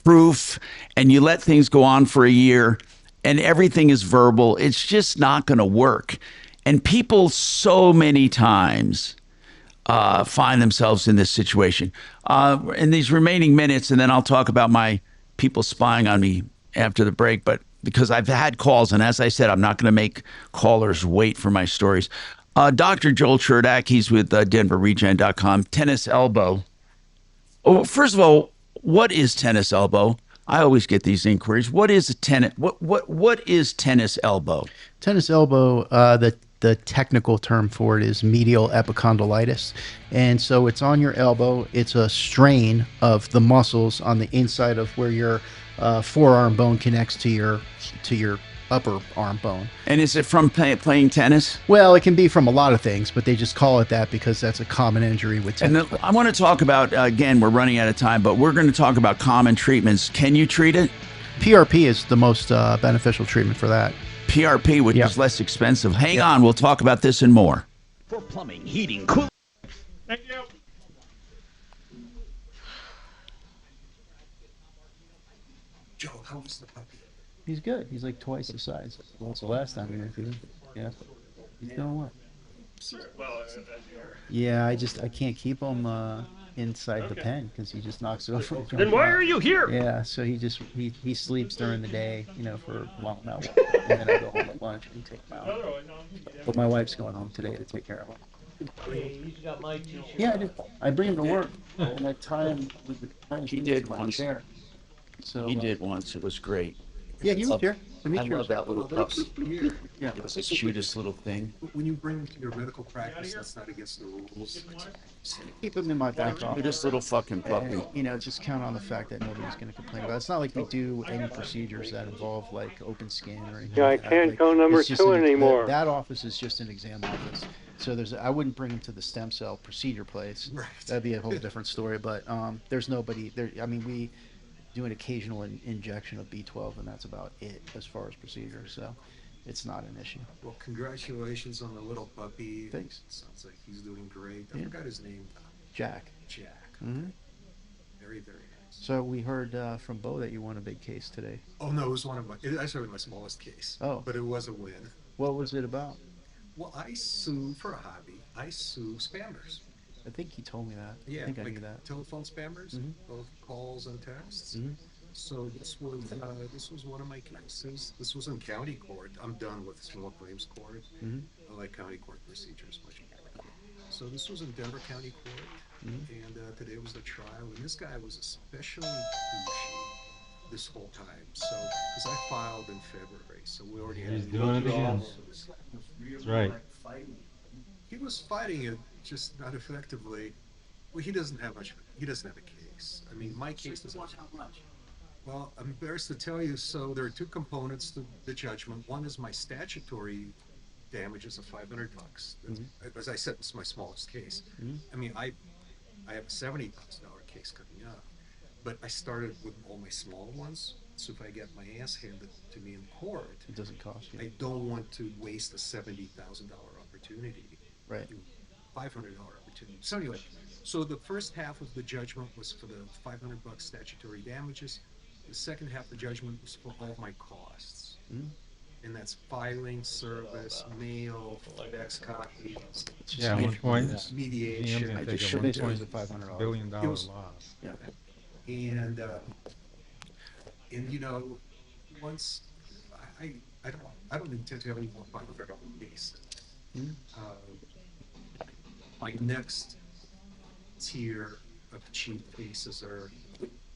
proof and you let things go on for a year and everything is verbal, it's just not going to work. And people so many times find themselves in this situation. In these remaining minutes, and then I'll talk about my people spying on me after the break, but because I've had calls, and as I said, I'm not going to make callers wait for my stories. Dr. Joel Cherdak, he's with DenverRegen.com. Tennis elbow. Oh, first of all, what is tennis elbow? I always get these inquiries. What is a tennis? What is tennis elbow? Tennis elbow. The technical term for it is medial epicondylitis, and so it's on your elbow. It's a strain of the muscles on the inside of where your forearm bone connects to your upper arm bone. And is it from playing tennis? Well, it can be from a lot of things, but they just call it that because that's a common injury with tennis. And I want to talk about, again, we're running out of time, but we're going to talk about common treatments. Can you treat it? PRP is the most beneficial treatment for that. PRP, which is less expensive. Hang on, we'll talk about this and more. For plumbing, heating, cooling. Thank you. Joe, how was the puppy? He's good. He's like twice the size. What's the last time we went through? Yeah. He's doing what? Yeah, I can't keep him inside the pen because he just knocks it over. Then why are you here? Yeah, so he sleeps during the day, for a long amount, and then I go home at lunch and take him out. But my wife's going home today to take care of him. He's got my t-shirt. Yeah, I do. I bring him to work and I tie him with the tie. He did once. Chair. So he did once. It was great. Yeah, he was here. I love that little pup. Yeah, it was the cutest little thing. When you bring him to your medical practice, that's not against the rules. Keep him in my back office. Cutest little fucking puppy. Just count on the fact that nobody's going to complain about it. It's not like we do any procedures that involve like open skin or anything. Yeah, I like that. can't go number it's just two anymore. That office is just an exam office. So I wouldn't bring him to the stem cell procedure place. Right. That'd be a whole different story. But there's nobody there. I mean, we do an occasional injection of B12, and that's about it as far as procedures. So it's not an issue. Well, congratulations on the little puppy. Thanks. Sounds like he's doing great. I forgot his name. Jack. Jack. Mm-hmm. Very, very nice. So we heard from Bo that you won a big case today. Oh no, it was actually my smallest case. Oh. But it was a win. What was it about? Well, I sue for a hobby. I sue spammers. I think he told me that. Yeah, I think I like knew that. telephone spammers, both calls and texts. So this was one of my cases. This was in county court. I'm done with small claims court. I like county court procedures much more. So this was in Denver County Court, and today was the trial. And this guy was especially douchey this whole time. So because I filed in February, so we already had. He's doing it again. That's right. He was fighting it, just not effectively. Well, he doesn't have much. He doesn't have a case. I mean, my case doesn't. Well, I'm embarrassed to tell you. So there are two components to the judgment. One is my statutory damages of $500. As I said, it's my smallest case. I mean, I have a $70,000 case coming up, but I started with all my small ones. So if I get my ass handed to me in court, it doesn't cost you. I don't want to waste a $70,000 opportunity. Right. $500 opportunity. So anyway, so the first half of the judgment was for the $500 statutory damages. The second half of the judgment was for all my costs. And that's filing, service, mail, FedEx copies. Yeah, at one point, mediation. I just showed it was a $500 billion loss. Yeah. And once I don't intend to have any more $500 cases. My next tier of cheap cases are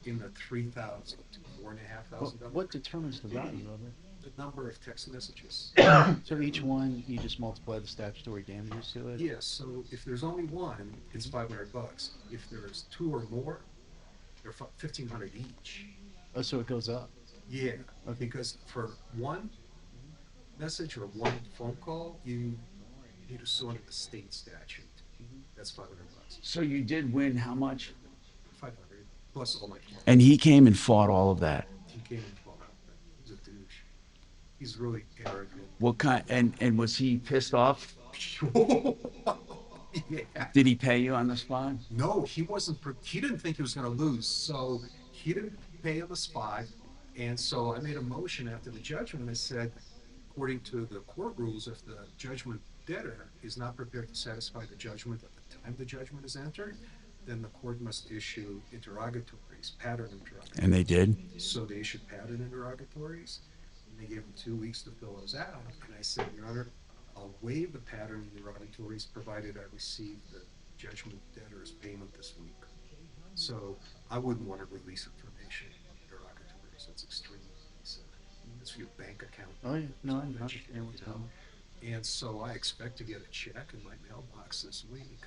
in the $3,000 to $4,500. What determines the value of it? The number of text messages. So each one, you just multiply the statutory damages to it? Yes. So if there's only one, it's $500. If there's two or more, they're $1,500 each. Oh, so it goes up? Yeah. Okay. Because for one message or one phone call, you need to sue under the state statute. That's $500. So you did win how much? $500 plus all my. And he came and fought all of that. He came and fought. He was a douche. He's really arrogant. What kind? And was he pissed off? Yeah. Did he pay you on the spot? No, he wasn't. He didn't think he was going to lose, so he didn't pay on the spot. And so I made a motion after the judgment. I said, according to the court rules, if the judgment debtor is not prepared to satisfy the judgment at the time the judgment is entered, then the court must issue interrogatories, pattern interrogatories. And they did? So they issued pattern interrogatories, and they gave him 2 weeks to fill those out. And I said, Your Honor, I'll waive the pattern interrogatories provided I receive the judgment debtor's payment this week. So I wouldn't want to release information in interrogatories. That's extremely sensitive. It's for your bank account. Oh, yeah. No, I understand what's going on. And so I expect to get a check in my mailbox this week.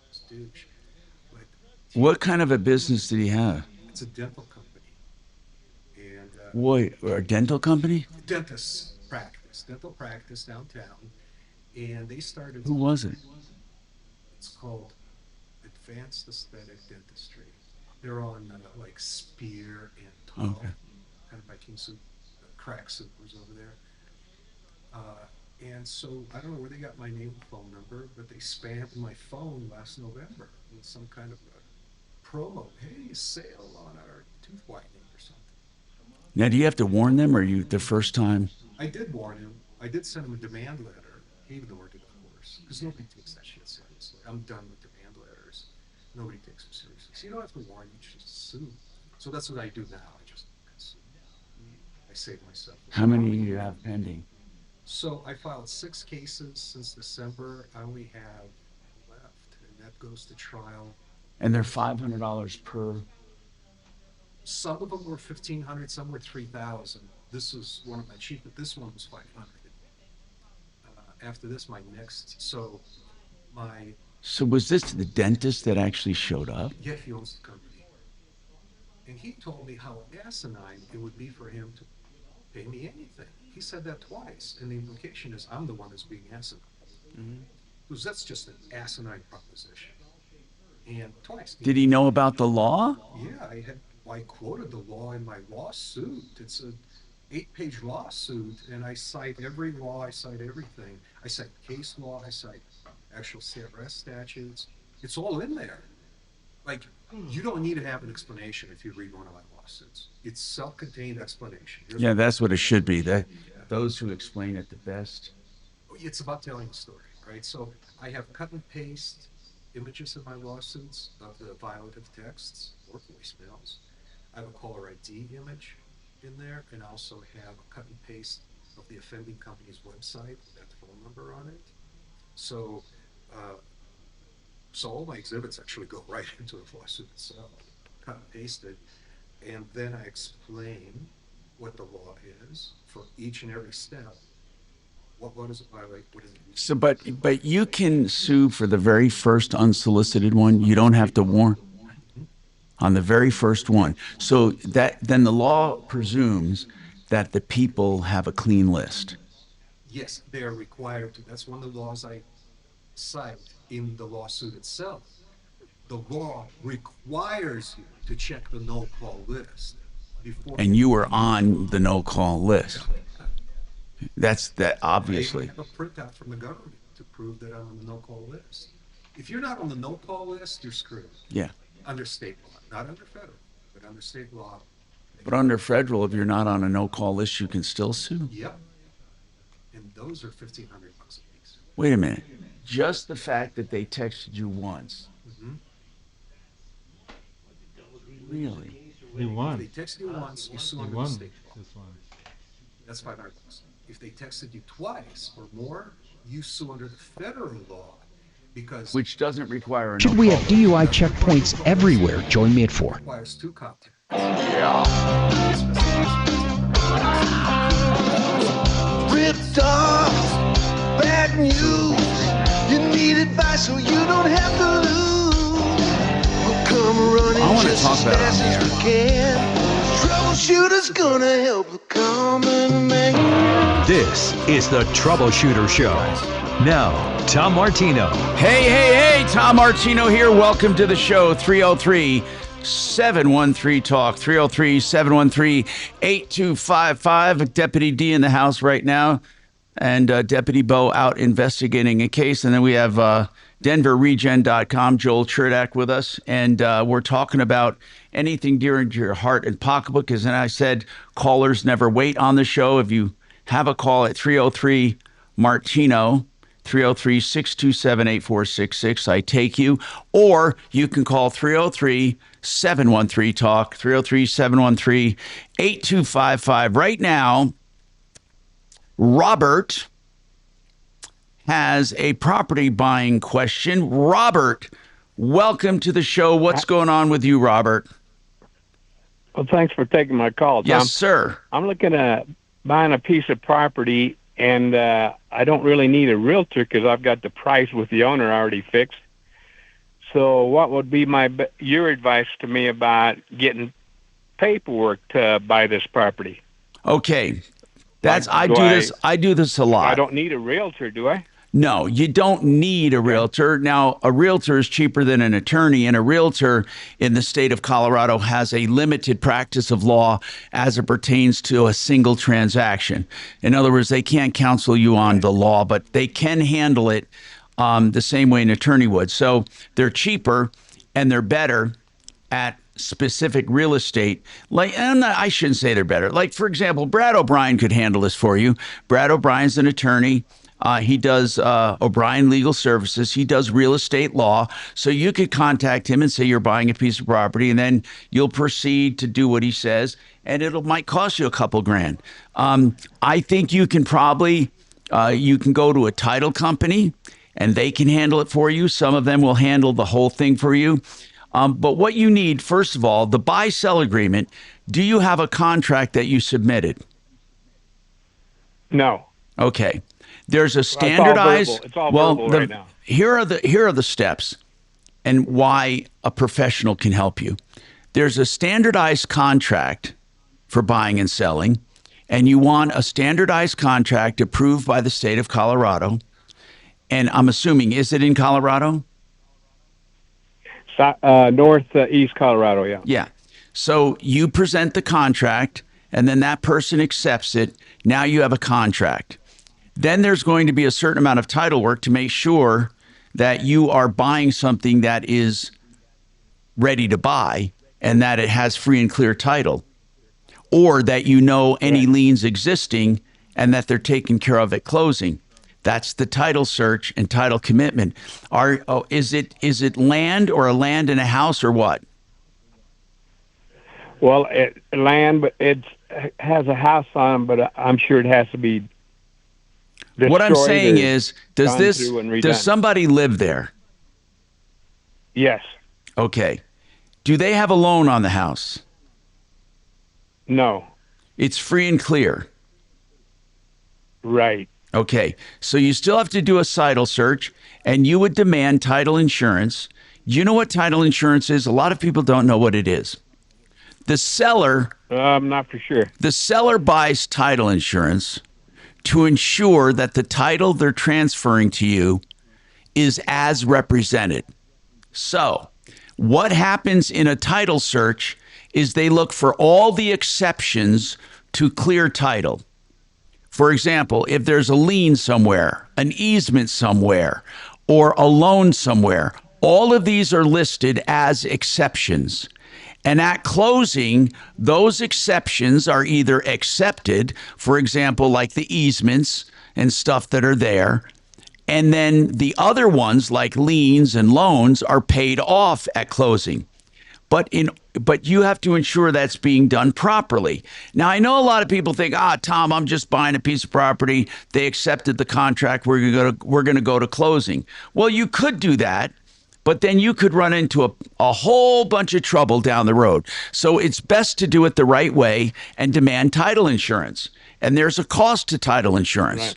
It's douche. But What kind of a business did he have? it's a dental company. And What, a dental company? dental practice downtown. And they started. Who was it? It's called Advanced Aesthetic Dentistry. They're on like Spear and Tall, Okay. kind of by King Soup, Crack Supers over there. And so I don't know where they got my name and phone number, but they spammed my phone last November with some kind of a promo. Hey, sale on our tooth whitening or something. Now, do you have to warn them, or you the first time? I did warn him. I did send him a demand letter. He ignored it, of course, because nobody takes that shit seriously. I'm done with demand letters. Nobody takes them seriously. So you don't have to warn, you just sue. So that's what I do now. I just sue. I save myself. How many do you have pending? So I filed 6 cases since December. I only have left, and that goes to trial. And they're $500 per. Some of them were $1,500, some were $3,000. This was one of my cheapest. This one was $500. After this, my next. So was this the dentist that actually showed up? Yeah, he owns the company. And he told me how asinine it would be for him to pay me anything. He said that twice, and the implication is I'm the one that's being asinine. Because that's just an asinine proposition. And twice. Did he know about the law? Yeah, I quoted the law in my lawsuit. It's a 8-page lawsuit, and I cite every law, I cite everything. I cite case law, I cite actual CRS statutes. It's all in there. Like, you don't need to have an explanation if you read one of my lawsuits. It's self-contained explanation. Yeah, that's what it should be. Those who explain it the best. It's about telling the story, right? So I have cut and paste images in my lawsuits of the violative texts or voicemails. I have a caller ID image in there, and I also have a cut and paste of the offending company's website with that phone number on it. So, so all my exhibits actually go right into the lawsuit itself, cut and pasted, and then I explain what the law is for each and every step. What does it violate? What does it mean? So, but you can sue for the very first unsolicited one. You don't have to warn on the very first one. So then the law presumes that the people have a clean list. Yes, they are required to. That's one of the laws I cite in the lawsuit itself. The law requires you to check the no-call list before. And you were on the no-call list. That's that obviously. I have a printout from the government to prove that I'm on the no-call list. If you're not on the no-call list, you're screwed. Yeah. Under state law, not under federal, but under state law. But under federal, if you're not on a no-call list, you can still sue. Yep. And those are $1,500 a piece. Wait a minute. Just the fact that they texted you once. Mm-hmm. Really? He won. If they texted you once, you sue He under won the state law. this one. That's $500. If they texted you twice or more, you sue under the federal law. Because which doesn't require a Should we have DUI checkpoints everywhere? Join me at 4. Requires 2 contacts. Ripped off, bad news. You need advice so you don't have to lose. We'll come running I want to just talk as about fast it on as the we can. Troubleshooter's gonna help the common man. This is the Troubleshooter Show. Now, Tom Martino. Hey, Tom Martino here. Welcome to the show. 303 713-TALK, 303-713-8255. Deputy D in the house right now, and Deputy Bo out investigating a case. And then we have DenverRegen.com, Joel Cherdak with us. And we're talking about anything dear to your heart and pocketbook. As I said, callers never wait on the show. If you have a call at 303-MARTINO, 303-627-8466, I take you. Or you can call 303-713-TALK, 303-713-8255. Right now, Robert has a property buying question. Robert, welcome to the show. What's going on with you, Robert? Well, thanks for taking my call, Tom. Yes, sir. I'm looking at buying a piece of property, and I don't really need a realtor because I've got the price with the owner already fixed. So what would be your advice to me about getting paperwork to buy this property? Okay. I do this a lot. I don't need a realtor, do I? No, you don't need a realtor. Now, a realtor is cheaper than an attorney, and a realtor in the state of Colorado has a limited practice of law as it pertains to a single transaction. In other words, they can't counsel you on the law, but they can handle it the same way an attorney would. So they're cheaper and they're better at specific real estate. I shouldn't say they're better. Like, for example, Brad O'Brien could handle this for you. Brad O'Brien's an attorney. He does O'Brien Legal Services. He does real estate law. So you could contact him and say you're buying a piece of property, and then you'll proceed to do what he says, and might cost you a couple grand. I think you can probably you can go to a title company, and they can handle it for you. Some of them will handle the whole thing for you. But what you need, first of all, the buy-sell agreement. Do you have a contract that you submitted? No. Okay. There's a standardized. It's all verbal right now. Here are the steps, and why a professional can help you. There's a standardized contract for buying and selling, and you want a standardized contract approved by the state of Colorado. And I'm assuming, is it in Colorado? Northeast Colorado, yeah. Yeah. So you present the contract, and then that person accepts it. Now you have a contract. Then there's going to be a certain amount of title work to make sure that you are buying something that is ready to buy and that it has free and clear title, or that you know any liens existing and that they're taken care of at closing. That's the title search and title commitment. Is it land, or a land and a house, or what? Well, land, but it has a house on, but I'm sure it has to be. What I'm saying is, does somebody live there? Yes. Okay. Do they have a loan on the house? No. It's free and clear. Right. Okay. So you still have to do a title search, and you would demand title insurance. You know what title insurance is? A lot of people don't know what it is. The seller... I'm not for sure. The seller buys title insurance to ensure that the title they're transferring to you is as represented. So what happens in a title search is they look for all the exceptions to clear title. For example, if there's a lien somewhere, an easement somewhere, or a loan somewhere, all of these are listed as exceptions. And at closing, those exceptions are either accepted, for example, like the easements and stuff that are there, and then the other ones, like liens and loans, are paid off at closing. But you have to ensure that's being done properly. Now, I know a lot of people think, Tom, I'm just buying a piece of property. They accepted the contract. We're going to go to closing. Well, you could do that, but then you could run into a whole bunch of trouble down the road. So it's best to do it the right way and demand title insurance. And there's a cost to title insurance. Right.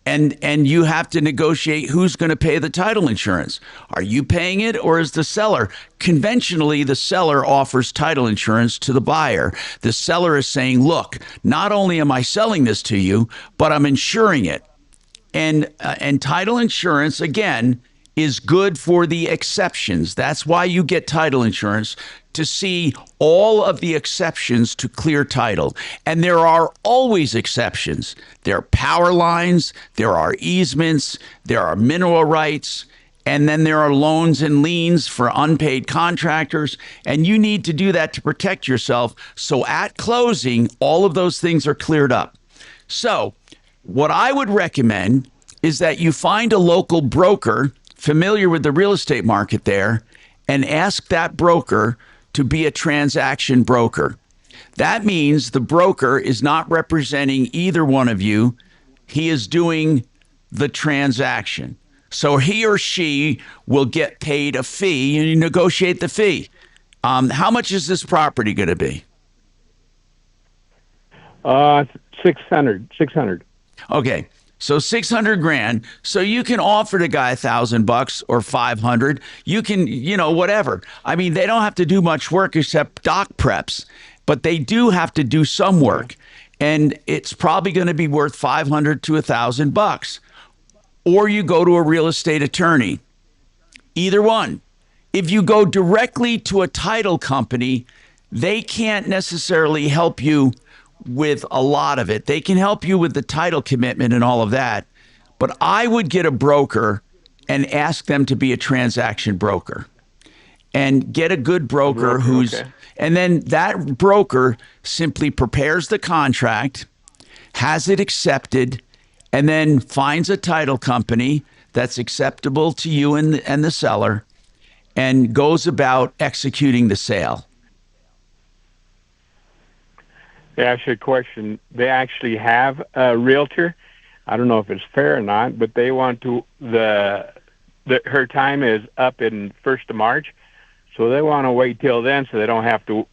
And you have to negotiate who's going to pay the title insurance. Are you paying it, or is the seller? Conventionally, the seller offers title insurance to the buyer. The seller is saying, look, not only am I selling this to you, but I'm insuring it. And title insurance, again, is good for the exceptions. That's why you get title insurance, to see all of the exceptions to clear title. And there are always exceptions. There are power lines, there are easements, there are mineral rights, and then there are loans and liens for unpaid contractors. And you need to do that to protect yourself. So at closing, all of those things are cleared up. So what I would recommend is that you find a local broker familiar with the real estate market there and ask that broker to be a transaction broker. That means the broker is not representing either one of you. He is doing the transaction. So he or she will get paid a fee, and you negotiate the fee. How much is this property going to be? 600. Okay. So 600 grand. So you can offer the guy $1,000 or 500. You can, whatever. I mean, they don't have to do much work except doc preps, but they do have to do some work. And it's probably going to be worth 500 to $1,000. Or you go to a real estate attorney. Either one. If you go directly to a title company, they can't necessarily help you with a lot of it. They can help you with the title commitment and all of that. But I would get a broker and ask them to be a transaction broker. And get a good broker who's, okay. And then that broker simply prepares the contract, has it accepted, and then finds a title company that's acceptable to you and the seller, and goes about executing the sale. They ask you a question. They actually have a realtor. I don't know if it's fair or not, but they want to her time is up in 1st of March, so they want to wait till then so they don't have to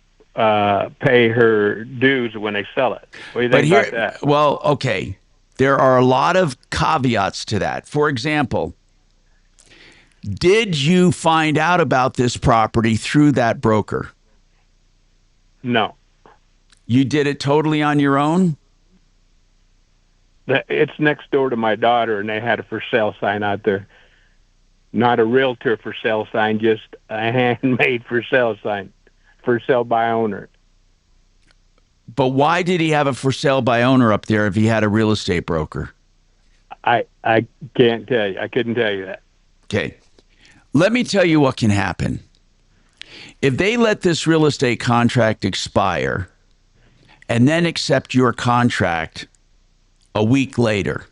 pay her dues when they sell it. What do you think about that? Well, okay. There are a lot of caveats to that. For example, did you find out about this property through that broker? No. You did it totally on your own? It's next door to my daughter, and they had a for sale sign out there. Not a realtor for sale sign, just a handmade for sale sign. For sale by owner. But why did he have a for sale by owner up there if he had a real estate broker? I can't tell you. I couldn't tell you that. Okay. Let me tell you what can happen. If they let this real estate contract expire and then accept your contract a week later,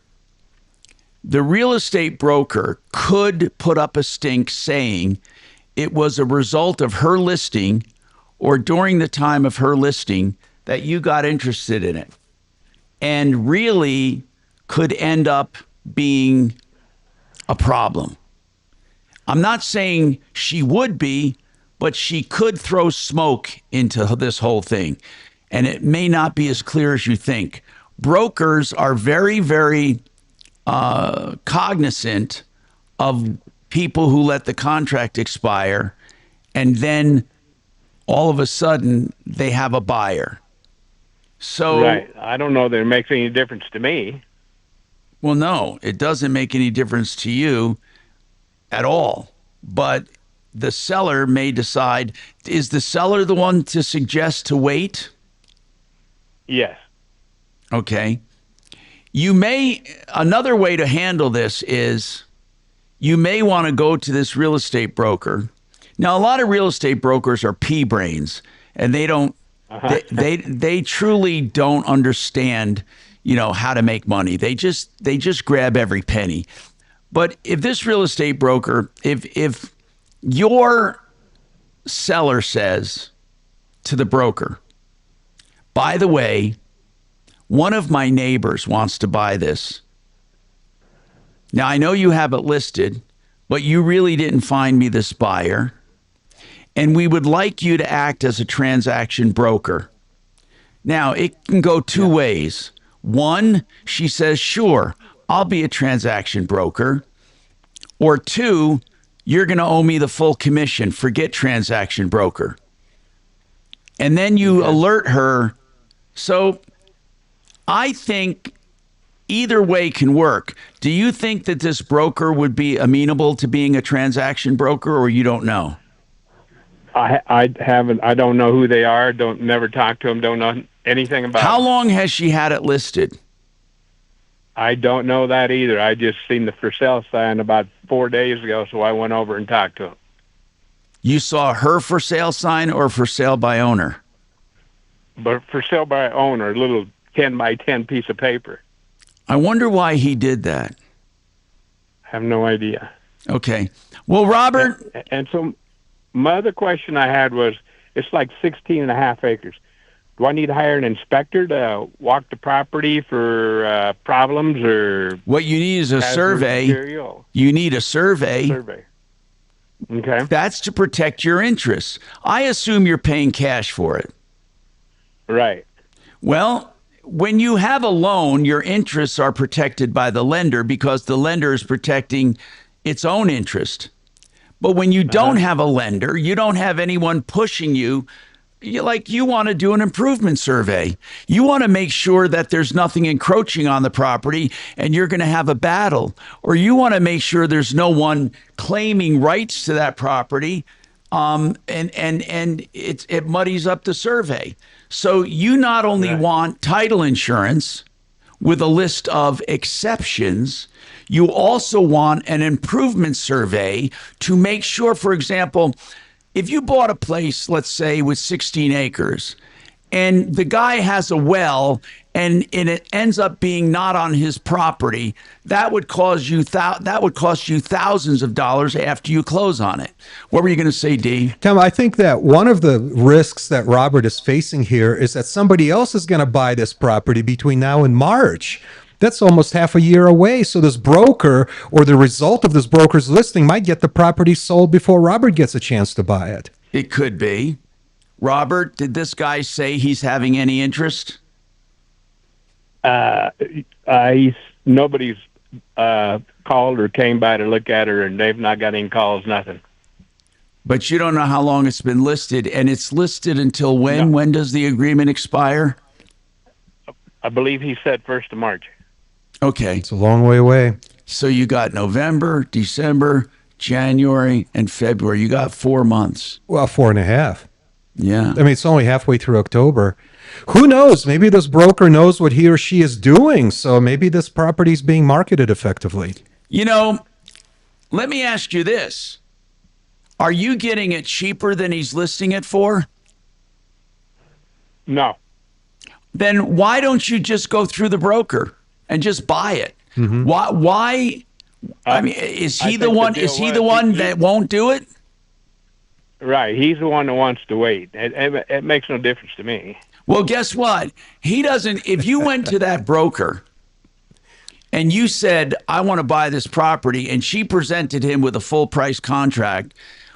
the real estate broker could put up a stink saying it was a result of her listing or during the time of her listing that you got interested in it, and really could end up being a problem. I'm not saying she would be, but she could throw smoke into this whole thing. And it may not be as clear as you think. Brokers are very, very cognizant of people who let the contract expire and then all of a sudden they have a buyer. So, right. I don't know that it makes any difference to me. Well, no, it doesn't make any difference to you at all. But the seller may decide. Is the seller the one to suggest to wait? Yes. Okay. Another way to handle this is you may want to go to this real estate broker. Now, a lot of real estate brokers are pea brains, and they don't, they truly don't understand, how to make money. They just grab every penny. But if this real estate broker, if your seller says to the broker, by the way, one of my neighbors wants to buy this. Now, I know you have it listed, but you really didn't find me this buyer. And we would like you to act as a transaction broker. Now, it can go two ways. One, she says, sure, I'll be a transaction broker. Or two, you're going to owe me the full commission. Forget transaction broker. And then you alert her. So I think either way can work. Do you think that this broker would be amenable to being a transaction broker, or you don't know? I haven't. I don't know who they are. Never talk to them. Don't know anything about. How them. long has she had it listed? I don't know that either. I just seen the for sale sign about 4 days ago, so I went over and talked to them. You saw her for sale sign or for sale by owner? But for sale by owner, a little 10 by 10 piece of paper. I wonder why he did that. I have no idea. Okay. Well, Robert. And so my other question I had was, it's like 16 and a half acres. Do I need to hire an inspector to walk the property for problems or? What you need is a survey. Material? You need a survey. Okay. That's to protect your interests. I assume you're paying cash for it. Right. Well, when you have a loan, your interests are protected by the lender because the lender is protecting its own interest. But when you don't have a lender, you don't have anyone pushing you. You want to do an improvement survey. You want to make sure that there's nothing encroaching on the property and you're going to have a battle. Or you want to make sure there's no one claiming rights to that property and it muddies up the survey. So you not only want title insurance with a list of exceptions, you also want an improvement survey to make sure, for example, if you bought a place, let's say, with 16 acres, and the guy has a well, and it ends up being not on his property, that would cost you thousands of dollars after you close on it. What were you going to say, D? Tom, I think that one of the risks that Robert is facing here is that somebody else is going to buy this property between now and March. That's almost half a year away. So this broker, or the result of this broker's listing, might get the property sold before Robert gets a chance to buy it. It could be. Robert, did this guy say he's having any interest? Nobody's called or came by to look at her, and they've not got any calls, nothing. But you don't know how long it's been listed, and it's listed until when? No. When does the agreement expire? I believe he said 1st of March. Okay. It's a long way away. So you got November, December, January, and February. You got 4 months. Well, 4.5. Yeah. I mean, it's only halfway through October. Who knows? Maybe this broker knows what he or she is doing, so maybe this property is being marketed effectively. You know, let me ask you this. Are you getting it cheaper than he's listing it for? No. Then why don't you just go through the broker and just buy it? Mm-hmm. Why? I mean, is he the one? Is he the one that won't do it? Right. He's the one that wants to wait. It makes no difference to me. Well, guess what? He doesn't. If you went to that broker and you said, I want to buy this property, and she presented him with a full price contract,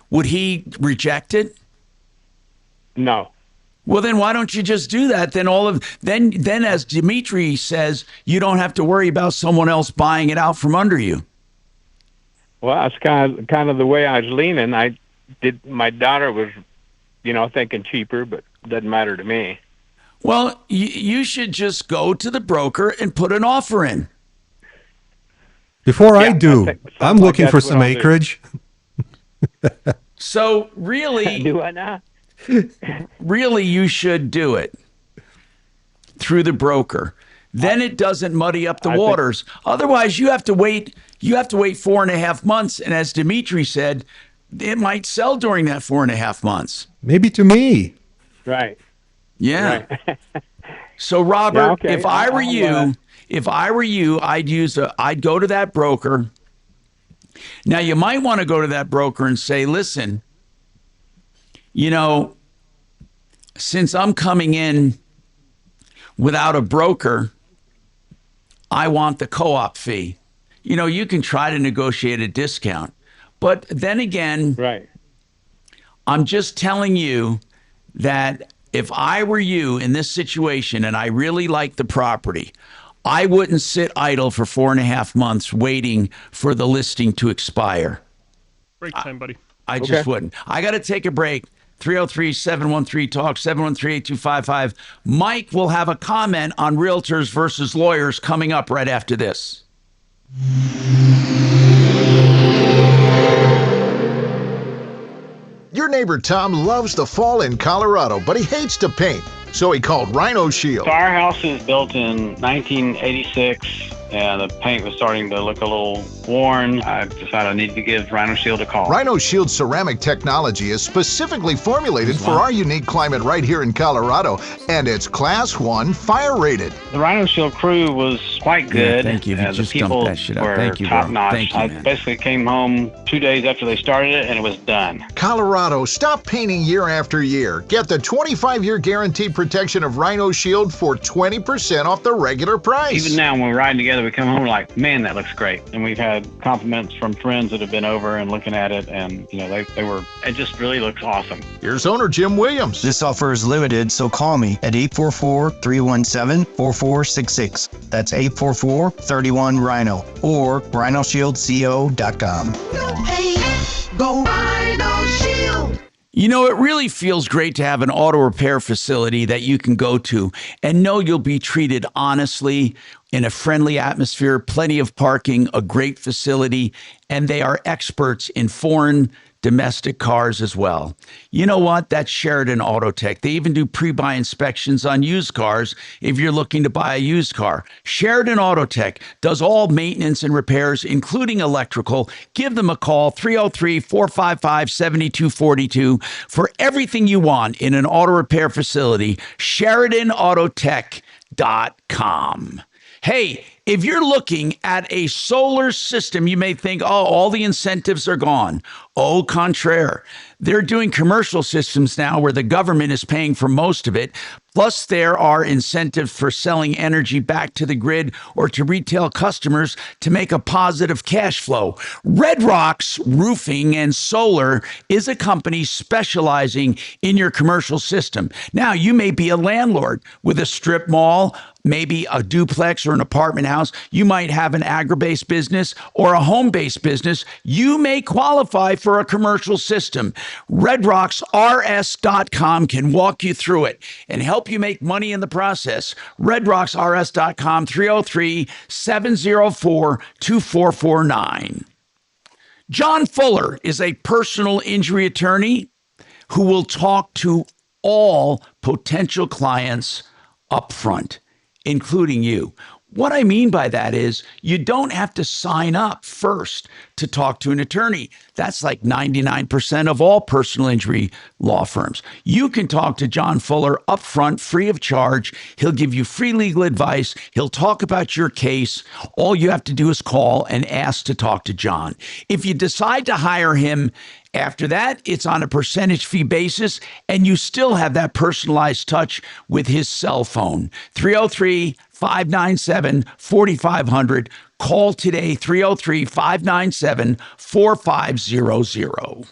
would he reject it? No. Well, then why don't you just do that? Then as Dimitri says, you don't have to worry about someone else buying it out from under you. Well, that's kind of the way I was leaning. My daughter was, thinking cheaper, but it doesn't matter to me. Well, you should just go to the broker and put an offer in. Before I do, I'm looking for some acreage. So really, do I not? Really, you should do it through the broker. Then it doesn't muddy up the waters. Otherwise, you have to wait. You have to wait 4.5 months. And as Dimitri said, it might sell during that 4.5 months. Maybe to me. Right. Yeah. Right. So Robert, if I were you, I'd go to that broker. Now you might want to go to that broker and say, listen, since I'm coming in without a broker, I want the co-op fee. You can try to negotiate a discount. But then again, right. I'm just telling you that if I were you in this situation and I really like the property, I wouldn't sit idle for 4.5 months waiting for the listing to expire. Break time, buddy. I just wouldn't. I got to take a break. 303-713-TALK, 713-8255. Mike will have a comment on realtors versus lawyers coming up right after this. Your neighbor Tom loves the fall in Colorado, but he hates to paint. So he called Rhino Shield. So our house is built in 1986, and the paint was starting to look a little worn. I decided I needed to give Rhino Shield a call. Rhino Shield ceramic technology is specifically formulated for our unique climate right here in Colorado, and it's Class 1 fire rated. The Rhino Shield crew was quite good. Thank you. You The just people dumped that shit out. were Thank you, bro. top notch. Thank you, I man. basically came home 2 days after they started it, and it was done. Colorado, stop painting year after year. Get the 25-year guaranteed protection of Rhino Shield for 20% off the regular price. Even now, when we're riding together, we come home, we're like, man, that looks great. And we've had compliments from friends that have been over and looking at it, and it just really looks awesome. Here's owner Jim Williams. This offer is limited, so call me at 844-317-4466. That's 844-31-RHINO or rhinoshieldco.com. Go Rhino Shield. You know, it really feels great to have an auto repair facility that you can go to and know you'll be treated honestly, in a friendly atmosphere, plenty of parking, a great facility, and they are experts in foreign domestic cars as well. You know what? That's Sheridan Auto Tech. They even do pre-buy inspections on used cars if you're looking to buy a used car. Sheridan Auto Tech does all maintenance and repairs, including electrical. Give them a call, 303-455-7242 for everything you want in an auto repair facility, SheridanAutoTech.com. Hey, if you're looking at a solar system, you may think, oh, all the incentives are gone. Au contraire. They're doing commercial systems now where the government is paying for most of it. Plus, there are incentives for selling energy back to the grid or to retail customers to make a positive cash flow. Red Rocks Roofing and Solar is a company specializing in your commercial system. Now, you may be a landlord with a strip mall, maybe a duplex or an apartment house. You might have an agri-based business or a home-based business. You may qualify for a commercial system. RedRocksRS.com can walk you through it and help you make money in the process. RedRocksRS.com, 303-704-2449. John Fuller is a personal injury attorney who will talk to all potential clients up front, including you. What I mean by that is you don't have to sign up first to talk to an attorney. That's like 99% of all personal injury law firms. You can talk to John Fuller up front, free of charge. He'll give you free legal advice. He'll talk about your case. All you have to do is call and ask to talk to John. If you decide to hire him, after that, it's on a percentage fee basis, and you still have that personalized touch with his cell phone. 303-597-4500. Call today, 303-597-4500.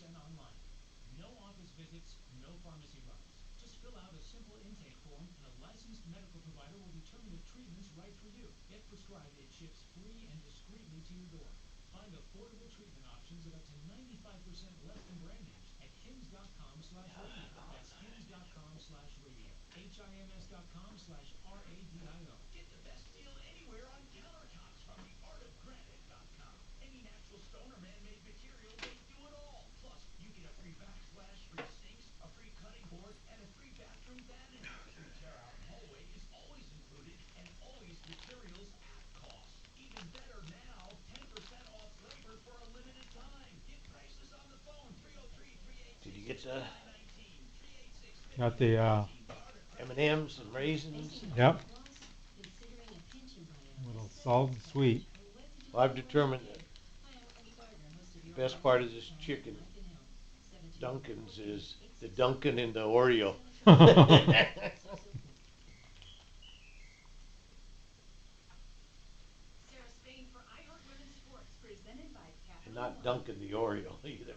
Online. No office visits, no pharmacy runs. Just fill out a simple intake form, and a licensed medical provider will determine if treatment's right for you. Get prescribed, it ships free and discreetly to your door. Find affordable treatment options at up to 95% less than brand names at hims.com/radio. That's hims.com/radio. HIMS.com/RADIO. Get the best deal anywhere on countertops from theartofgranite.com. Any natural stone or man-made material, they do it all. Plus, you get a free backsplash, free sinks, a free cutting board, and a free bathroom vanity. Free tear-out hallway is always included, and always materials at cost. Even better now, 10% off labor for a limited time. Get prices on the phone, 303-386. Did you get the Got the M&Ms and raisins? yep. Little salt and sweet. Well, I've determined that the best part of this chicken Dunkin's is the Dunkin' in the Oreo. And not Dunkin' the Oreo either.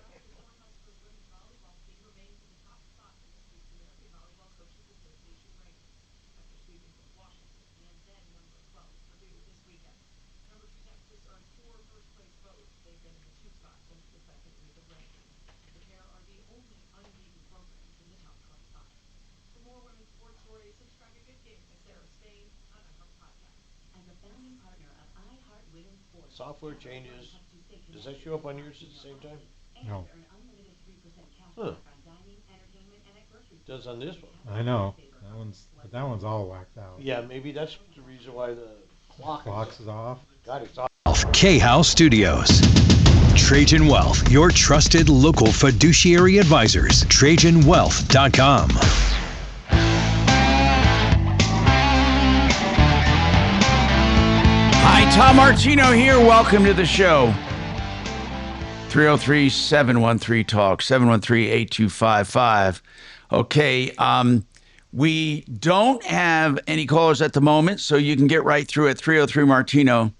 Software changes. Does that show up on yours at the same time? No. Huh. Does on this one. I know. That one's all whacked out. Yeah, maybe that's the reason why the Clocks is off. God, it's off. K-House Studios. Trajan Wealth, your trusted local fiduciary advisors. TrajanWealth.com. Hi, Tom Martino here. Welcome to the show. 303-713-TALK, 713-8255. Okay, we don't have any callers at the moment, so you can get right through at 303-MARTINO,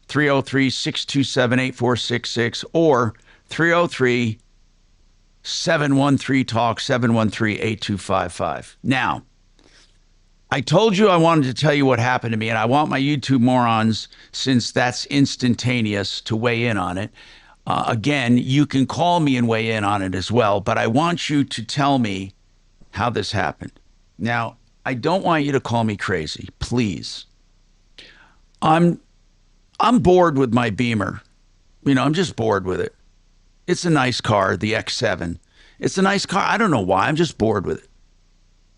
303-627-8466, or 303-713-TALK, 713-8255. Now, I told you I wanted to tell you what happened to me, and I want my YouTube morons, since that's instantaneous, to weigh in on it. Again, you can call me and weigh in on it as well, but I want you to tell me how this happened. Now, I don't want you to call me crazy, please. I'm bored with my Beamer. You know, I'm just bored with it. It's a nice car, the X7. It's a nice car. I don't know why. I'm just bored with it.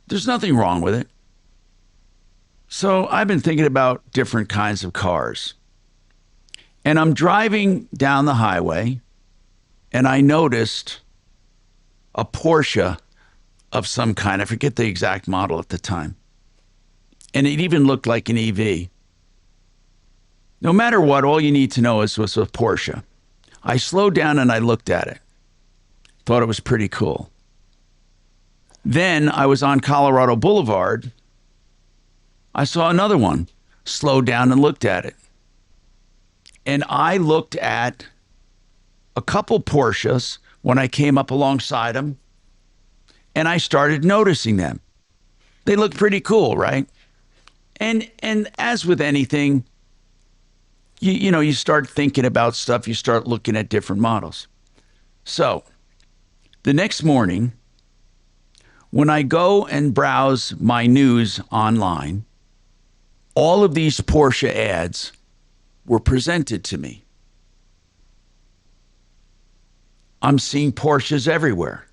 There's nothing wrong with it. So I've been thinking about different kinds of cars. And I'm driving down the highway, and I noticed a Porsche of some kind. I forget the exact model at the time. And it even looked like an EV. No matter what, all you need to know is it was a Porsche. I slowed down and I looked at it. Thought it was pretty cool. Then I was on Colorado Boulevard. I saw another one, slowed down and looked at it. And I looked at a couple Porsches when I came up alongside them, and I started noticing them. They look pretty cool, right? And as with anything, you know, you start thinking about stuff, you start looking at different models. So the next morning, when I go and browse my news online, all of these Porsche ads were presented to me. I'm seeing Porsches everywhere.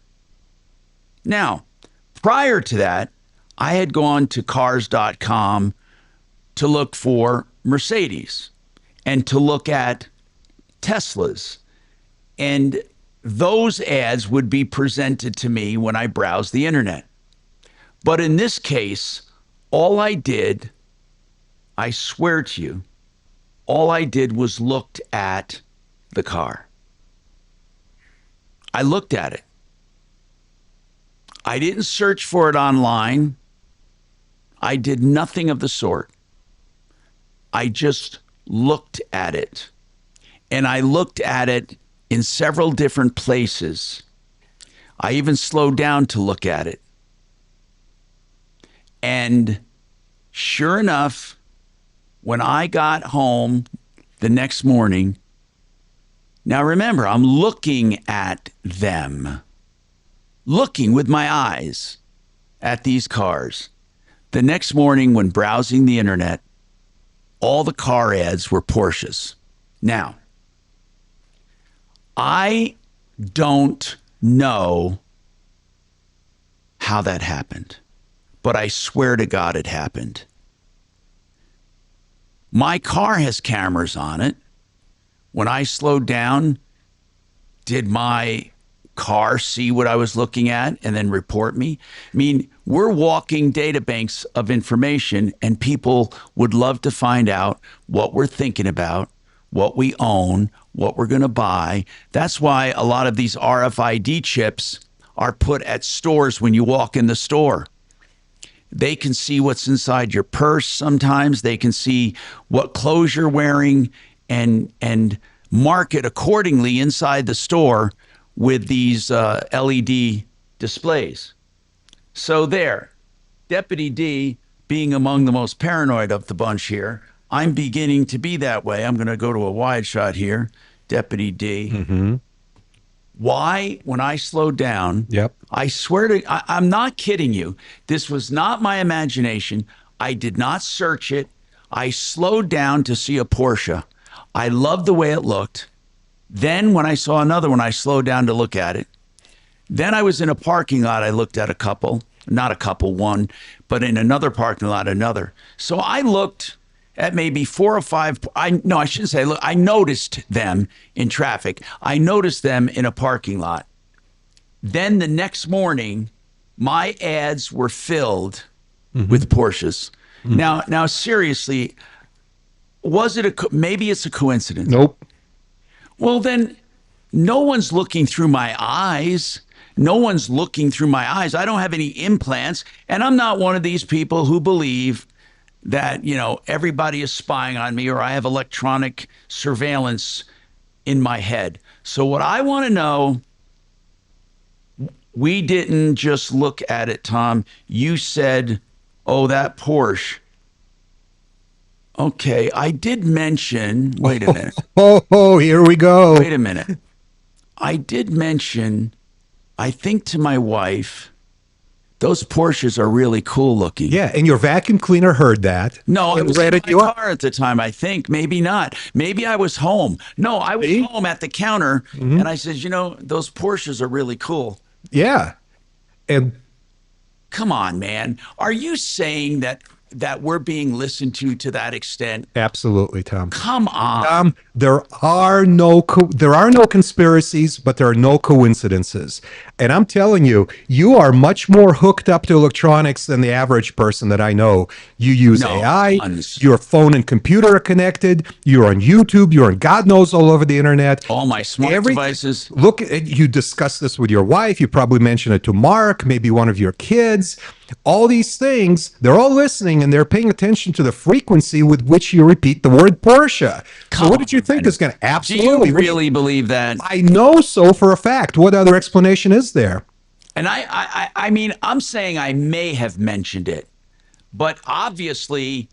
Now, prior to that, I had gone to cars.com to look for Mercedes and to look at Teslas. And those ads would be presented to me when I browsed the internet. But in this case, all I did, I swear to you, all I did was looked at the car. I looked at it. I didn't search for it online. I did nothing of the sort. I just looked at it. And I looked at it in several different places. I even slowed down to look at it. And sure enough, when I got home the next morning, now remember, I'm looking at them, looking with my eyes at these cars. The next morning, when browsing the internet, all the car ads were Porsches. Now, I don't know how that happened, but I swear to God it happened. My car has cameras on it. When I slowed down, did my car see what I was looking at and then report me? I mean, we're walking data banks of information, and people would love to find out what we're thinking about, what we own, what we're going to buy. That's why a lot of these RFID chips are put at stores when you walk in the store. They can see what's inside your purse sometimes. They can see what clothes you're wearing and mark it accordingly inside the store with these LED displays. So there, Deputy D being among the most paranoid of the bunch here, I'm beginning to be that way. I'm going to go to a wide shot here. Deputy D. Mm-hmm. Why, when I slowed down, I swear to, I'm not kidding you. This was not my imagination. I did not search it. I slowed down to see a Porsche. I loved the way it looked. Then when I saw another one, I slowed down to look at it. Then I was in a parking lot. I looked at a couple, not a couple, one, but in another parking lot, another. So I looked at maybe 4 or 5. I shouldn't say, look, I noticed them in traffic. I noticed them in a parking lot. Then the next morning, my ads were filled with Porsches. Now, seriously, was it maybe it's a coincidence? Nope. Well, then no one's looking through my eyes. No one's looking through my eyes. I don't have any implants, and I'm not one of these people who believe that, everybody is spying on me or I have electronic surveillance in my head. So what I want to know, we didn't just look at it, Tom. You said, oh, that Porsche. Okay, I did mention, wait a minute. Oh, here we go. Wait a minute. I did mention, I think to my wife, those Porsches are really cool looking. Yeah, and your vacuum cleaner heard that. No, it was in my car at the time, I think. Maybe not. Maybe I was home. No, I was home at the counter, and I said, those Porsches are really cool. Yeah. And come on, man. Are you saying that we're being listened to that extent? Absolutely, Tom. Come on. Tom, there are no conspiracies, but there are no coincidences. And I'm telling you, you are much more hooked up to electronics than the average person that I know. You use AI, your phone and computer are connected, you're on YouTube, you're on God knows all over the internet. All my smart devices. Look, you discuss this with your wife, you probably mention it to Mark, maybe one of your kids. All these things, they're all listening and they're paying attention to the frequency with which you repeat the word Porsche. So what did you think is going to absolutely... Do you really believe that? I know so for a fact. What other explanation is there? And I mean, I'm saying I may have mentioned it, but obviously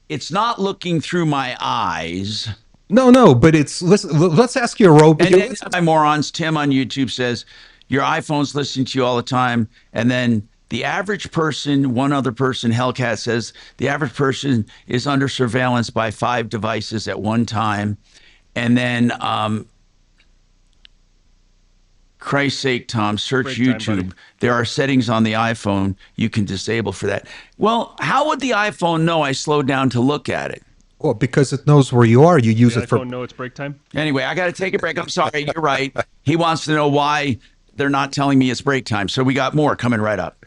it's not looking through my eyes. No, but it's... Listen, let's ask you a robot. And then my morons, Tim on YouTube says, your iPhone's listening to you all the time, and then... the average person, one other person, Hellcat says, the average person is under surveillance by 5 devices at one time. And then, Christ's sake, Tom, search YouTube. There are settings on the iPhone you can disable for that. Well, how would the iPhone know I slowed down to look at it? Well, because it knows where you are. You use it for... The iPhone know it's break time? Anyway, I got to take a break. I'm sorry. You're right. He wants to know why they're not telling me it's break time. So we got more coming right up.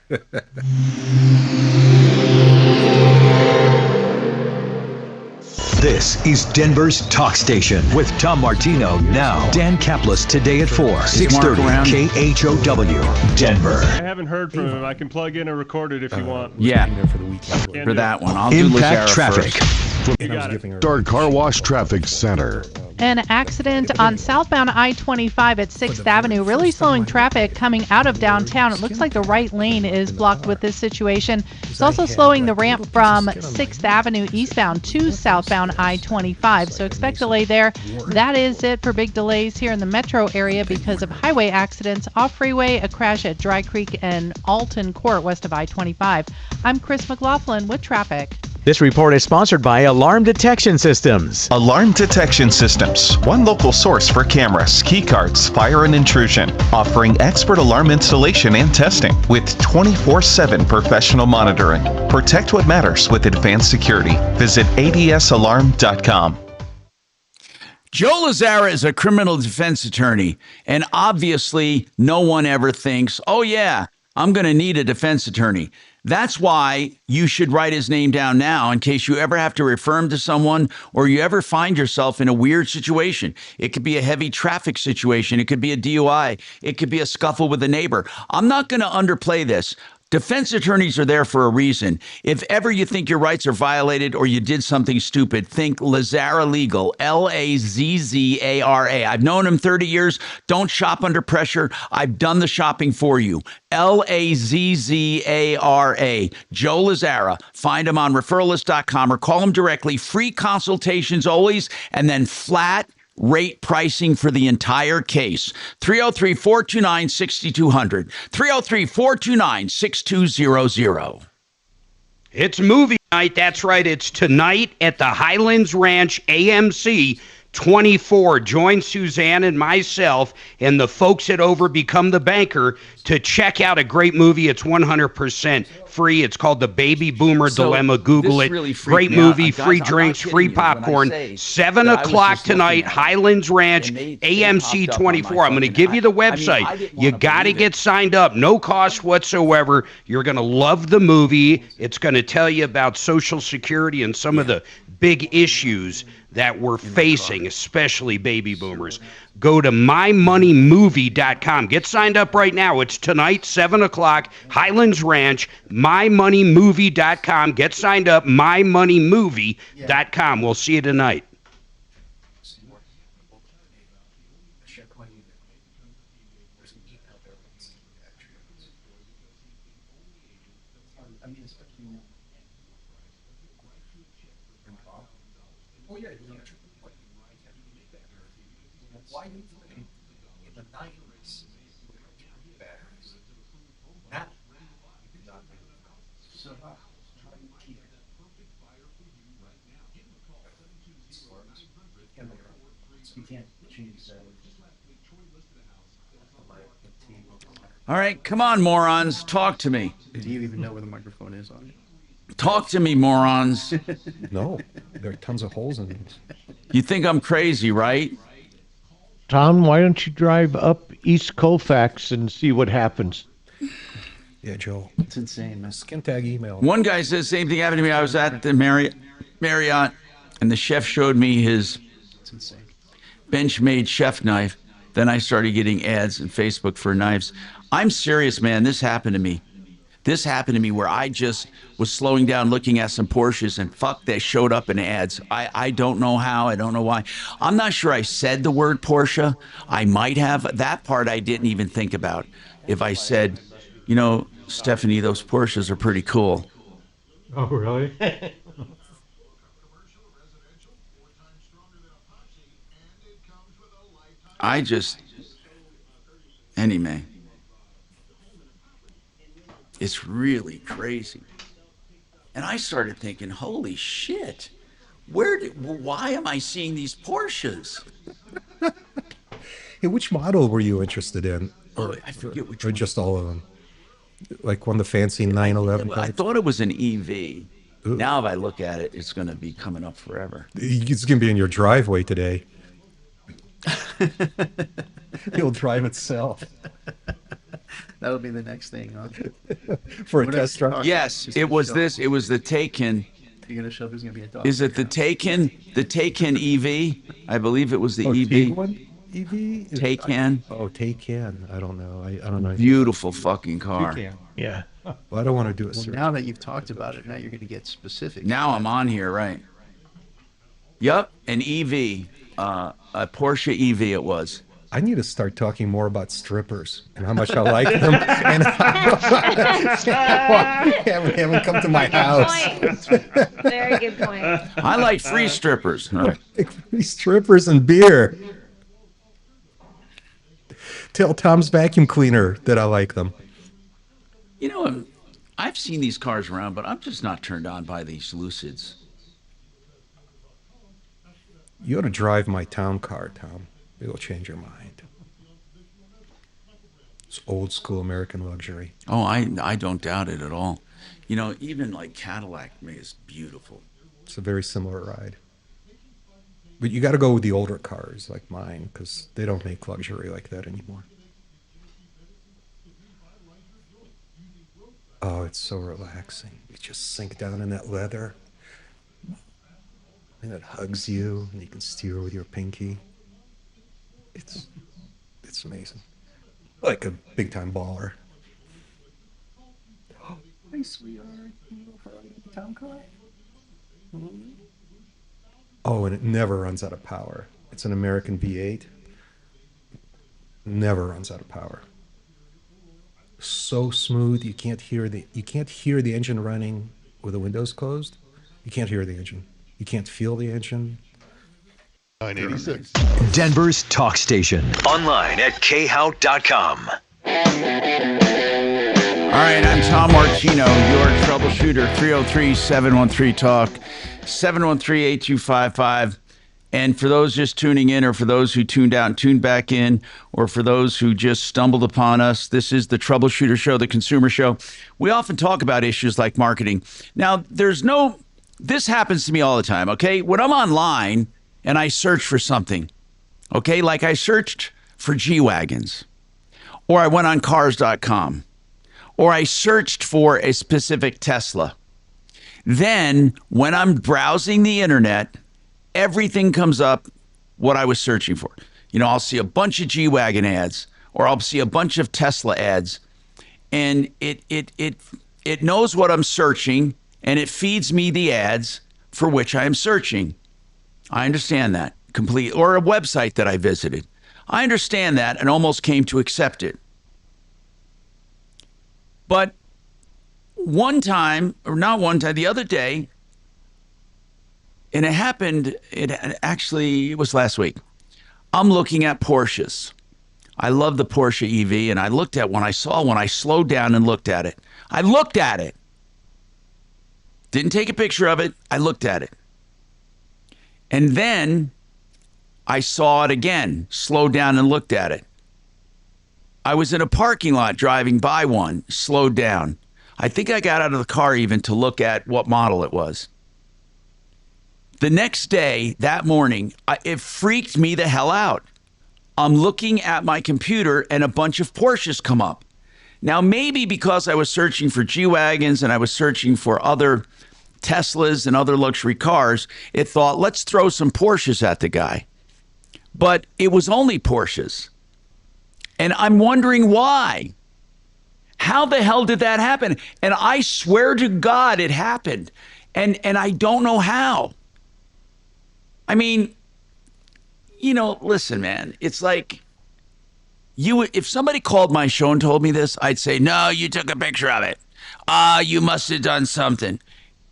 This is Denver's Talk Station with Tom Martino now. Dan Kaplis today at 4, 6:30 KHOW, Denver. I haven't heard from him. I can plug in and record it if you want. Yeah, for that one. I'll do Impact Traffic. You got it. Star Car Wash Traffic Center. An accident on southbound I-25 at 6th Avenue, really slowing traffic coming out of downtown. It looks like the right lane is blocked with this situation. It's also slowing the ramp from 6th Avenue eastbound to southbound I-25. So expect delay there. That is it for big delays here in the metro area because of highway accidents. Off freeway, a crash at Dry Creek and Alton Court west of I-25. I'm Chris McLaughlin with traffic. This report is sponsored by Alarm Detection Systems. Alarm Detection Systems, one local source for cameras, key cards, fire and intrusion, offering expert alarm installation and testing with 24/7 professional monitoring. Protect what matters with advanced security. Visit adsalarm.com. Joe Lazzara is a criminal defense attorney, and obviously no one ever thinks, oh yeah, I'm going to need a defense attorney. That's why you should write his name down now in case you ever have to refer him to someone or you ever find yourself in a weird situation. It could be a heavy traffic situation. It could be a DUI. It could be a scuffle with a neighbor. I'm not going to underplay this. Defense attorneys are there for a reason. If ever you think your rights are violated or you did something stupid, think Lazzara Legal, Lazzara. I've known him 30 years. Don't shop under pressure. I've done the shopping for you. Lazzara. Joe Lazzara. Find him on referralist.com or call him directly. Free consultations always, and then flat rate pricing for the entire case. 303-429-6200. 303-429-6200. It's movie night. That's right. It's tonight at the Highlands Ranch AMC 24. Join Suzanne and myself and the folks at Over Become the Banker to check out a great movie. It's 100% free. It's called The Baby Boomer Dilemma. Google it. Really great movie, free drinks, free popcorn. 7 o'clock tonight, Highlands Ranch, AMC 24. I'm going to give you the website. You got to get signed up. No cost whatsoever. You're going to love the movie. It's going to tell you about Social Security and some of the big issues that we're facing, especially baby boomers. Go to mymoneymovie.com. Get signed up right now. It's tonight, 7 o'clock, Highlands Ranch, mymoneymovie.com. Get signed up, mymoneymovie.com. We'll see you tonight. All right, come on, morons. Talk to me. Do you even know where the microphone is on it? Talk to me, morons. No, there are tons of holes in these. You think I'm crazy, right? Tom, why don't you drive up East Colfax and see what happens? Yeah, Joe. It's insane, man. Skin tag email. One guy says the same thing happened to me. I was at the Marriott, and the chef showed me his Bench-made chef knife. Then I started getting ads on Facebook for knives. I'm serious, man. This happened to me. This happened to me where I just was slowing down looking at some Porsches and fuck, they showed up in ads. I don't know how. I don't know why. I'm not sure I said the word Porsche. I might have. That part I didn't even think about. If I said, you know, Stephanie, those Porsches are pretty cool. Oh, really? Anyway. It's really crazy. And I started thinking, holy shit, why am I seeing these Porsches? Hey, which model were you interested in? I forget which or one. Just all of them? Like one of the fancy 911 I thought it was an EV. Ooh. Now if I look at it, it's going to be coming up forever. It's going to be in your driveway today. It'll drive itself. That'll be the next thing, huh? For a test drive? Yes, it was this. It was the Taycan. You're going to show who's going to be a dog. Is it the Taycan? The Taycan EV? I believe it was the EV. Taycan EV? Taycan. Taycan. I don't know. I don't know. Beautiful fucking car. Yeah. Well, I don't want to do it. Well, now that you've talked about it, now you're going to get specific. Now I'm on here, right? Yep, an EV. A Porsche EV it was. I need to start talking more about strippers and how much I like them. And haven't come to my house. Very good point. I like free strippers. Free strippers and beer. Tell Tom's vacuum cleaner that I like them. You know, I've seen these cars around, but I'm just not turned on by these Lucids. You ought to drive my town car, Tom. It'll change your mind. It's old school American luxury. Oh, I don't doubt it at all. You know, even like Cadillac is beautiful. It's a very similar ride. But you got to go with the older cars like mine because they don't make luxury like that anymore. Oh, it's so relaxing. You just sink down in that leather. And it hugs you, and you can steer with your pinky. It's amazing. Like a big time baller. Oh, hey, sweetheart. Can you go for a town car? Oh, and it never runs out of power. It's an American V8. Never runs out of power. So smooth, you can't hear the engine running with the windows closed. You can't hear the engine. You can't feel the engine. 986. Denver's talk station. Online at khout.com. All right, I'm Tom Martino, your troubleshooter, 303-713-TALK, 713-8255. And for those just tuning in, or for those who tuned out and tuned back in, or for those who just stumbled upon us, this is the Troubleshooter Show, the consumer show. We often talk about issues like marketing. Now, this happens to me all the time, okay? When I'm online and I search for something, okay, like I searched for G-Wagons, or I went on cars.com, or I searched for a specific Tesla. Then when I'm browsing the internet, everything comes up what I was searching for. You know, I'll see a bunch of G-Wagon ads, or I'll see a bunch of Tesla ads, and it knows what I'm searching, and it feeds me the ads for which I am searching. I understand that completely. Or a website that I visited. I understand that and almost came to accept it. But the other day, and it was last week, I'm looking at Porsches. I love the Porsche EV, and I looked at when I slowed down and looked at it. I looked at it. Didn't take a picture of it. I looked at it. And then I saw it again, slowed down and looked at it. I was in a parking lot driving by one, slowed down. I think I got out of the car even to look at what model it was. The next day, that morning, it freaked me the hell out. I'm looking at my computer and a bunch of Porsches come up. Now, maybe because I was searching for G-Wagons and I was searching for other Teslas and other luxury cars, it thought, let's throw some Porsches at the guy. But it was only Porsches. And I'm wondering why. How the hell did that happen? And I swear to God it happened. And I don't know how. I mean, you know, listen, man, it's like if somebody called my show and told me this, I'd say, no, you took a picture of it. You must have done something.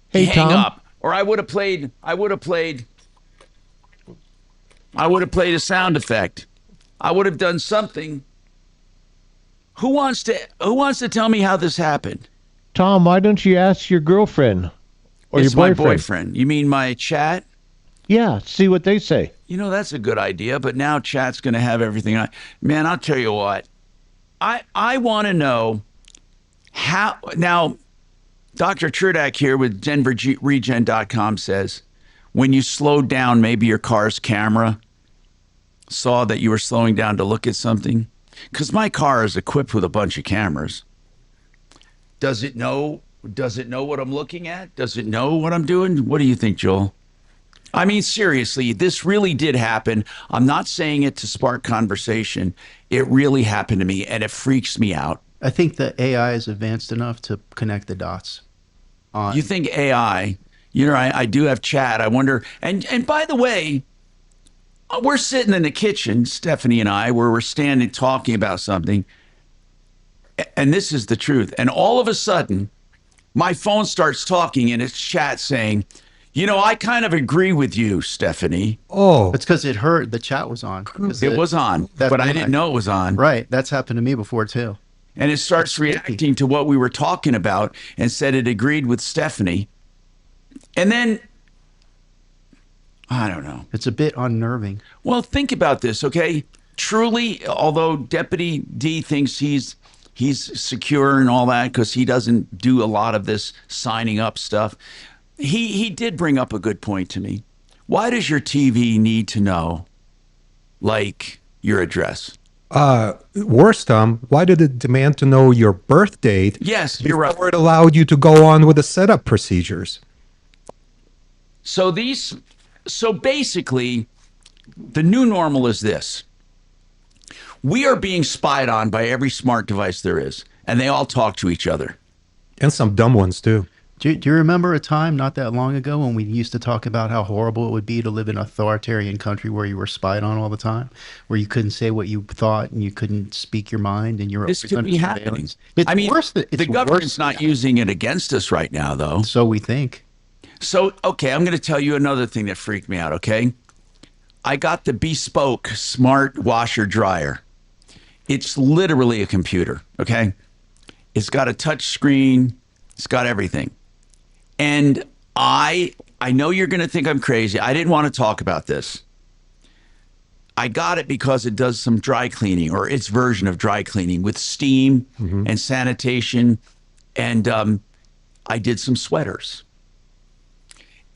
Hey, Hang Tom. up. Or I would have played a sound effect. I would have done something. Who wants to tell me how this happened? Tom, why don't you ask your girlfriend or It's your my boyfriend? boyfriend. You mean my chat? Yeah, see what they say. You know, that's a good idea, but now chat's going to have everything. Man, I'll tell you what. I want to know how. Now, Dr. Trudak here with DenverRegen.com says, when you slowed down, maybe your car's camera saw that you were slowing down to look at something. Because my car is equipped with a bunch of cameras. Does it know what I'm looking at? Does it know what I'm doing? What do you think, Joel? I mean, seriously, this really did happen. I'm not saying it to spark conversation. It really happened to me, and it freaks me out. I think the AI is advanced enough to connect the dots. You think AI? You know, I do have chat. I wonder. And by the way, we're sitting in the kitchen, Stephanie and I, where we're standing talking about something. And this is the truth. And all of a sudden, my phone starts talking and it's chat saying, I kind of agree with you, Stephanie. Oh. It's because it heard the chat was on. It was on, but I didn't know it was on. Right. That's happened to me before, too. And it starts reacting to what we were talking about and said it agreed with Stephanie. And then, I don't know. It's a bit unnerving. Well, think about this, okay? Truly, although Deputy D thinks he's secure and all that because he doesn't do a lot of this signing up stuff, he did bring up a good point to me. Why does your TV need to know, like, your address? Worse, Tom, why did it demand to know your birth date? Yes, you're right. Before it allowed you to go on with the setup procedures. So basically, the new normal is this. We are being spied on by every smart device there is, and they all talk to each other. And some dumb ones, too. Do you remember a time not that long ago when we used to talk about how horrible it would be to live in an authoritarian country where you were spied on all the time, where you couldn't say what you thought and you couldn't speak your mind and you were This always could under be happening. surveillance? It's I mean, worse the government's not using it against us right now, though. So we think. So, okay, I'm going to tell you another thing that freaked me out, okay? I got the bespoke smart washer dryer. It's literally a computer, okay? It's got a touch screen. It's got everything. And I know you're going to think I'm crazy. I didn't want to talk about this. I got it because it does some dry cleaning, or its version of dry cleaning with steam and sanitation. And I did some sweaters.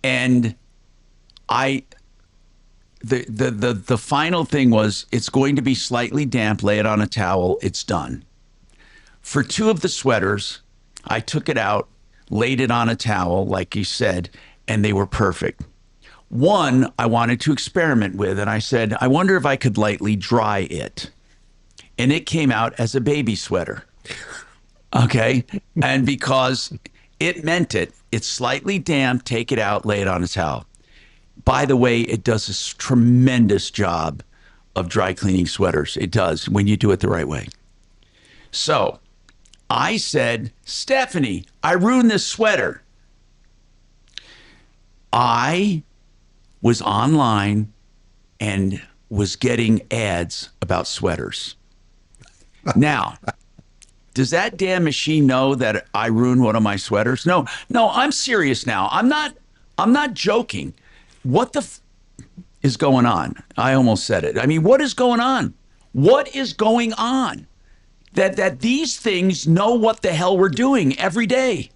And the final thing was, it's going to be slightly damp, lay it on a towel, it's done. For 2 of the sweaters, I took it out, laid it on a towel, like you said, and they were perfect. One, I wanted to experiment with, and I said, I wonder if I could lightly dry it. And it came out as a baby sweater. Okay? And because it meant it, it's slightly damp, take it out, lay it on a towel. By the way, it does a tremendous job of dry cleaning sweaters. It does, when you do it the right way. So I said, Stephanie, I ruined this sweater. I was online and was getting ads about sweaters. Now, does that damn machine know that I ruined one of my sweaters? No, I'm serious now. I'm not joking. What the is going on? I almost said it. I mean, what is going on? What is going on? That these things know what the hell we're doing every day.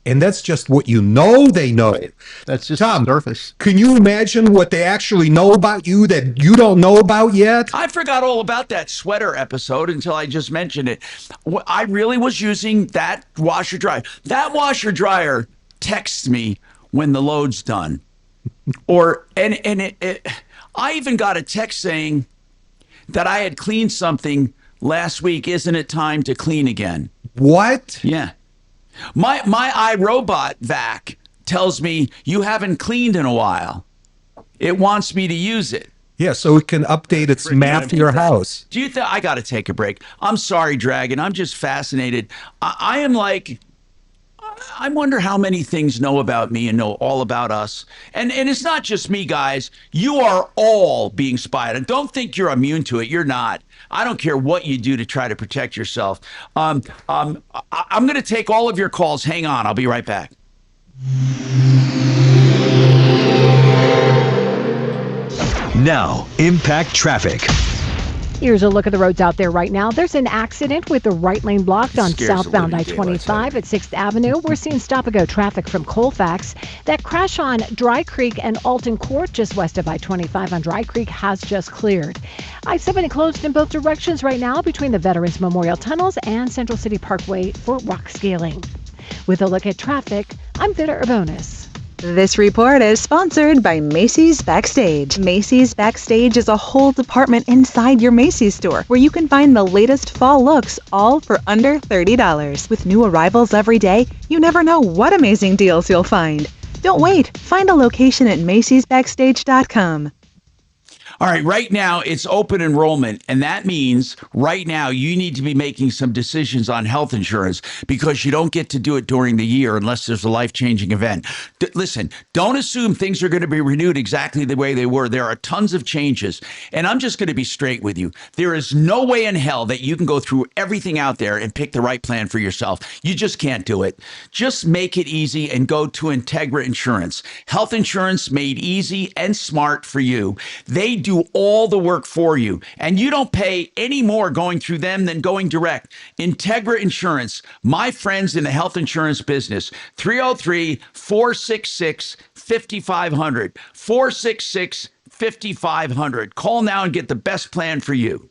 And that's just what you know they know. That's just Tom, surface. Can you imagine what they actually know about you that you don't know about yet? I forgot all about that sweater episode until I just mentioned it. I really was using that washer dryer. That washer dryer texts me when the load's done. I even got a text saying that I had cleaned something last week. Isn't it time to clean again? What? Yeah. My iRobot vac tells me you haven't cleaned in a while. It wants me to use it. Yeah, so it can update its map to your house. Do you think I got to take a break? I'm sorry, Dragon. I'm just fascinated. I am like, I wonder how many things know about me and know all about us. And it's not just me, guys. You are all being spied. And don't think you're immune to it. You're not. I don't care what you do to try to protect yourself. I'm going to take all of your calls. Hang on. I'll be right back. Now, Impact Traffic. Here's a look at the roads out there right now. There's an accident with the right lane blocked on southbound I-25 at 6th Avenue. We're seeing stop-and-go traffic from Colfax. That crash on Dry Creek and Alton Court just west of I-25 on Dry Creek has just cleared. I-70 closed in both directions right now between the Veterans Memorial Tunnels and Central City Parkway for rock scaling. With a look at traffic, I'm Vita Urbonis. This report is sponsored by Macy's Backstage. Macy's Backstage is a whole department inside your Macy's store where you can find the latest fall looks, all for under $30. With new arrivals every day, you never know what amazing deals you'll find. Don't wait. Find a location at Macy'sBackstage.com. All right, right now it's open enrollment, and that means right now you need to be making some decisions on health insurance because you don't get to do it during the year unless there's a life-changing event. Listen, don't assume things are going to be renewed exactly the way they were. There are tons of changes, and I'm just going to be straight with you. There is no way in hell that you can go through everything out there and pick the right plan for yourself. You just can't do it. Just make it easy and go to Integra Insurance. Health insurance made easy and smart for you. They do all the work for you, and you don't pay any more going through them than going direct. Integra Insurance, my friends in the health insurance business, 303-466-5500, 466-5500. Call now and get the best plan for you.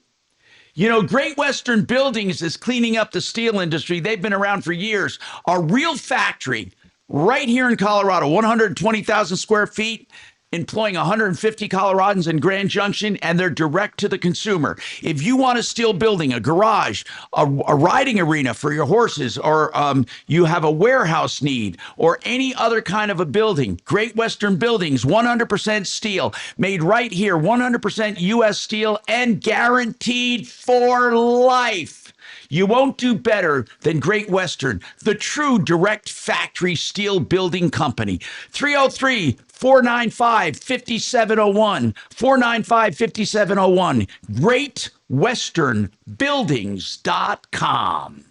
You know, Great Western Buildings is cleaning up the steel industry. They've been around for years. A real factory right here in Colorado, 120,000 square feet, employing 150 Coloradans in Grand Junction, and they're direct to the consumer. If you want a steel building, a garage, a riding arena for your horses, or you have a warehouse need, or any other kind of a building, Great Western Buildings, 100% steel, made right here, 100% U.S. steel, and guaranteed for life. You won't do better than Great Western, the true direct factory steel building company. 303-495-5701, 495-5701, GreatWesternBuildings.com.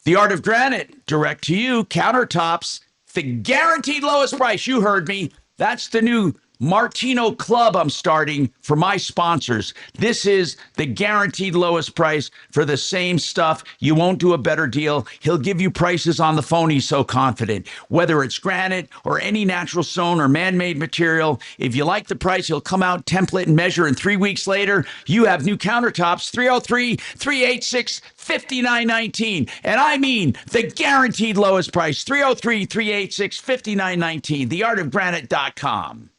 The Art of Granite, direct to you, countertops, the guaranteed lowest price. You heard me. That's the new Martino Club I'm starting for my sponsors. This is the guaranteed lowest price for the same stuff. You won't do a better deal. He'll give you prices on the phone. He's so confident. Whether it's granite or any natural stone or man-made material, if you like the price, he'll come out, template, and measure. And 3 weeks later, you have new countertops. 303-386-5919. And I mean the guaranteed lowest price. 303-386-5919. Theartofgranite.com.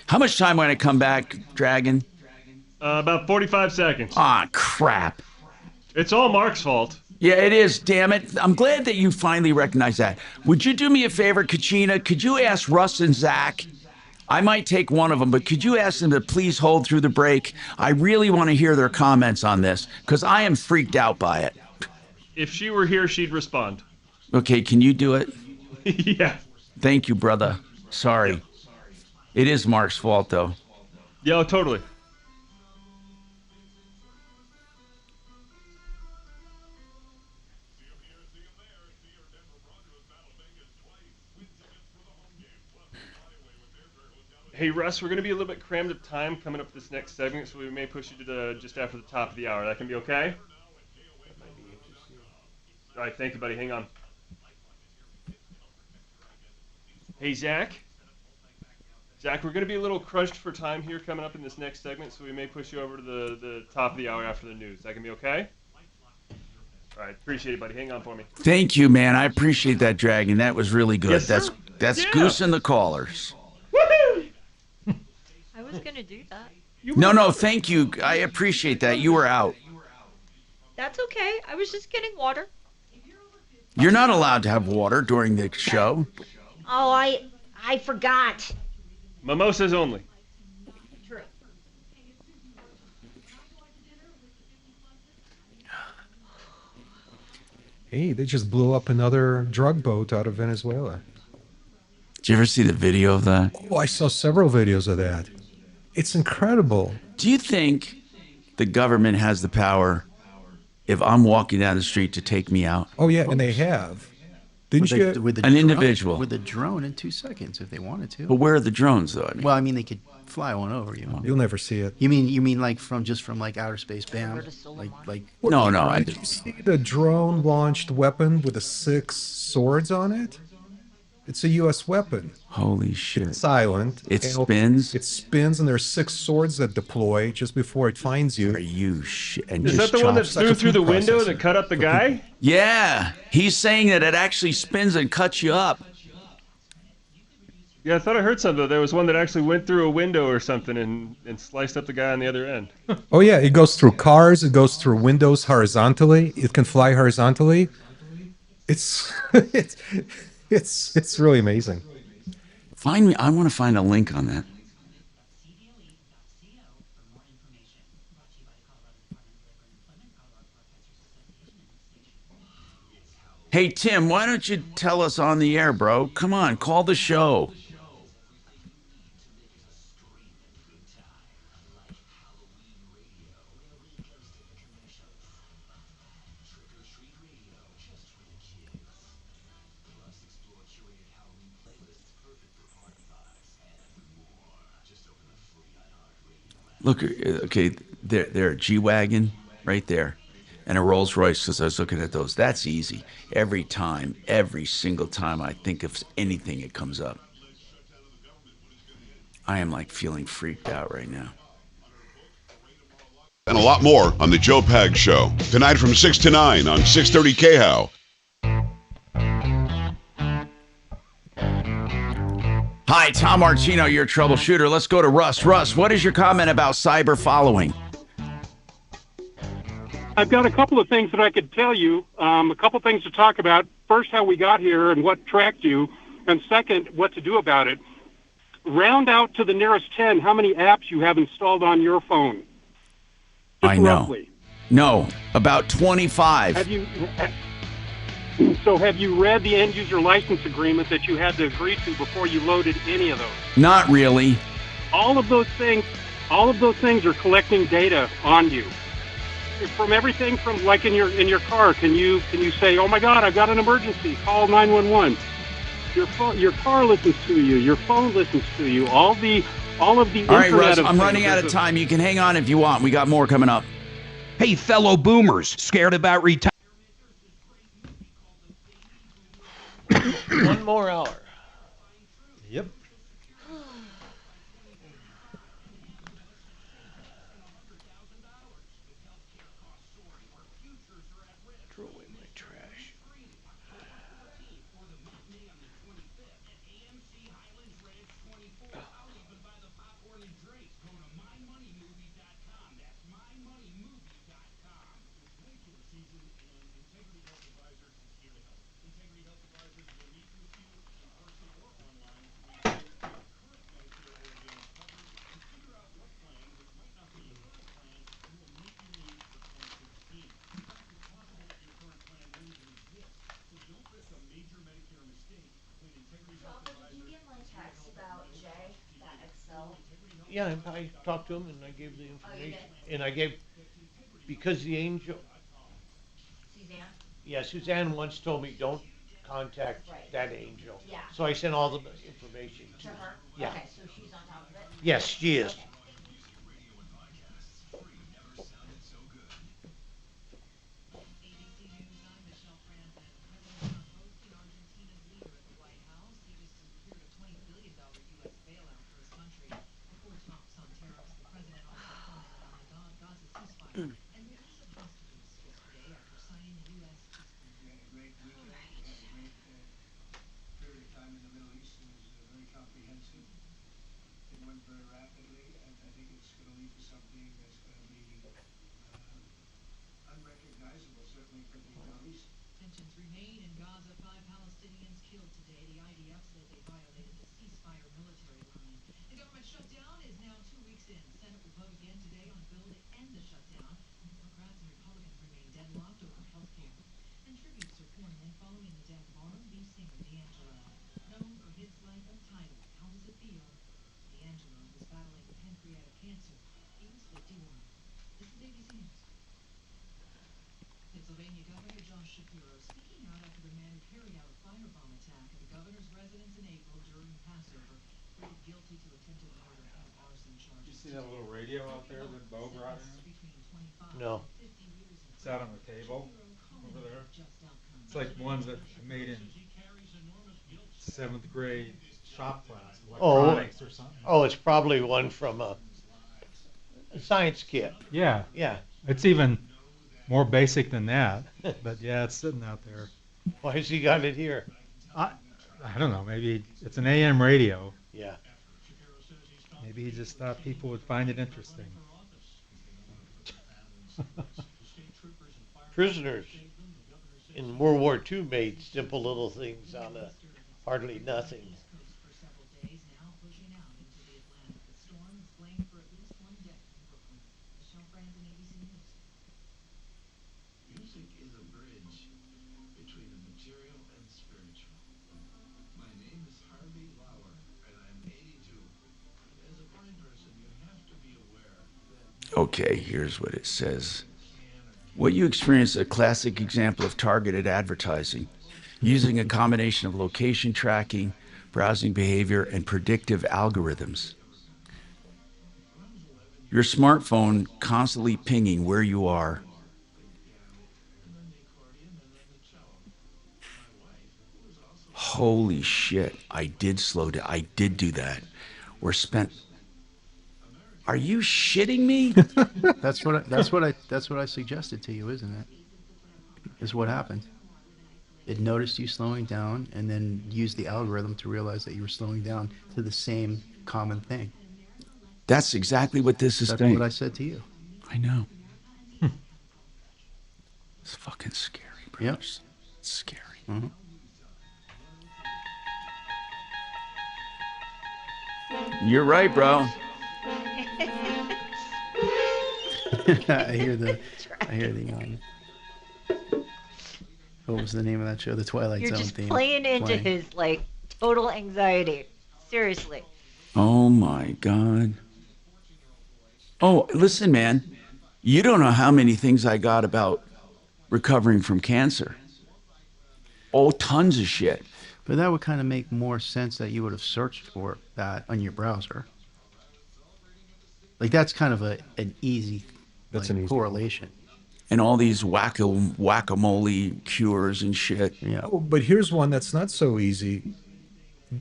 How much time when I come back, Dragon? About 45 seconds. Ah, crap. It's all Mark's fault. Yeah, it is, damn it. I'm glad that you finally recognize that. Would you do me a favor, Kachina? Could you ask Russ and Zach? I might take one of them, but could you ask them to please hold through the break? I really want to hear their comments on this, because I am freaked out by it. If she were here, she'd respond. Okay, can you do it? Yeah. Thank you, brother. Sorry. It is Mark's fault, though. Yeah, totally. Hey, Russ, we're going to be a little bit crammed of time coming up this next segment, so we may push you to just after the top of the hour. That can be okay? All right, thank you, buddy. Hang on. Hey, Zach. Zach, we're going to be a little crunched for time here coming up in this next segment, so we may push you over to the top of the hour after the news. That can be okay? All right, appreciate it, buddy. Hang on for me. Thank you, man. I appreciate that, Dragon. That was really good. Yes, That's yeah. Goose and the Callers. I was going to do that. No, thank you. I appreciate that. You were out. That's okay. I was just getting water. You're not allowed to have water during the show. Oh, I forgot. Mimosas only. True. Hey, they just blew up another drug boat out of Venezuela. Did you ever see the video of that? Oh, I saw several videos of that. It's incredible. Do you think the government has the power, if I'm walking down the street, to take me out? Oh, yeah, and they have. Didn't you? With An individual. with a drone in 2 seconds if they wanted to. But where are the drones, though? Well, I mean, they could fly one over you. You'll never see it. You mean like from outer space, bam? Like No, I Did you see the drone launched weapon with the 6 swords on it? It's a U.S. weapon. Holy shit. It's silent. It spins? It spins, and there's 6 swords that deploy just before it finds you. Are you shit? Is that the one that flew through the window that cut up the guy? Yeah. He's saying that it actually spins and cuts you up. Yeah, I thought I heard something. There was one that actually went through a window or something and sliced up the guy on the other end. Oh, yeah. It goes through cars. It goes through windows horizontally. It can fly horizontally. It's it's really amazing. Find me. I want to find a link on that. Hey, Tim, why don't you tell us on the air, bro? Come on, call the show. Look, okay, there, G-Wagon right there, and a Rolls Royce, because I was looking at those. That's easy. Every time, every single time I think of anything, it comes up. I am like feeling freaked out right now. And a lot more on the Joe Pag Show. Tonight from 6 to 9 on 630 KHOW. Hi, Tom Martino, your troubleshooter. Let's go to Russ. Russ, what is your comment about cyber following? I've got a couple of things that I could tell you. A couple things to talk about. First, how we got here and what tracked you. And second, what to do about it. Round out to the nearest 10 how many apps you have installed on your phone. Just I know. Roughly. No, about 25. Have you read the end user license agreement that you had to agree to before you loaded any of those? Not really. All of those things are collecting data on you. From everything from like in your car, can you say, "Oh my God, I've got an emergency, call 911." Your car listens to you, your phone listens to you, all of the All right, internet Russ, of I'm things. running out of time. You can hang on if you want. We got more coming up. Hey, fellow boomers, scared about retirement? One more hour. Yep. Throw away my trash. Yeah, I talked to him and I gave the information. And I gave, because the angel. Suzanne? Yeah, Suzanne once told me don't contact that angel. Yeah. So I sent all the information to her. Yeah. Okay, so she's on top of it? Yes, she is. Tensions remain in Gaza. 5 Palestinians killed today. The IDF said they violated the ceasefire military line. The government shutdown is now 2 weeks in. Senate will vote again today on a bill to end the shutdown. Democrats and Republicans remain deadlocked over health care. And tributes are pouring in following the death of R&B singer D'Angelo. Known for hits like Untitled, How Does It Feel? D'Angelo was battling pancreatic cancer. He was 51. This is ABC News. Pennsylvania Governor Josh Shapiro speaking out after the man who carried out a firebomb attack at the governor's residence in April during Passover pleaded guilty to attempted murder and arson charges. You see that little radio out there that Bo brought in? No. It's out on the table over there. It's like ones that I made in 7th grade shop class, electronics or something. Oh, it's probably one from a science kit. Yeah. Yeah. It's even more basic than that, but yeah, it's sitting out there. Why has he got it here? I don't know. Maybe it's an AM radio. Yeah. Maybe he just thought people would find it interesting. Prisoners. in World War II made simple little things out of hardly nothing. Music is a bridge between the material and spiritual. My name is Harvey Lauer, and I'm 82. As a blind person, you have to be aware that... Okay, here's what it says. What you experience is a classic example of targeted advertising, using a combination of location tracking, browsing behavior, and predictive algorithms. Your smartphone constantly pinging where you are. Holy shit, I did slow down. I did do that. Are you shitting me? That's what I suggested to you, isn't it? Is what happened. It noticed you slowing down and then used the algorithm to realize that you were slowing down to the same common thing. That's exactly what this is That's saying. what I said to you. I know. It's fucking scary, bro. Yep. It's scary. Mm-hmm. You're right, bro. I hear the what was the name of that show? The Twilight You're Zone just theme. playing into his like total anxiety. Seriously. Oh my God. Oh, listen, man. You don't know how many things I got about recovering from cancer. Oh, tons of shit. But that would kind of make more sense that you would have searched for that on your browser. Like that's kind of an easy correlation. And all these whack-a-mole cures and shit. Yeah. Oh, but here's one that's not so easy.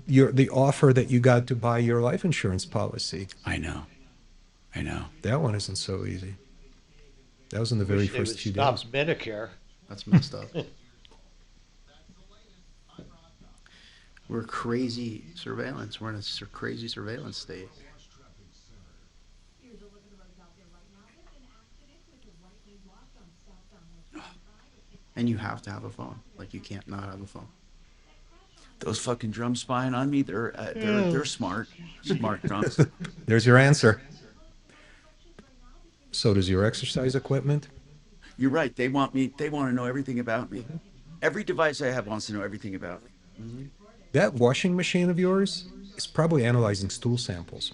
The offer that you got to buy your life insurance policy. I know. That one isn't so easy. That was in the very Wish they first would few stop days. Medicare. That's messed up. We're crazy surveillance. We're in a crazy surveillance state. And you have to have a phone. Like you can't not have a phone. Those fucking drums spying on me, they're smart. Smart drums. There's your answer. So does your exercise equipment? You're right. They want to know everything about me. Every device I have wants to know everything about me. Mm-hmm. That washing machine of yours is probably analyzing stool samples.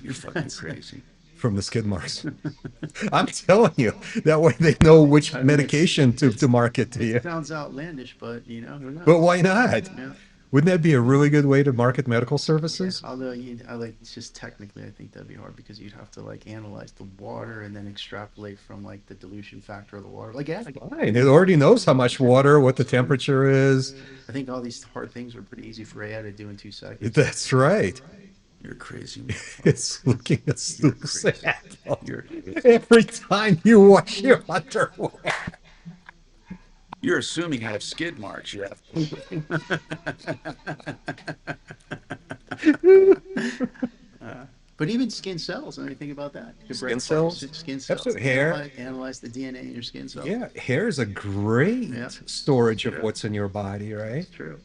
You're fucking crazy. From the skid marks. I'm telling you. That way they know which medication to market to you. It sounds outlandish, but who knows? But why not? Yeah. Wouldn't that be a really good way to market medical services? Although it's just technically, I think that'd be hard because you'd have to like analyze the water and then extrapolate from like the dilution factor of the water. Fine. It already knows how much water, what the temperature is. I think all these hard things are pretty easy for AI to do in 2 seconds. That's right. You're crazy. It's looking at stool sample. Every time you wash your underwear. You're assuming I have skid marks, Jeff. But even skin cells, I mean, think about that. You could break Skin cells? Skin cells. Absolutely. Hair. Analyze the DNA in your skin cells. Yeah, hair is a great storage of what's in your body, right? It's true.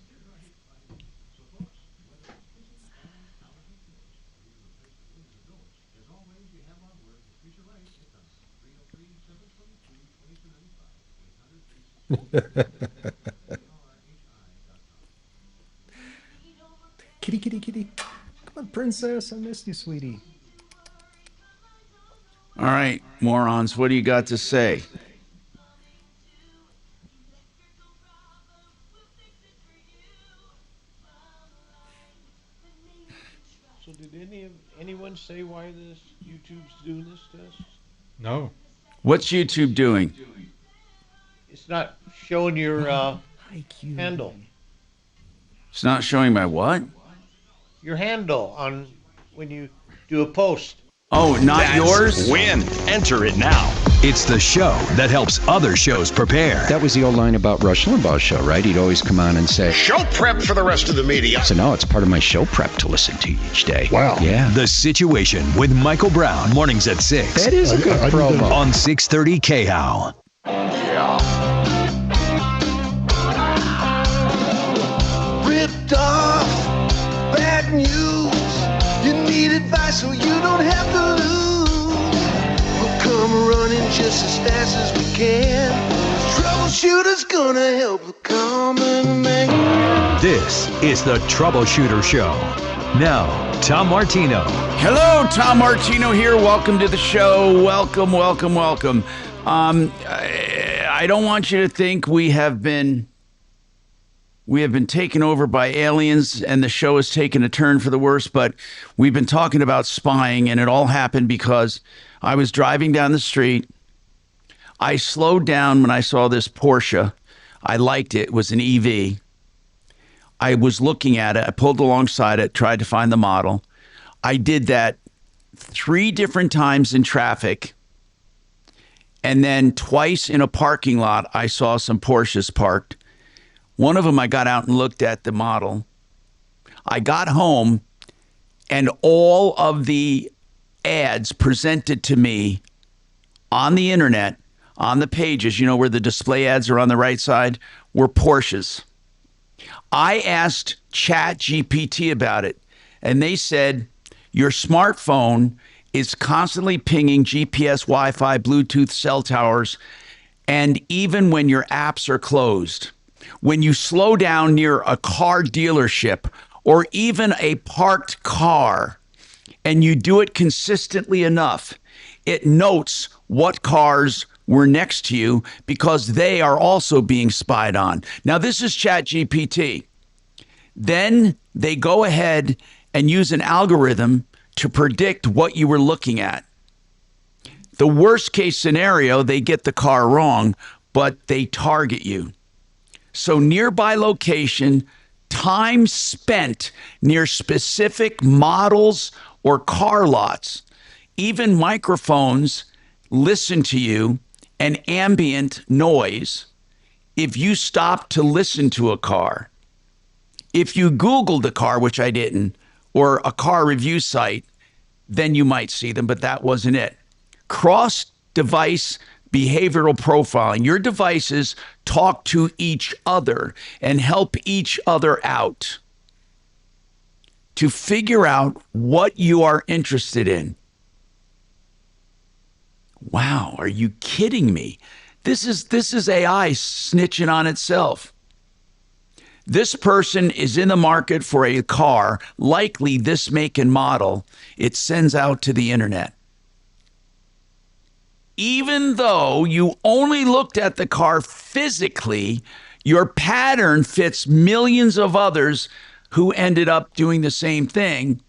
Kitty, kitty, kitty. Come on, princess. I missed you, sweetie. All right, morons, what do you got to say? So did anyone say why this YouTube's doing this to us? No. What's YouTube doing? It's not showing your handle. It's not showing my what? Your handle on when you do a post. Oh, not yours? Win. Enter it now. It's the show that helps other shows prepare. That was the old line about Rush Limbaugh's show, right? He'd always come on and say, Show prep for the rest of the media. so now it's part of my show prep to listen to each day. Wow. Yeah. The Situation with Michael Brown, mornings at 6. That is a good promo. On 630 KHOW. Ripped off, bad news. You need advice so you don't have to lose. We'll come running just as fast as we can. Troubleshooter's gonna help the common man. This is the Troubleshooter Show. Now, Tom Martino. Hello, Tom Martino here. Welcome to the show. Welcome, welcome, welcome. I don't want you to think we have been taken over by aliens and the show has taken a turn for the worse, but we've been talking about spying, and it all happened because I was driving down the street. I slowed down when I saw this Porsche. I liked it. It was an EV. I was looking at it. I pulled alongside it, tried to find the model. I did that 3 different times in traffic. And then twice in a parking lot, I saw some Porsches parked. One of them, I got out and looked at the model. I got home, and all of the ads presented to me on the internet, on the pages, you know, where the display ads are on the right side, were Porsches. I asked ChatGPT about it, and they said, your smartphone is constantly pinging GPS, Wi-Fi, Bluetooth, cell towers, and even when your apps are closed. When you slow down near a car dealership or even a parked car, and you do it consistently enough, it notes what cars were next to you because they are also being spied on. Now, this is ChatGPT. Then they go ahead and use an algorithm to predict what you were looking at. The worst case scenario, they get the car wrong, but they target you. So nearby location, time spent near specific models or car lots, even microphones listen to you, and ambient noise if you stop to listen to a car. If you Googled the car, which I didn't, or a car review site, then you might see them, but that wasn't it. Cross-device behavioral profiling. Your devices talk to each other and help each other out to figure out what you are interested in. Wow, are you kidding me? This is AI snitching on itself. This person is in the market for a car, likely this make and model. It sends out to the internet. Even though you only looked at the car physically, your pattern fits millions of others who ended up doing the same thing.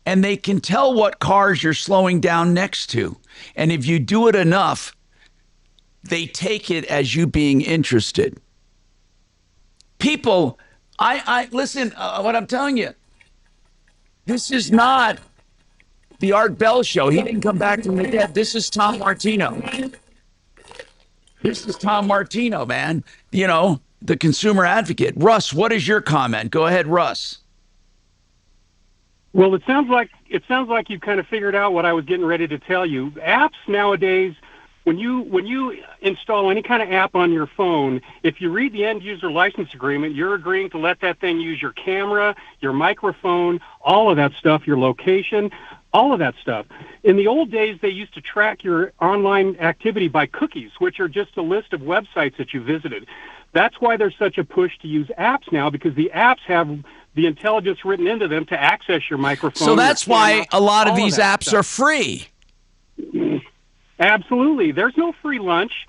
And they can tell what cars you're slowing down next to. And if you do it enough, they take it as you being interested. People, I listen, what I'm telling you, this is not the Art Bell show. He didn't come back from the dead. This is Tom Martino. This is Tom Martino, man. You know, the consumer advocate. Russ, what is your comment? Go ahead, Russ. Well, it sounds like you kind of figured out what I was getting ready to tell you. Apps nowadays, when you install any kind of app on your phone, if you read the end user license agreement, you're agreeing to let that thing use your camera, your microphone, all of that stuff, your location, all of that stuff. In the old days, they used to track your online activity by cookies, which are just a list of websites that you visited. That's why there's such a push to use apps now, because the apps have the intelligence written into them to access your microphone. So that's why a lot of these apps stuff are free. Absolutely. There's no free lunch.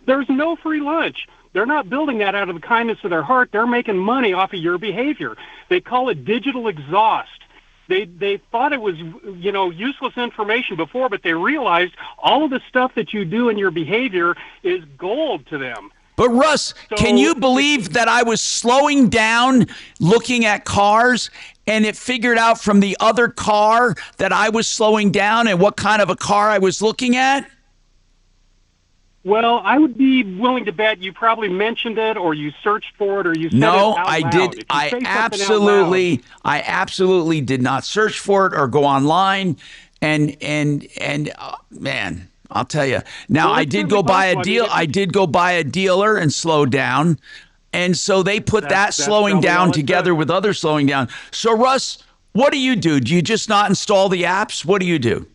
There's no free lunch. They're not building that out of the kindness of their heart. They're making money off of your behavior. They call it digital exhaust. They thought it was, you know, useless information before, but they realized all of the stuff that you do in your behavior is gold to them. But Russ, can you believe that I was slowing down looking at cars and it figured out from the other car that I was slowing down and what kind of a car I was looking at? Well, I would be willing to bet you probably mentioned it, or you searched for it, or you said No, it out I loud. did. If you I say something absolutely, I absolutely did not search for it or go online. And man, I'll tell you. Now Well, I it's did certainly go buy a possible. I deal. mean, I did go buy a dealer and slow down, and so they put that That's slowing probably all down it together took. with other slowing down. So Russ, what do you do? Do you just not install the apps? What do you do?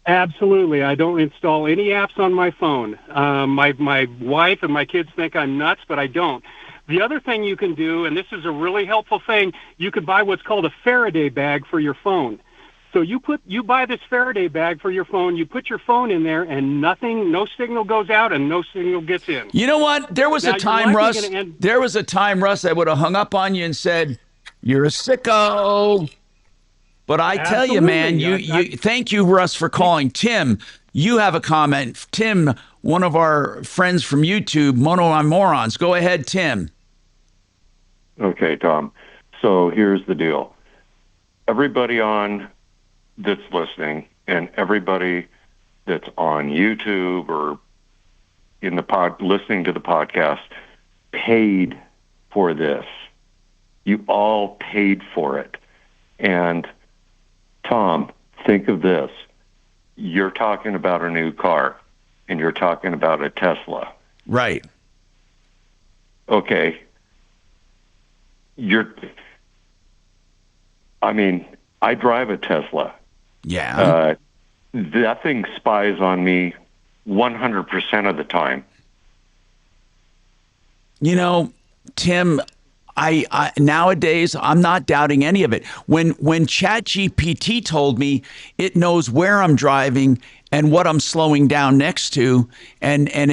Absolutely. I don't install any apps on my phone. My wife and my kids think I'm nuts, but I don't. The other thing you can do, and this is a really helpful thing, you could buy what's called a Faraday bag for your phone. So you buy this Faraday bag for your phone, you put your phone in there, and no signal goes out and no signal gets in. You know what? There was Now, a you're time, likely Russ. gonna end- There was a time, Russ, I would have hung up on you and said, "You're a sicko." But I tell you, man, Absolutely. you thank you, Russ, for calling. Tim, you have a comment. Tim, one of our friends from YouTube, Mono on Morons. Go ahead, Tim. Okay, Tom. So here's the deal. Everybody on that's listening and everybody that's on YouTube or in the listening to the podcast paid for this. You all paid for it. And Tom, think of this. You're talking about a new car and you're talking about a Tesla. Right. Okay. I drive a Tesla. Yeah. That thing spies on me 100% of the time. You know, Tim, I nowadays I'm not doubting any of it. When ChatGPT told me it knows where I'm driving and what I'm slowing down next to, and then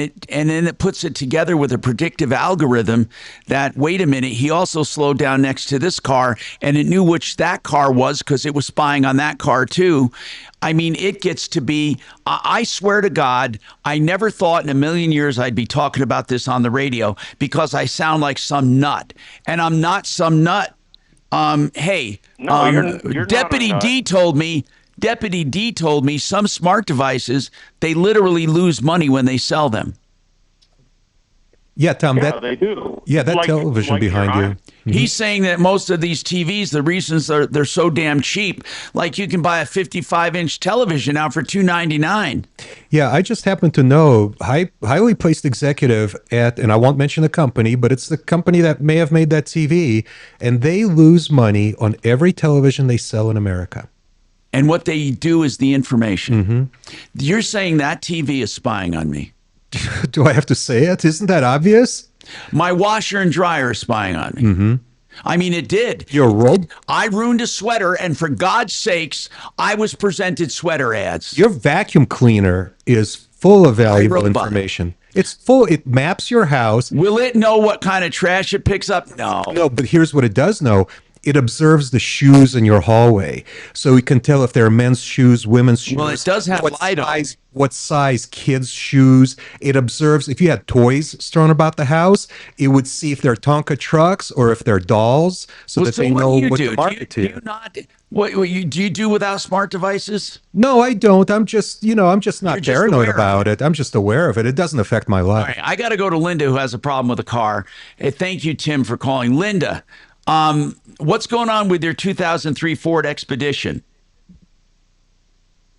it puts it together with a predictive algorithm that, wait a minute, he also slowed down next to this car, and it knew which that car was because it was spying on that car too. I mean, it gets to be, I swear to God, I never thought in a million years I'd be talking about this on the radio because I sound like some nut, and I'm not some nut. Hey, No, you're Deputy not a nut. Deputy D told me some smart devices, they literally lose money when they sell them. Yeah, Tom. Yeah, they do. Yeah, that television like behind your you. eye. He's saying that most of these TVs, the reasons they're so damn cheap, like you can buy a 55-inch television now for $299. Yeah, I just happen to know highly placed executive at, and I won't mention the company, but it's the company that may have made that TV, and they lose money on every television they sell in America. And what they do is the information. You're saying that TV is spying on me. Do I have to say it? Isn't that obvious? My washer and dryer is spying on me. I mean, it did. Your robe? I ruined a sweater, and for God's sakes, I was presented sweater ads. Your vacuum cleaner is full of valuable iRobot. information. It's full. It maps your house. Will it know what kind of trash it picks up? No. No, but here's what it does know. It observes the shoes in your hallway, so it can tell if they're men's shoes, women's shoes. Well, it does have light on. What size kids' shoes. It observes if you had toys strewn about the house, it would see if they're Tonka trucks or if they're dolls, so that they know what to market to. Do you not? What do you do without smart devices? No, I don't. I'm just not You're just paranoid aware of about it. I'm just aware of it. It doesn't affect my life. All right, I got to go to Linda, who has a problem with a car. Hey, thank you, Tim, for calling. Linda, what's going on with your 2003 Ford Expedition?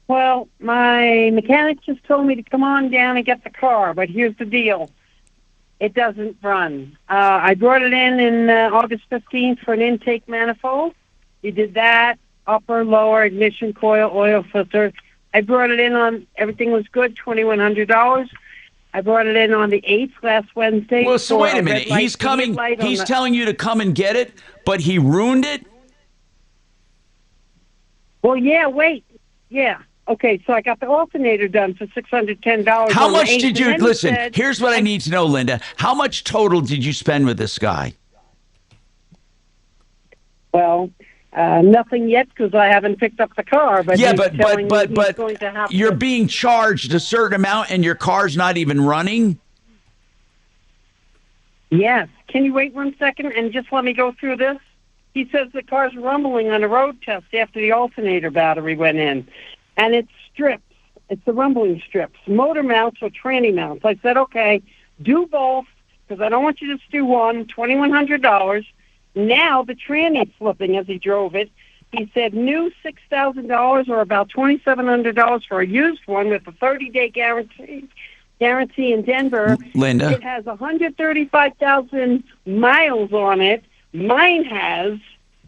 Well, my mechanic just told me to come on down and get the car, but here's the deal. It doesn't run. I brought it in August 15th for an intake manifold. He did that, upper, lower, ignition coil, oil filter. I brought it in on, everything was good, $2,100. I brought it in on the 8th, last Wednesday. Well, so wait a minute. He's coming. He's telling you to come and get it, but he ruined it? Well, yeah, wait. Yeah. Okay, so I got the alternator done for $610. How on the much 8th, did you, and then he listen, said- here's what I need to know, Linda. How much total did you spend with this guy? Well, nothing yet because I haven't picked up the car. But Yeah, he's but telling me he's but going to have you're to- being charged a certain amount and your car's not even running? Yes. Can you wait 1 second and just let me go through this? He says the car's rumbling on a road test after the alternator battery went in, and it strips It's the rumbling strips, motor mounts or tranny mounts. I said, okay, do both because I don't want you to just do one, $2,100. Now the tranny's flipping as he drove it. He said new $6,000 or about $2,700 for a used one with a 30-day guarantee in Denver. Linda. It has 135,000 miles on it. Mine has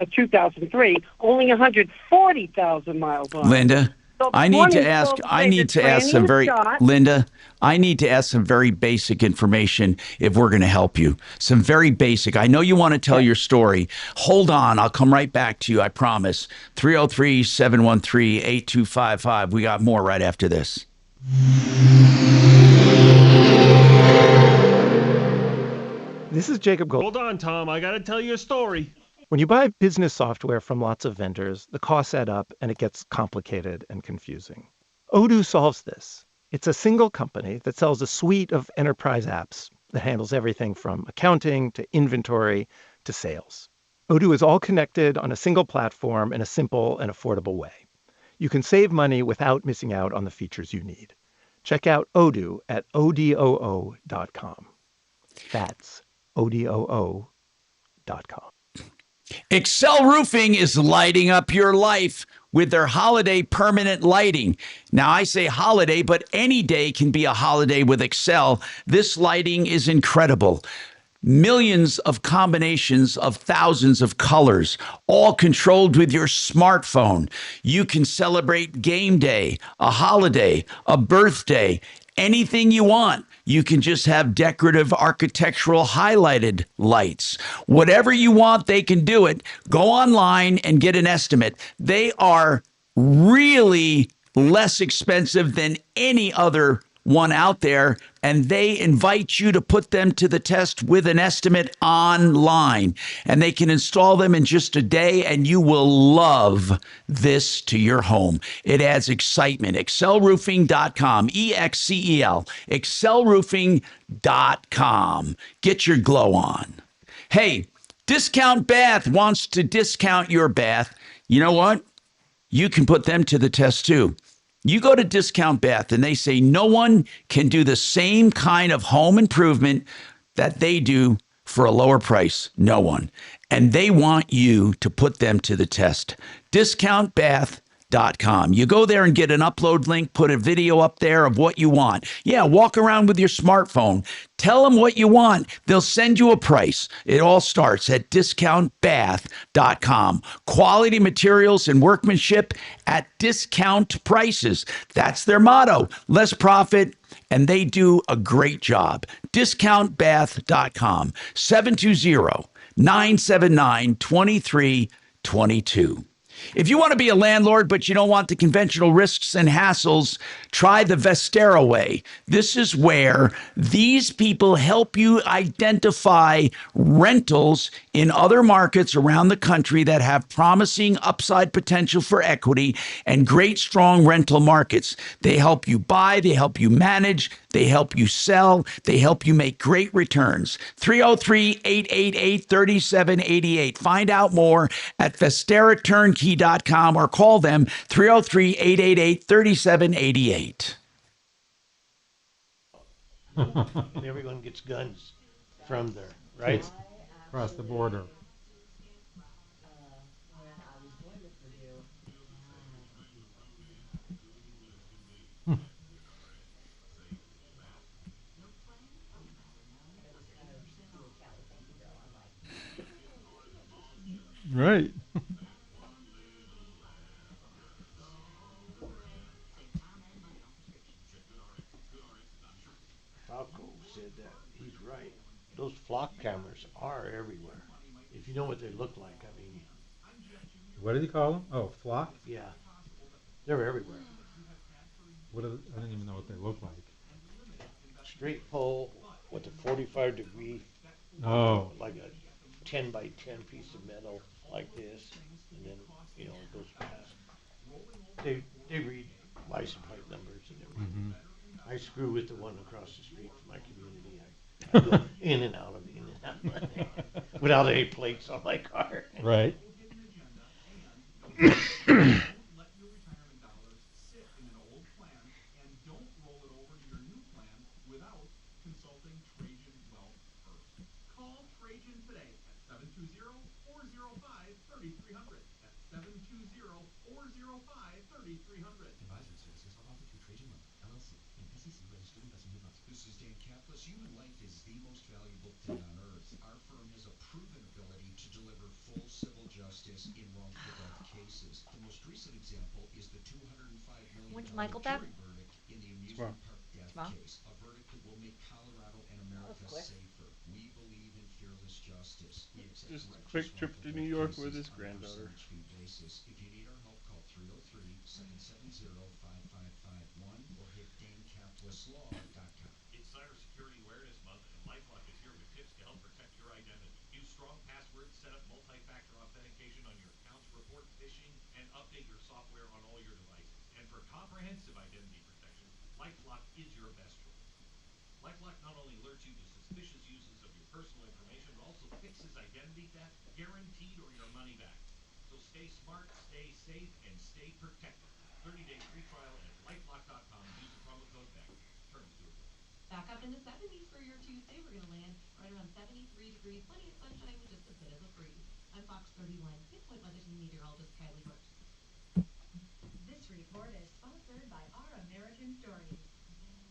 a 2003, only 140,000 miles on it. Linda, So I need to ask. I need to ask some very Linda. I need to ask some very basic information if we're going to help you. Some very basic. I know you want to tell your story. Hold on. I'll come right back to you. I promise. 303-713-8255. We got more right after this. This is Jacob Gold. Hold on, Tom. I got to tell you a story. When you buy business software from lots of vendors, the costs add up and it gets complicated and confusing. Odoo solves this. It's a single company that sells a suite of enterprise apps that handles everything from accounting to inventory to sales. Odoo is all connected on a single platform in a simple and affordable way. You can save money without missing out on the features you need. Check out Odoo at odoo.com. That's odoo.com. Excel Roofing is lighting up your life with their holiday permanent lighting. Now, I say holiday, but any day can be a holiday with Excel. This lighting is incredible. Millions of combinations of thousands of colors, all controlled with your smartphone. You can celebrate game day, a holiday, a birthday, anything you want. You can just have decorative architectural highlighted lights. Whatever you want, they can do it. Go online and get an estimate. They are really less expensive than any other one out there, and they invite you to put them to the test with an estimate online. And they can install them in just a day, and you will love this to your home. It adds excitement. ExcelRoofing.com, E-X-C-E-L, ExcelRoofing.com. Get your glow on. Hey, Discount Bath wants to discount your bath. You know what? You can put them to the test too. You go to Discount Bath and they say no one can do the same kind of home improvement that they do for a lower price. No one. And they want you to put them to the test. DiscountBath.com. You go there and get an upload link, put a video up there of what you want. Yeah, walk around with your smartphone. Tell them what you want. They'll send you a price. It all starts at discountbath.com. Quality materials and workmanship at discount prices. That's their motto. Less profit, and they do a great job. Discountbath.com. 720-979-2322. If you want to be a landlord, but you don't want the conventional risks and hassles, try the Vestera way. This is where these people help you identify rentals in other markets around the country that have promising upside potential for equity and great, strong rental markets. They help you buy, they help you manage, they help you sell, they help you make great returns. 303-888-3788. Find out more at VesteraTurnkey.com or call them 303-888-3788. Everyone gets guns from there, right? Across the border. Right. Falco said that. He's right. Those flock cameras are everywhere. If you know what they look like, I mean. What did he call them? Oh, flock? Yeah. They're everywhere. I don't even know what they look like. Straight pole with a 45-degree. Oh. Like a 10 by 10 piece of metal like this. And then, it goes past. They read license plate numbers and everything. I screw with the one across the street from my community. I go in and out without any plates on my car. Right. This is Dan Kaplis. Human life is the most valuable thing on earth. Our firm has a proven ability to deliver full civil justice in wrongful death cases. The most recent example is the $205 million When's Michael back? jury verdict in the amusement park death case. A verdict that will make Colorado and America safer. We believe in fearless justice. We accept Just a quick trip to New York with his granddaughter. Basis. If you need our help, call 303-770-5551 or hit DaneCaplisLaw.com. It's Cybersecurity Awareness Month, and LifeLock is here with tips to help protect your identity. Use strong passwords, set up multi-factor authentication on your accounts, report phishing, and update your software on all your devices. And for comprehensive identity protection, LifeLock is your best choice. LifeLock not only alerts you to suspicious uses of your personal information, but also fixes identity theft, guaranteed or your money back. So stay smart, stay safe, and stay protected. 30-day free trial at LifeLock.com. Use the promo code BECK. Terms do apply. Back up in the 70s for your Tuesday. We're going to land right around 73 degrees. Plenty of sunshine with just a bit of a breeze. I'm Fox 31 Pinpoint Weather Team meteorologist Kylie Brooks. This report is sponsored by Our American Stories.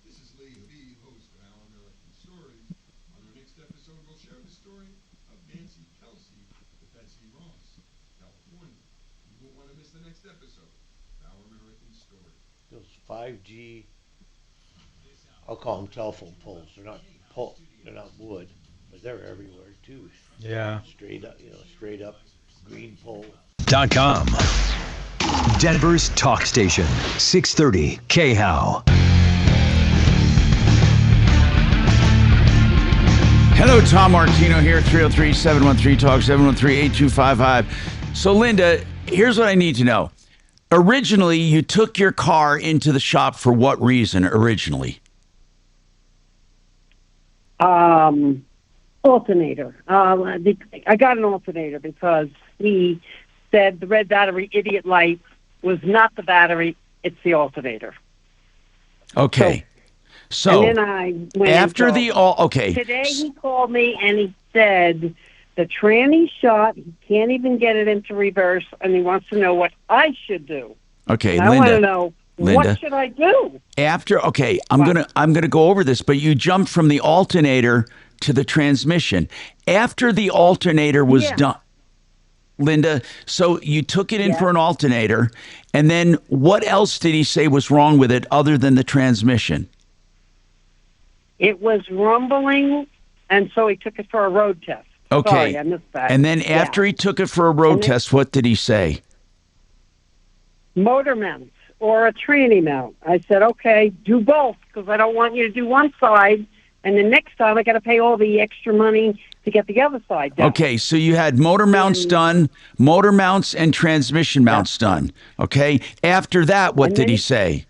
This is Lee Habib, host of Our American Stories. On our next episode, we'll share the story of Nancy Kelsey with Betsy Ross, California. You won't want to miss the next episode of Our American Story. Those 5G, I'll call them telephone poles. They're not wood, but they're everywhere too. Yeah. Straight up green pole. .com. Denver's talk station, 630 KHOW. Hello, Tom Martino here, 303-713-TALK, 713-8255. So, Linda, here's what I need to know. Originally, you took your car into the shop for what reason originally? Alternator. I got an alternator because he said the red battery idiot light was not the battery, it's the alternator. Okay. So and then I went after the okay. Today he called me and he said the tranny shot, he can't even get it into reverse, and he wants to know what I should do. Okay, and I Linda. want to know what should I do? I'm gonna go over this, but you jumped from the alternator to the transmission. After the alternator was done, Linda, so you took it in for an alternator, and then what else did he say was wrong with it other than the transmission? It was rumbling, and so he took it for a road test. Okay. Sorry, I missed that. And then after he took it for a road test, what did he say? Motor mounts or a tranny mount. I said, okay, do both, because I don't want you to do one side, and the next time I got to pay all the extra money to get the other side done. Okay, so you had motor mounts done, motor mounts and transmission mounts done. Okay. After that, what did he say?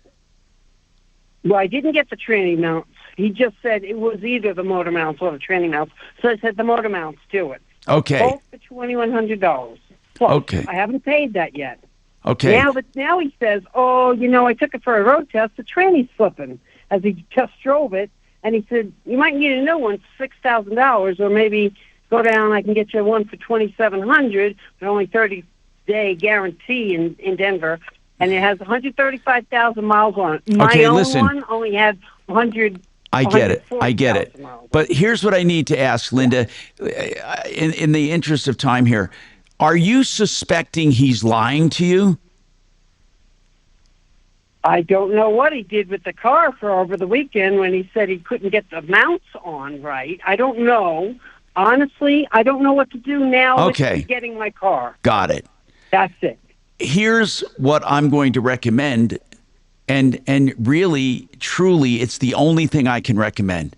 Well, I didn't get the tranny mounts. He just said it was either the motor mounts or the tranny mounts. So I said the motor mounts do it. Okay. Both for $2,100. Plus, Okay. I haven't paid that yet. Okay. Now he says, oh, I took it for a road test. The tranny's slipping as he just drove it. And he said, you might need a new one for $6,000, or maybe go down, I can get you one for $2,700, but only 30-day guarantee in Denver. And it has 135,000 miles on it. My own one only had 100. I get it. But here's what I need to ask, Linda, in the interest of time here. Are you suspecting he's lying to you? I don't know what he did with the car for over the weekend when he said he couldn't get the mounts on right. I don't know. Honestly, I don't know what to do now with getting my car. Got it. That's it. Here's what I'm going to recommend, and really, truly, it's the only thing I can recommend,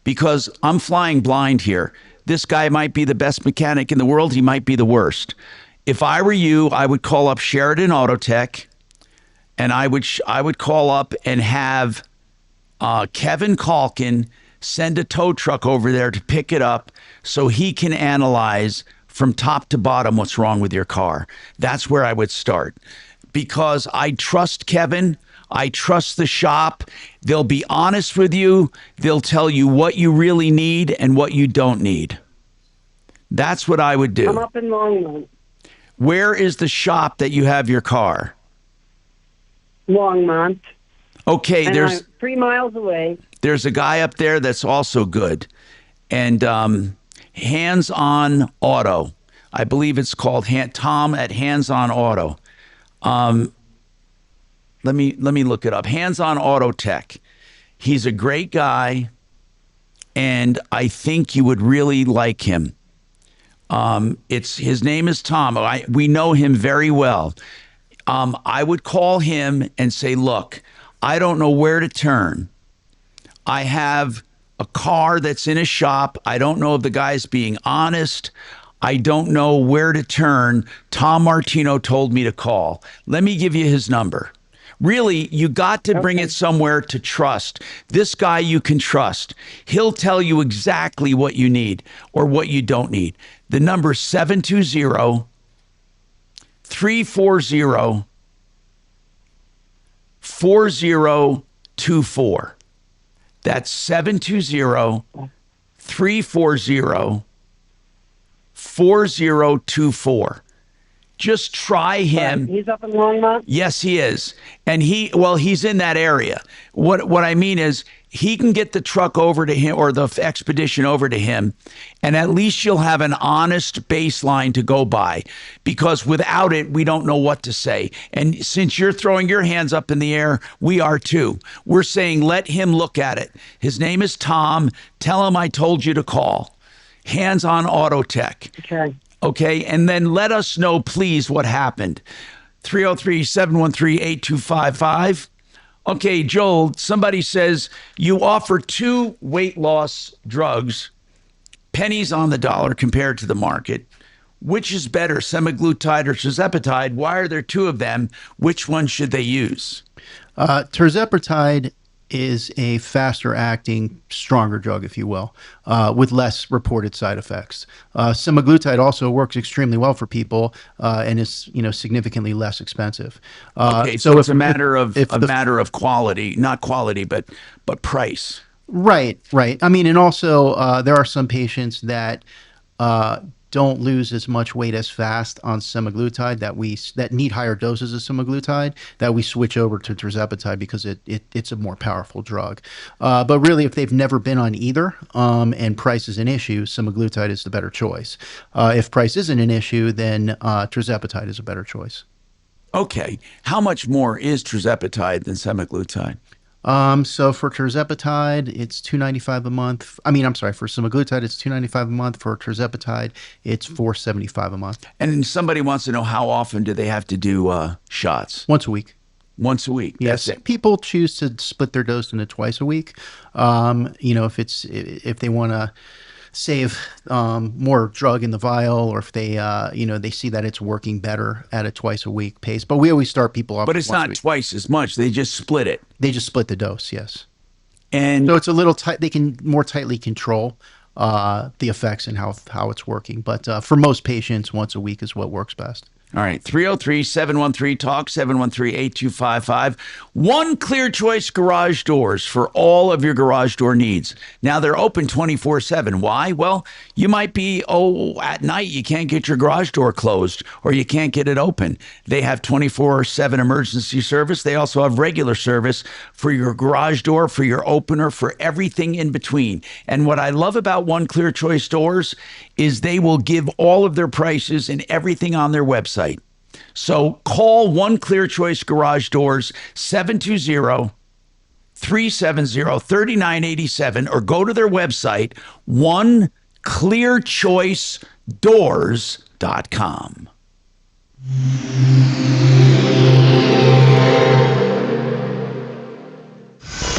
because I'm flying blind here. This guy might be the best mechanic in the world. He might be the worst. If I were you, I would call up Sheridan Auto Tech, and I would call up and have Kevin Calkin send a tow truck over there to pick it up so he can analyze from top to bottom what's wrong with your car. That's where I would start, because I trust Kevin. I trust the shop. They'll be honest with you. They'll tell you what you really need and what you don't need. That's what I would do. I'm up in Longmont. Where is the shop that you have your car? Longmont. Okay, And there's I'm 3 miles away. there's a guy up there that's also good, and Hands On Auto. I believe it's called Tom at Hands On Auto. Let me look it up. Hands On Auto Tech. He's a great guy, and I think you would really like him. His name is Tom. We know him very well. I would call him and say, look, I don't know where to turn. I have a car that's in a shop. I don't know if the guy's being honest. I don't know where to turn. Tom Martino told me to call. Let me give you his number. Really, you got to bring it somewhere to trust. This guy you can trust. He'll tell you exactly what you need or what you don't need. The number is 720-340-4024. That's 720-340-4024. Just try him. He's up in Longmont? Yes, he is. And he's in that area. What I mean is he can get the truck over to him or the expedition over to him, and at least you'll have an honest baseline to go by, because without it, we don't know what to say. And since you're throwing your hands up in the air, we are too. We're saying let him look at it. His name is Tom. Tell him I told you to call. Hands On Auto Tech. Okay. Okay, and then let us know, please, what happened. 303-713-8255. Okay, Joel, somebody says you offer 2 weight loss drugs, pennies on the dollar compared to the market. Which is better, semaglutide or tirzepatide? Why are there 2 of them? Which one should they use? Tirzepatide is a faster acting, stronger drug, if you will, with less reported side effects. Semaglutide also works extremely well for people and is significantly less expensive. Okay, so it's a matter of quality, not quality, but price. Right. I mean, and also there are some patients that don't lose as much weight as fast on semaglutide that need higher doses of semaglutide, that we switch over to tirzepatide because it's a more powerful drug. But really, if they've never been on either and price is an issue, semaglutide is the better choice. If price isn't an issue, then tirzepatide is a better choice. Okay. How much more is tirzepatide than semaglutide? So for tirzepatide, it's $295 a month. For semaglutide, it's $295 a month. For tirzepatide, it's $475 a month. And somebody wants to know, how often do they have to do shots? Once a week. Once a week. Yes. That's it. People choose to split their dose into twice a week. If they want to save more drug in the vial, or if they they see that it's working better at a twice a week pace. But we always start people off. But it's not twice as much. They just split it. They just split the dose. Yes. And so it's a little tight. They can more tightly control the effects and how it's working. But for most patients, once a week is what works best. All right, 303-713-TALK, 713-8255. One Clear Choice Garage Doors for all of your garage door needs. Now, they're open 24/7. Why? Well, you might be, at night you can't get your garage door closed or you can't get it open. They have 24/7 emergency service. They also have regular service for your garage door, for your opener, for everything in between. And what I love about One Clear Choice Doors is they will give all of their prices and everything on their website. So call One Clear Choice Garage Doors, 720-370-3987, or go to their website, oneclearchoicedoors.com.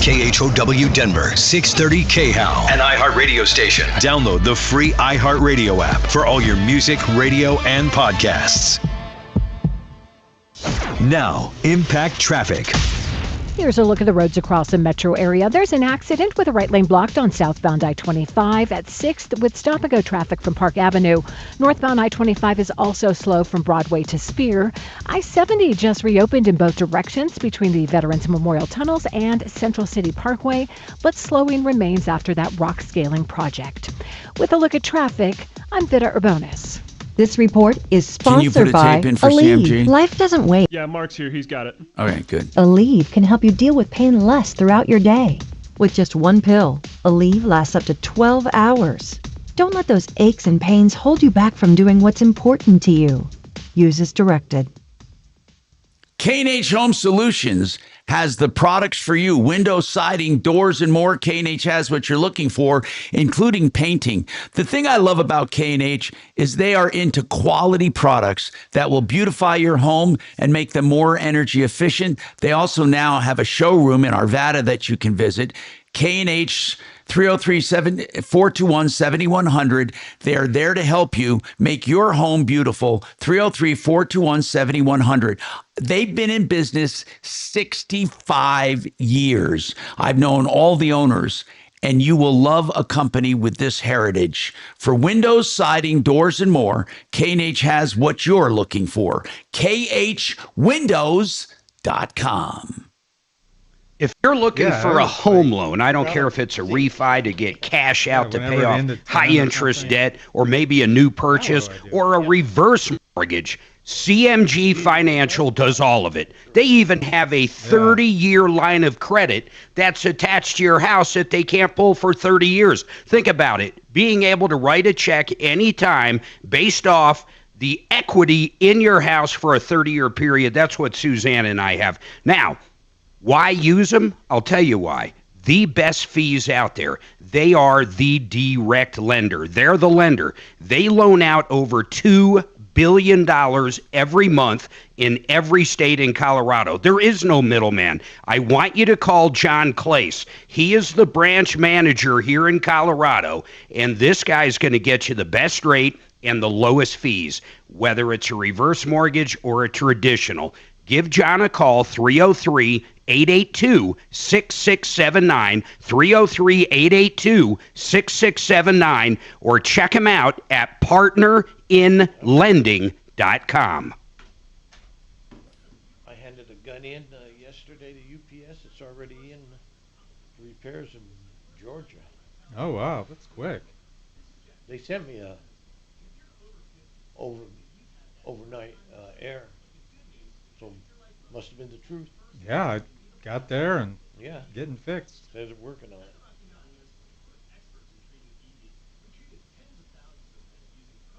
KHOW Denver, 630 KHOW, an iHeartRadio station. Download the free iHeartRadio app for all your music, radio, and podcasts. Now, Impact Traffic. Here's a look at the roads across the metro area. There's an accident with a right lane blocked on southbound I-25 at 6th with stop-and-go traffic from Park Avenue. Northbound I-25 is also slow from Broadway to Spear. I-70 just reopened in both directions between the Veterans Memorial Tunnels and Central City Parkway, but slowing remains after that rock scaling project. With a look at traffic, I'm Vida Urbonis. This report is Can you put sponsored a by tape in for Aleve. CMG? Life doesn't wait. Yeah, Mark's here. He's got it. Okay, good. Aleve can help you deal with pain less throughout your day. With just one pill, Aleve lasts up to 12 hours. Don't let those aches and pains hold you back from doing what's important to you. Use as directed. K&H Home Solutions has the products for you. Windows, siding, doors, and more. K&H has what you're looking for, including painting. The thing I love about K&H is they are into quality products that will beautify your home and make them more energy efficient. They also now have a showroom in Arvada that you can visit. K&H 303-421-7100. They are there to help you make your home beautiful. 303-421-7100. They've been in business 65 years. I've known all the owners, and you will love a company with this heritage. For windows, siding, doors, and more, K&H has what you're looking for. KHWindows.com. If you're looking for a home loan, I don't care if it's a refi to get cash out to pay off high interest debt, or maybe a new purchase, or a reverse mortgage, CMG Financial does all of it. They even have a 30-year line of credit that's attached to your house that they can't pull for 30 years. Think about it. Being able to write a check anytime based off the equity in your house for a 30-year period, that's what Suzanne and I have. Now, why use them? I'll tell you why. The best fees out there. They are the direct lender. They're the lender. They loan out over $2 billion every month in every state in Colorado. There is no middleman. I want you to call John Clace. He is the branch manager here in Colorado, and this guy's going to get you the best rate and the lowest fees, whether it's a reverse mortgage or a traditional. Give John a call, 303-882-6679, 303-882-6679, or check him out at partnerinlending.com. I handed a gun in yesterday to UPS. It's already in repairs in Georgia. Oh, wow. That's quick. They sent me a overnight air. So must have been the truth. Yeah, I got there and Yeah. getting fixed. They're working on it.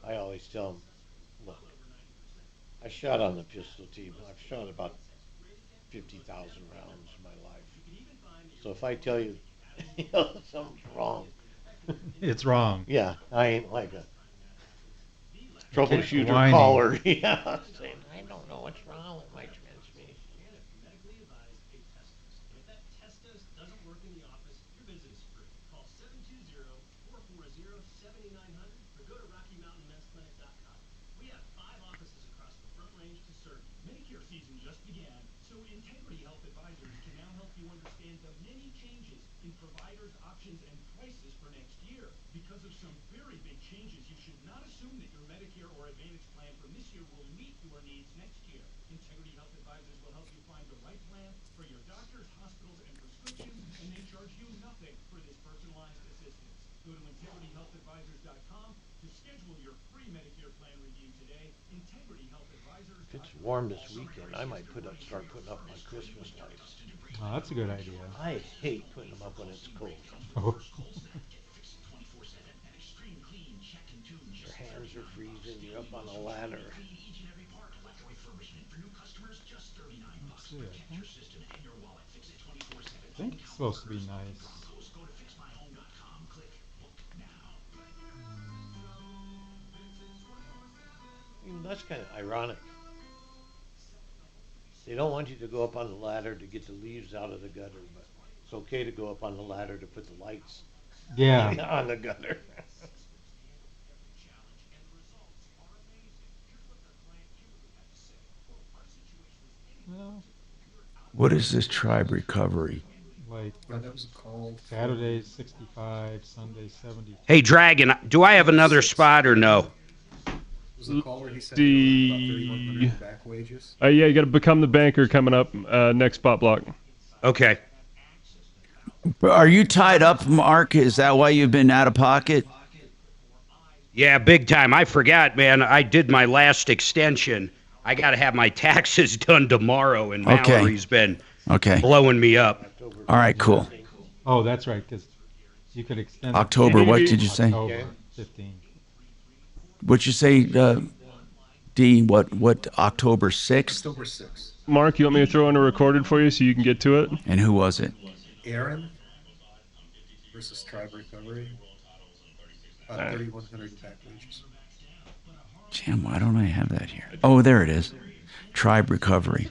I always tell them, look, I shot on the pistol team. I've shot about 50,000 rounds in my life. So if I tell you, something's wrong. It's wrong. Yeah, I ain't like a troubleshooter Whining. caller. Yeah, saying, I don't know what's wrong with my transmission. Because of some very big changes, you should not assume that your Medicare or Advantage plan from this year will meet your needs next year. Integrity Health Advisors will help you find the right plan for your doctors, hospitals, and prescriptions, and they charge you nothing for this personalized assistance. Go to integrityhealthadvisors.com to schedule your free Medicare plan review today. Integrity Health Advisors. If it's warm this weekend, I might start putting up my Christmas lights. Oh, that's a good idea. I hate putting them up when it's cold. Oh. Your hands are freezing. You're up on a ladder. I think it's supposed to be nice. That's kind of ironic. They don't want you to go up on the ladder to get the leaves out of the gutter, but it's okay to go up on the ladder to put the lights on the gutter. What is this tribe recovery? Like Saturday 65, Sunday 70. Hey, Dragon, do I have another spot or no? Back wages. Yeah, you got to become the banker coming up next spot block. Okay. Are you tied up, Mark? Is that why you've been out of pocket? Yeah, big time. I forgot, man. I did my last extension. I got to have my taxes done tomorrow, and Okay. Mallory's been Okay. blowing me up. All right, cool. Oh, that's right, because you could extend it October, to what did you say? October 15. What'd you say, D? What? October 6th? October 6th. Mark, you want me to throw in a recorded for you so you can get to it? And who was it? Aaron versus Tribe Recovery. 3,100 back wages. Damn, why don't I have that here? Oh, there it is. Tribe Recovery.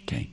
Okay.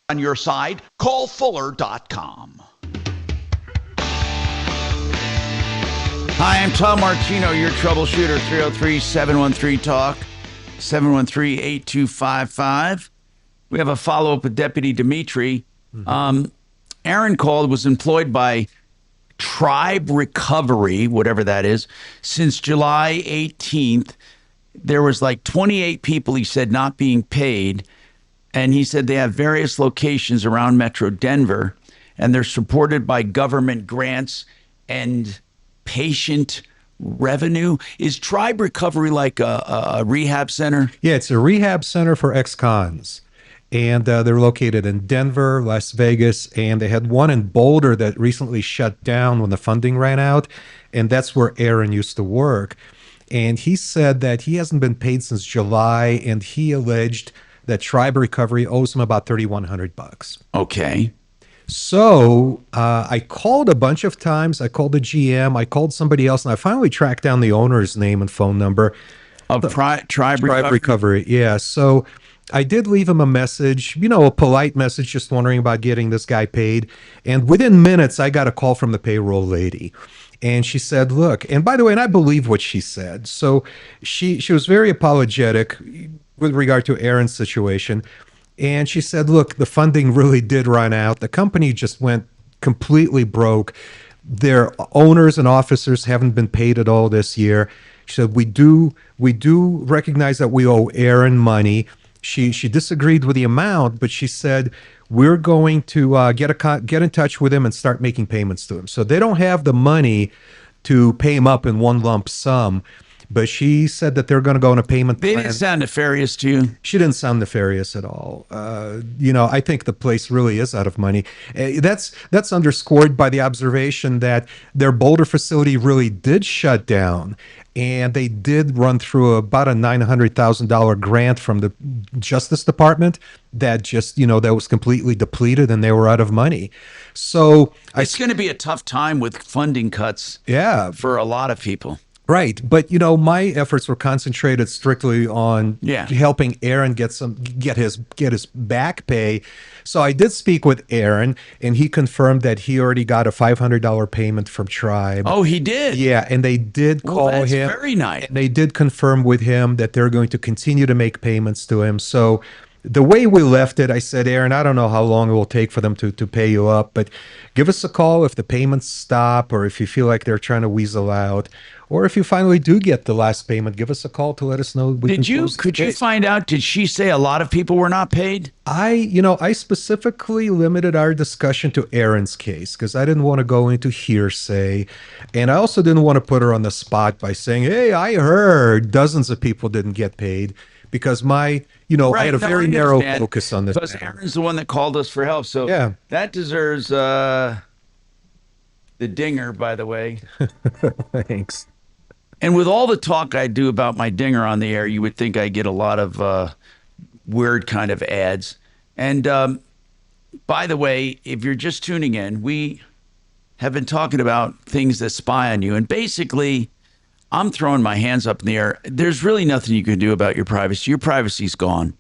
On your side, call Fuller.com. Hi, I'm Tom Martino, your troubleshooter, 303-713-TALK, 713-8255. We have a follow-up with Deputy Dimitri. Aaron called, was employed by Tribe Recovery, whatever that is, since July 18th. There was like 28 people, he said, not being paid. And he said they have various locations around Metro Denver, and they're supported by government grants and patient revenue. Is Tribe Recovery like a rehab center? Yeah, it's a rehab center for ex-cons. And they're located in Denver, Las Vegas, and they had one in Boulder that recently shut down when the funding ran out. And that's where Aaron used to work. And he said that he hasn't been paid since July, and he alleged that Tribe Recovery owes him about $3,100. Okay. So I called a bunch of times. I called the GM. I called somebody else, and I finally tracked down the owner's name and phone number. Of Tribe Recovery. Yeah. So I did leave him a message, a polite message, just wondering about getting this guy paid. And within minutes, I got a call from the payroll lady. And she said, look, and by the way, and I believe what she said. So she was very apologetic with regard to Aaron's situation. And she said, look, the funding really did run out. The company just went completely broke. Their owners and officers haven't been paid at all this year. She said, we do recognize that we owe Aaron money. She disagreed with the amount, but she said, we're going to get in touch with him and start making payments to him. So they don't have the money to pay him up in one lump sum. But she said that they're going to go on a payment plan. They didn't sound nefarious to you? She didn't sound nefarious at all. I think the place really is out of money. That's underscored by the observation that their Boulder facility really did shut down. And they did run through about a $900,000 grant from the Justice Department that just, that was completely depleted and they were out of money. So it's going to be a tough time with funding cuts. Yeah. For a lot of people. Right. But, my efforts were concentrated strictly on helping Aaron get his back pay. So I did speak with Aaron, and he confirmed that he already got a $500 payment from Tribe. Oh, he did? Yeah, and they did call that's him. Very nice. They did confirm with him that they're going to continue to make payments to him. So the way we left it, I said, Aaron, I don't know how long it will take for them to pay you up, but give us a call if the payments stop or if you feel like they're trying to weasel out. Or if you finally do get the last payment, give us a call to let us know. Could you find out, did she say a lot of people were not paid? I specifically limited our discussion to Aaron's case because I didn't want to go into hearsay. And I also didn't want to put her on the spot by saying, hey, I heard dozens of people didn't get paid because I had a very narrow focus on this. Because Aaron's the one that called us for help. So yeah, that deserves the dinger, by the way. Thanks. And with all the talk I do about my dinger on the air, you would think I get a lot of weird kind of ads. And by the way, if you're just tuning in, we have been talking about things that spy on you. And basically, I'm throwing my hands up in the air. There's really nothing you can do about your privacy. Your privacy's gone.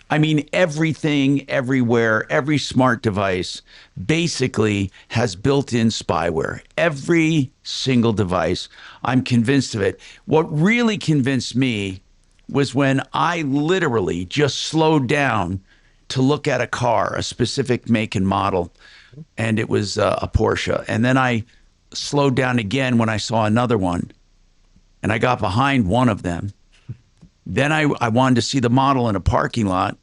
I mean, everything, everywhere, every smart device basically has built-in spyware. Every single device. I'm convinced of it. What really convinced me was when I literally just slowed down to look at a car, a specific make and model, and it was a Porsche. And then I slowed down again when I saw another one, and I got behind one of them. Then I wanted to see the model in a parking lot,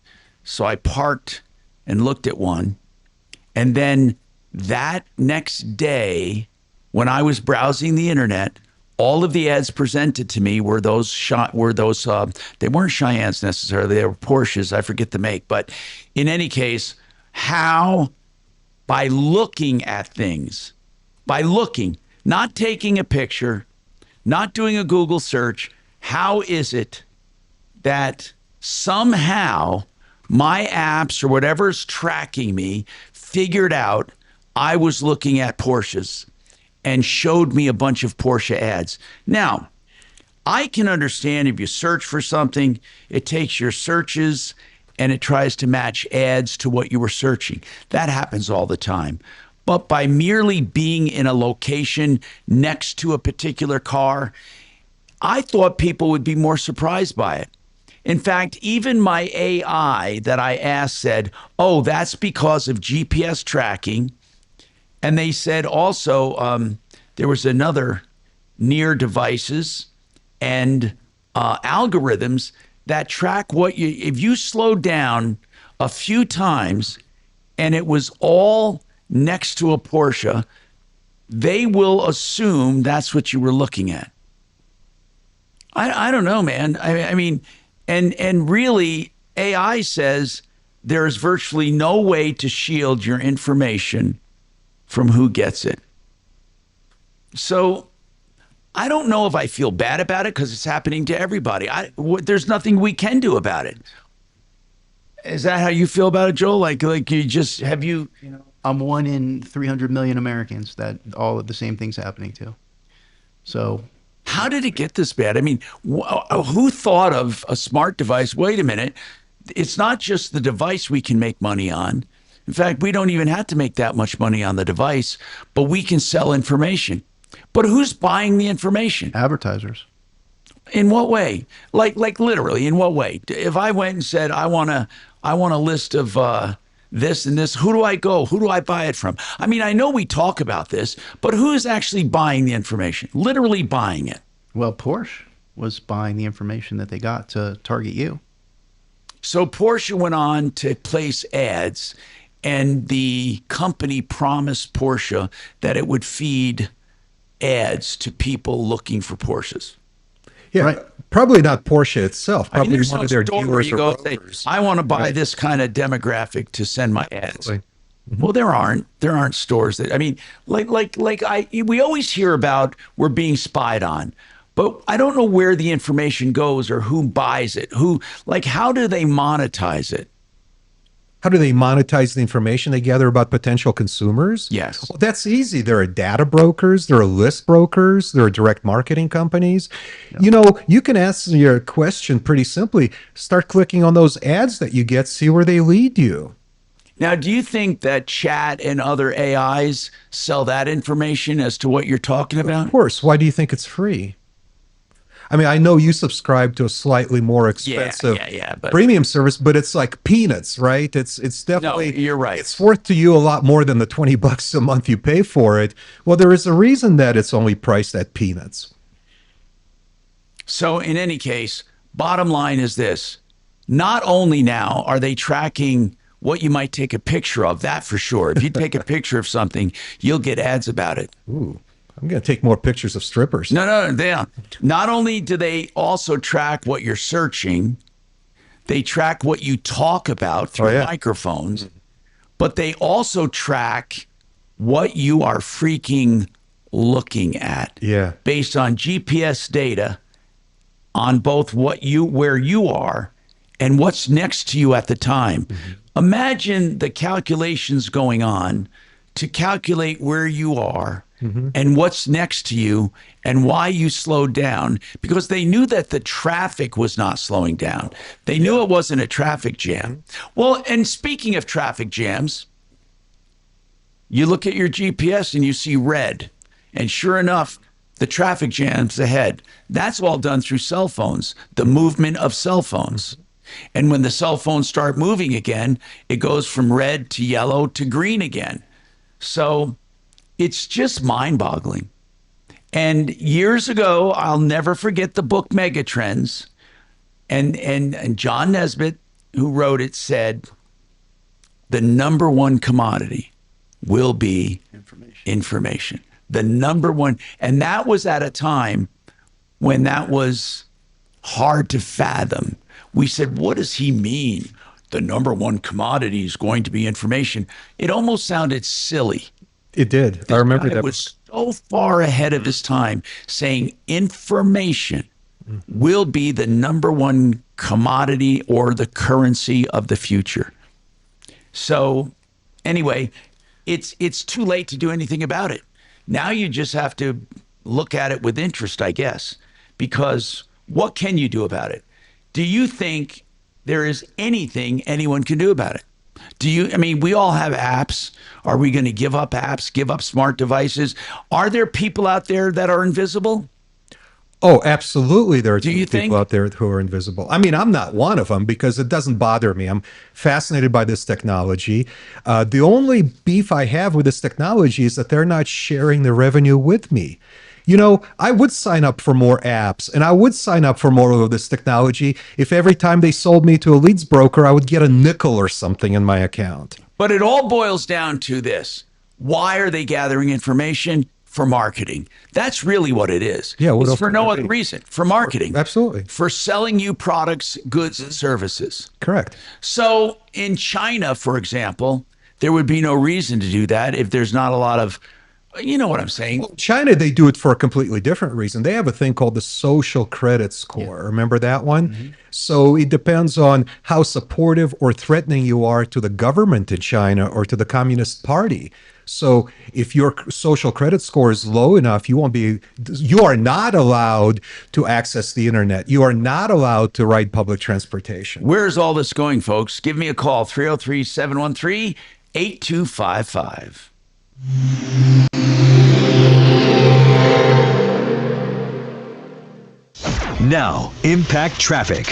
so I parked and looked at one. And then that next day, when I was browsing the internet, all of the ads presented to me were those they weren't Cheyennes necessarily, they were Porsches, I forget the make. But in any case, how by looking at things, by looking, not taking a picture, not doing a Google search, how is it that somehow my apps or whatever's tracking me figured out I was looking at Porsches and showed me a bunch of Porsche ads? Now, I can understand if you search for something, it takes your searches and it tries to match ads to what you were searching. That happens all the time. But by merely being in a location next to a particular car, I thought people would be more surprised by it. In fact, even my AI that I asked said, oh, that's because of GPS tracking. And they said also there was another near devices and algorithms that track what you, if you slow down a few times and it was all next to a Porsche, they will assume that's what you were looking at. I don't know, man. I mean, and really, AI says there is virtually no way to shield your information from who gets it. So I don't know if I feel bad about it because it's happening to everybody. There's nothing we can do about it. Is that how you feel about it, Joel? Like you just, have you? I'm 1 in 300 million Americans that all of the same thing's happening to. So how did it get this bad? I mean, who thought of a smart device? Wait a minute. It's not just the device we can make money on. In fact, we don't even have to make that much money on the device, but we can sell information. But who's buying the information? Advertisers. In what way? Like literally, in what way? If I went and said, I want a list of this and this, who do I go? Who do I buy it from? I mean, I know we talk about this, but who is actually buying the information? Literally buying it. Well, Porsche was buying the information that they got to target you. So Porsche went on to place ads, and the company promised Porsche that it would feed ads to people looking for Porsches. Yeah, right. Probably not Porsche itself. Probably one of their dealers or brokers. I want to buy this kind of demographic to send my ads. Well, there aren't stores that, I mean, we always hear about we're being spied on, but I don't know where the information goes or who buys it. How do they monetize it? How do they monetize the information they gather about potential consumers? Yes. Well, that's easy. There are data brokers, there are list brokers, there are direct marketing companies. Yep. You can answer your question pretty simply. Start clicking on those ads that you get, see where they lead you. Now, do you think that chat and other AIs sell that information as to what you're talking about? Of course. Why do you think it's free? I mean, I know you subscribe to a slightly more expensive premium service, but it's like peanuts, right? It's definitely, no, you're right. It's worth to you a lot more than the $20 a month you pay for it. Well, there is a reason that it's only priced at peanuts. So in any case, bottom line is this. Not only now are they tracking what you might take a picture of, that for sure. If you take a picture of something, you'll get ads about it. Ooh. I'm going to take more pictures of strippers. No, they don't. Not only do they also track what you're searching, they track what you talk about through microphones, but they also track what you are freaking looking at. Yeah. Based on GPS data on both where you are and what's next to you at the time. Mm-hmm. Imagine the calculations going on to calculate where you are and what's next to you and why you slowed down, because they knew that the traffic was not slowing down. They knew it wasn't a traffic jam. Well, and speaking of traffic jams, you look at your GPS and you see red, and sure enough, the traffic jam's ahead. That's all done through cell phones, the movement of cell phones. And when the cell phones start moving again, it goes from red to yellow to green again. So it's just mind-boggling. And years ago, I'll never forget the book Megatrends. And John Nesbitt, who wrote it, said, the number one commodity will be information. The number one. And that was at a time when that was hard to fathom. We said, what does he mean? The number one commodity is going to be information. It almost sounded silly. It did. I remember that. It was so far ahead of his time, saying information will be the number one commodity or the currency of the future. So anyway, it's too late to do anything about it. Now you just have to look at it with interest, I guess, because what can you do about it? Do you think there is anything anyone can do about it? I mean, we all have apps. Are we going to give up apps, give up smart devices? Are there people out there that are invisible? Oh, absolutely. There are people out there who are invisible. I mean, I'm not one of them because it doesn't bother me. I'm fascinated by this technology. The only beef I have with this technology is that they're not sharing the revenue with me. You know, I would sign up for more apps and I would sign up for more of this technology if every time they sold me to a leads broker, I would get a nickel or something in my account. But it all boils down to this. Why are they gathering information? For marketing. That's really what it is. Yeah, it's for no other reason. For marketing. Absolutely. For selling you products, goods, and services. Correct. So in China, for example, there would be no reason to do that if there's not a lot of, you know what I'm saying? Well, China, they do it for a completely different reason. They have a thing called the social credit score. Yeah. Remember that one? Mm-hmm. So it depends on how supportive or threatening you are to the government in China or to the Communist Party. So if your social credit score is low enough, you are not allowed to access the internet. You are not allowed to ride public transportation. Where's all this going, folks? Give me a call, 303-713-8255. Now, Impact Traffic.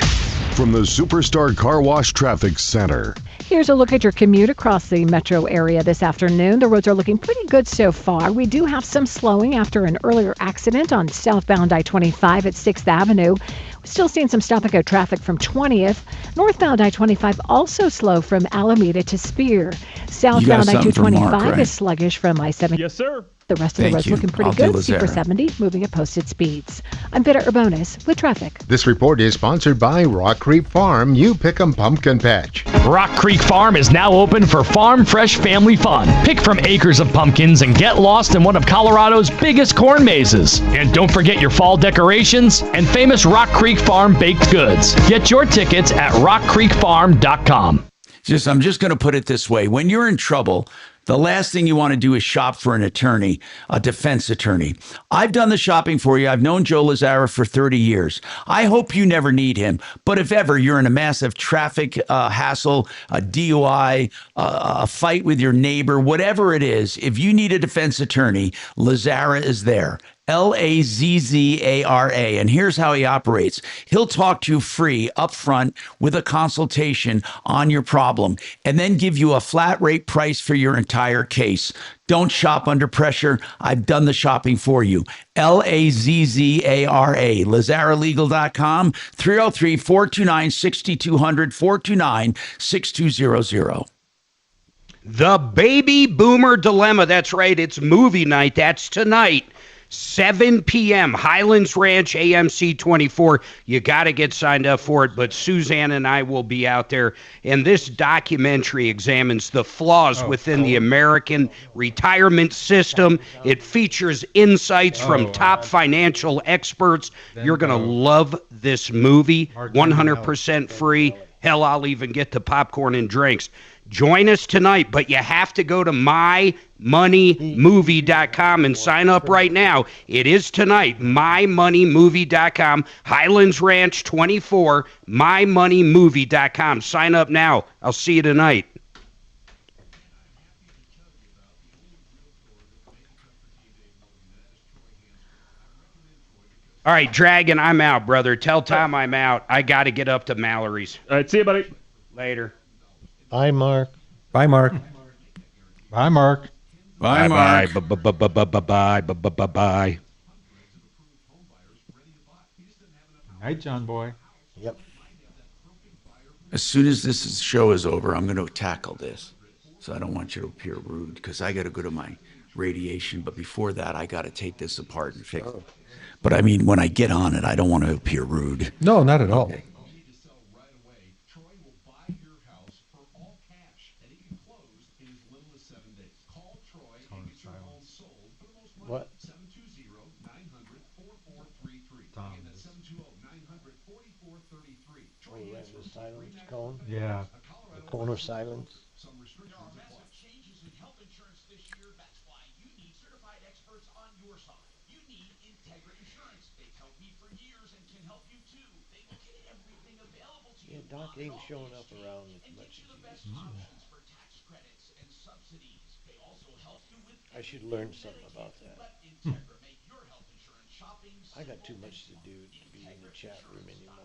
From the Superstar Car Wash Traffic Center. Here's a look at your commute across the metro area this afternoon. The roads are looking pretty good so far. We do have some slowing after an earlier accident on southbound I-25 at 6th Avenue. We're still seeing some stop-and-go traffic from 20th. Northbound I-25 also slow from Alameda to Spear. Southbound I-225 is sluggish from I-70. Yes, sir. The rest of the road's looking pretty good. Super 70 moving at posted speeds. I'm Vita Urbonis with traffic. This report is sponsored by Rock Creek Farm, You Pick'em Pumpkin Patch. Rock Creek Farm is now open for farm fresh family fun. Pick from acres of pumpkins and get lost in one of Colorado's biggest corn mazes. And don't forget your fall decorations and famous Rock Creek Farm baked goods. Get your tickets at rockcreekfarm.com. I'm just going to put it this way. When you're in trouble, the last thing you want to do is shop for an attorney, a defense attorney. I've done the shopping for you. I've known Joe Lazzara for 30 years. I hope you never need him. But if ever you're in a massive traffic hassle, a DUI, a fight with your neighbor, whatever it is, if you need a defense attorney, Lazzara is there. Lazzara. And here's how he operates. He'll talk to you free up front with a consultation on your problem and then give you a flat rate price for your entire case. Don't shop under pressure. I've done the shopping for you. Lazzara. LazzaraLegal.com, 303-429-6200, 429-6200. The Baby Boomer Dilemma. That's right. It's movie night. That's tonight. 7 p.m. Highlands Ranch, AMC 24. You got to get signed up for it, but Suzanne and I will be out there. And this documentary examines the flaws within the American retirement system. It features insights from top financial experts. You're going to love this movie. 100% free. Hell, I'll even get the popcorn and drinks. Join us tonight, but you have to go to mymoneymovie.com and sign up right now. It is tonight, mymoneymovie.com, Highlands Ranch 24, mymoneymovie.com. Sign up now. I'll see you tonight. All right, Dragon, I'm out, brother. Tell Tom I'm out. I got to get up to Mallory's. All right, see you, buddy. Later. Bye, Mark. Bye, Mark. Bye, Mark. Bye, Mark. Bye. Night, John Boy. Yep. As soon as this show is over, I'm going to tackle this. So I don't want you to appear rude because I got to go to my radiation. But before that, I got to take this apart and fix it. But I mean, when I get on it, I don't want to appear rude. No, not at all. Okay. What? Oh, you have the silence cone? Yeah. The cone of silence? Yeah, Doc ain't showing up around as much as he used to. I should learn something about that. I got too much to do to be in the chat room anymore.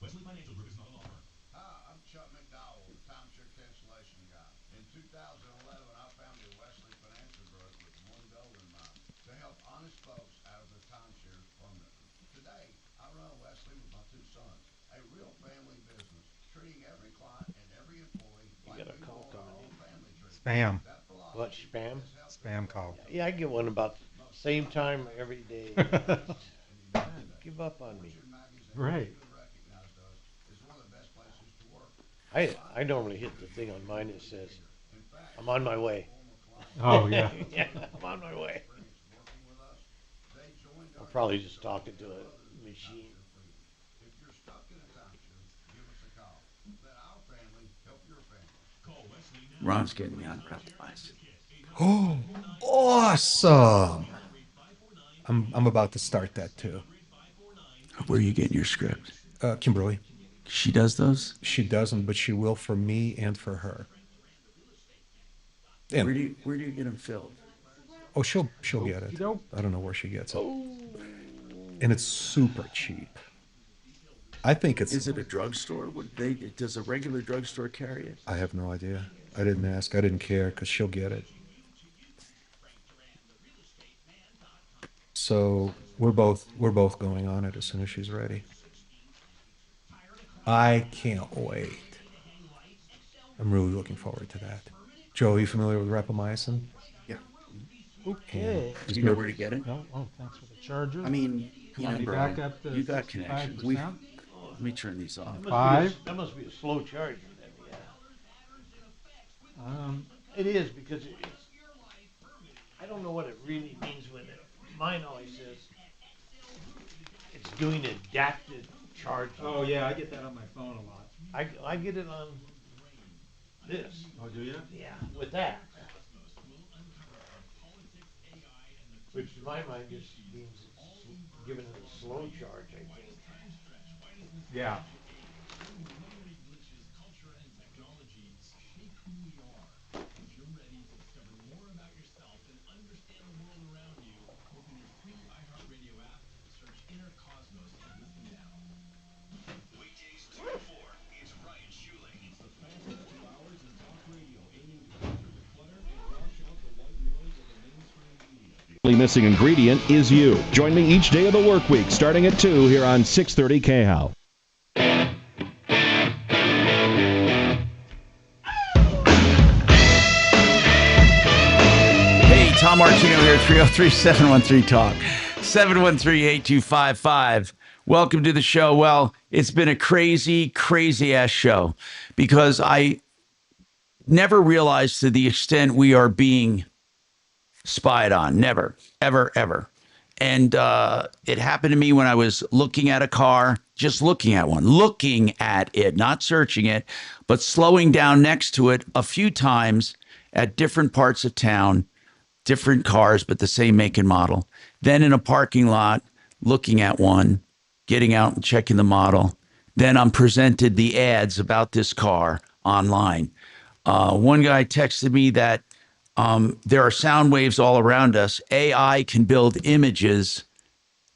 Wesley Financial Group is not an offer. Hi, I'm Chuck McDowell, the timeshare cancellation guy. In 2011, I founded Wesley Financial Group with one goal in mind, to help honest folks out of their timeshares permanently. Today, I run Wesley with my two sons, a real family business, treating every client and every employee like we want our own family tree. Spam. What, spam? Spam call. Yeah, I get one about the same time every day. Give up on me. Right. I normally hit the thing on mine that says, I'm on my way. Oh, yeah. Yeah, I'm on my way. I'm probably just talking to a machine. If you're stuck in a timeshare, give us a call. Let our family help your family. Call Wesley now. Ron's getting me on Optimize. Oh, awesome. I'm about to start that too. Where are you getting your script? Kimberly. She does those? She doesn't, but she will for me and for her. And, Where do you get them filled? oh, she'll get it. I don't know where she gets it. And it's super cheap. I think it's. Is it a drugstore? Does a regular drugstore carry it? I have no idea. I didn't ask. I didn't care because she'll get it. So we're both going on it as soon as she's ready. I can't wait. I'm really looking forward to that. Joe, are you familiar with rapamycin? Yeah. Okay. Do you know where to get it? No. Oh, thanks for the charger. I mean, Come on, back up to you got connections. 65%? Let me turn these off. That must be a slow charger then, yeah. It is because it's. I don't know what it really means when mine always says it's doing adaptive charging. Oh, yeah, I get that on my phone a lot. I get it on this. Oh, do you? Yeah, with that. Which in my mind just means it's giving it a slow charge, I think. Yeah. The missing ingredient is you. Join me each day of the work week starting at 2 here on 630 KHOW. Hey, Tom Martino here, 303-713-TALK, 713-8255. Welcome to the show. Well, it's been a crazy, crazy-ass show because I never realized to the extent we are being spied on. Never, ever, ever. And it happened to me when I was looking at a car just looking at it, not searching it, but slowing down next to it a few times at different parts of town, different cars, but the same make and model. Then in a parking lot, looking at one, getting out and checking the model. Then I'm presented the ads about this car online. One guy texted me that there are sound waves all around us. AI can build images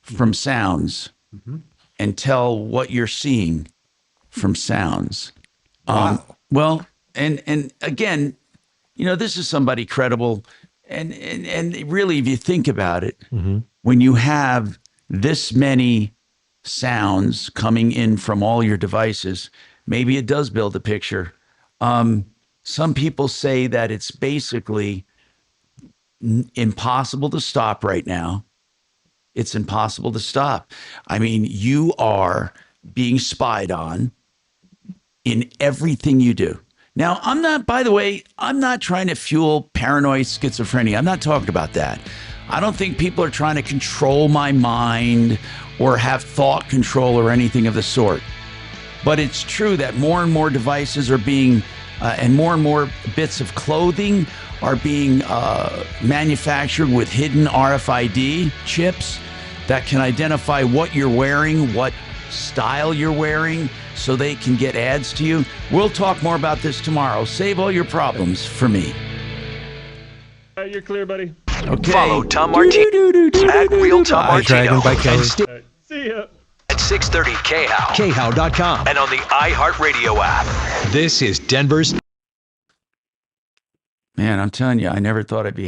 from sounds and tell what you're seeing from sounds. Well, and again, this is somebody credible. And really, if you think about it, when you have this many sounds coming in from all your devices, maybe it does build a picture. Some people say that it's basically impossible to stop right now. It's impossible to stop. I mean, you are being spied on in everything you do. Now, I'm not trying to fuel paranoid schizophrenia. I'm not talking about that. I don't think people are trying to control my mind or have thought control or anything of the sort. But it's true that more and more devices are being, and more bits of clothing are being manufactured with hidden RFID chips that can identify what you're wearing, what style you're wearing, so they can get ads to you. We'll talk more about this tomorrow. Save all your problems for me. You're clear, buddy. Okay. Follow Tom Martino at Real Tom Martino. See ya. At 630 KHOW. KHOW.com. And on the iHeartRadio app. This is Denver's. Man, I'm telling you, I never thought I'd be